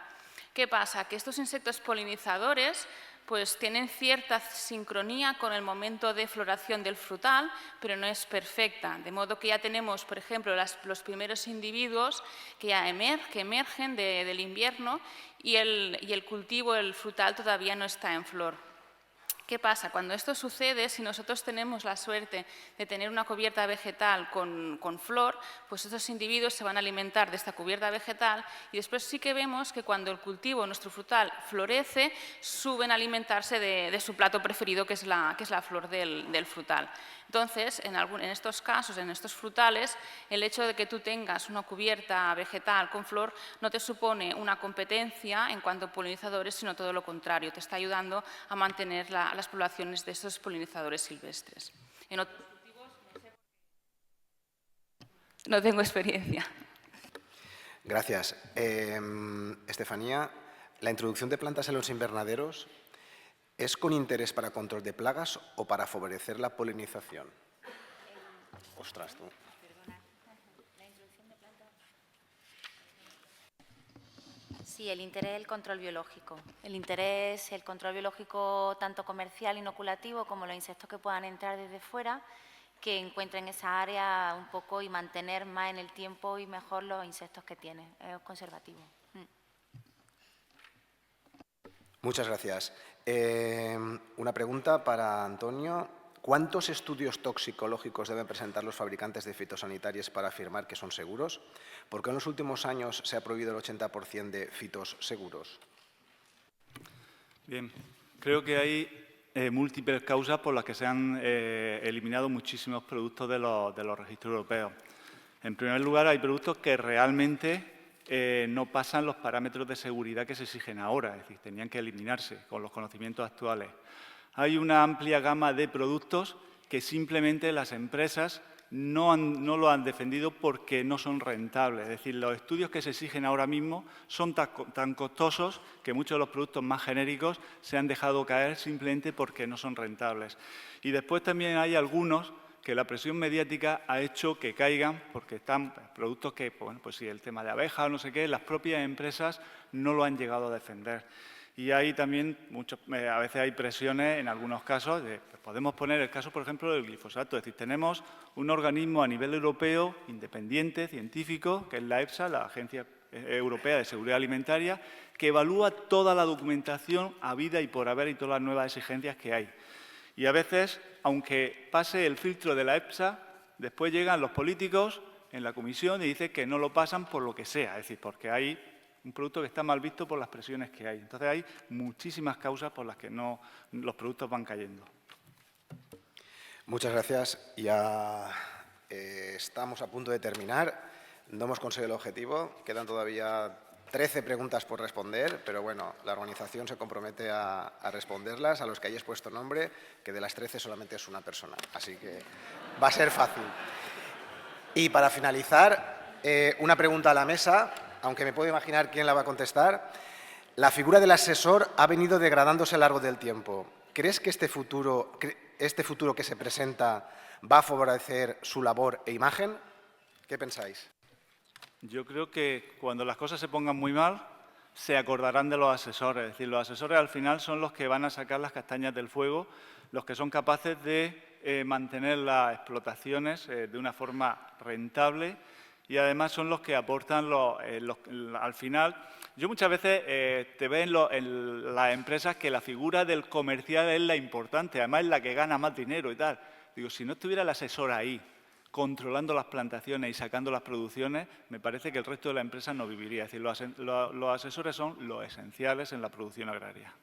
¿Qué pasa? Que estos insectos polinizadores pues tienen cierta sincronía con el momento de floración del frutal, pero no es perfecta. De modo que ya tenemos, por ejemplo, los primeros individuos que ya emergen del invierno y el cultivo, el frutal, todavía no está en flor. ¿Qué pasa? Cuando esto sucede, si nosotros tenemos la suerte de tener una cubierta vegetal con flor, pues estos individuos se van a alimentar de esta cubierta vegetal y después sí que vemos que cuando el cultivo, nuestro frutal, florece, suben a alimentarse de su plato preferido, que es la flor del frutal. Entonces, en estos casos, en estos frutales, el hecho de que tú tengas una cubierta vegetal con flor no te supone una competencia en cuanto a polinizadores, sino todo lo contrario, te está ayudando a mantener las poblaciones de estos polinizadores silvestres. En otros cultivos, no tengo experiencia. Gracias. Estefanía, la introducción de plantas en los invernaderos, ¿es con interés para control de plagas o para favorecer la polinización? Ostras, tú. Sí, el interés es el control biológico. El interés es el control biológico tanto comercial, inoculativo, como los insectos que puedan entrar desde fuera, que encuentren esa área un poco y mantener más en el tiempo y mejor los insectos que tienen. Es conservativo. Muchas gracias. Una pregunta para Antonio. ¿Cuántos estudios toxicológicos deben presentar los fabricantes de fitosanitarios para afirmar que son seguros? ¿Por qué en los últimos años se ha prohibido el 80% de fitos seguros? Bien, creo que hay múltiples causas por las que se han eliminado muchísimos productos de los registros europeos. En primer lugar, hay productos que realmente no pasan los parámetros de seguridad que se exigen ahora, es decir, tenían que eliminarse con los conocimientos actuales. Hay una amplia gama de productos que simplemente las empresas no lo han defendido porque no son rentables. Es decir, los estudios que se exigen ahora mismo son tan costosos que muchos de los productos más genéricos se han dejado caer simplemente porque no son rentables. Y después también hay algunos que la presión mediática ha hecho que caigan porque están productos que, bueno, pues sí, el tema de abejas o no sé qué, las propias empresas no lo han llegado a defender. Y hay también, a veces hay presiones en algunos casos, podemos poner el caso, por ejemplo, del glifosato. Es decir, tenemos un organismo a nivel europeo, independiente, científico, que es la EFSA, la Agencia Europea de Seguridad Alimentaria, que evalúa toda la documentación habida y por haber y todas las nuevas exigencias que hay. Y a veces, aunque pase el filtro de la EFSA, después llegan los políticos en la comisión y dicen que no lo pasan por lo que sea, es decir, porque hay un producto que está mal visto por las presiones que hay. Entonces, hay muchísimas causas por las que los productos van cayendo. Muchas gracias. Ya estamos a punto de terminar. No hemos conseguido el objetivo. Quedan todavía 13 preguntas por responder, pero bueno, la organización se compromete a responderlas a los que hayáis puesto nombre, que de las 13 solamente es una persona. Así que va a ser fácil. Y para finalizar, una pregunta a la mesa, aunque me puedo imaginar quién la va a contestar. La figura del asesor ha venido degradándose a lo largo del tiempo. ¿Crees que este futuro que se presenta va a favorecer su labor e imagen? ¿Qué pensáis? Yo creo que cuando las cosas se pongan muy mal, se acordarán de los asesores. Es decir, los asesores al final son los que van a sacar las castañas del fuego, los que son capaces de mantener las explotaciones de una forma rentable y además son los que aportan al final. Yo muchas veces te veo en las empresas que la figura del comercial es la importante, además es la que gana más dinero y tal. Digo, si no estuviera el asesor ahí, controlando las plantaciones y sacando las producciones, me parece que el resto de la empresa no viviría. Es decir, los asesores son los esenciales en la producción agraria.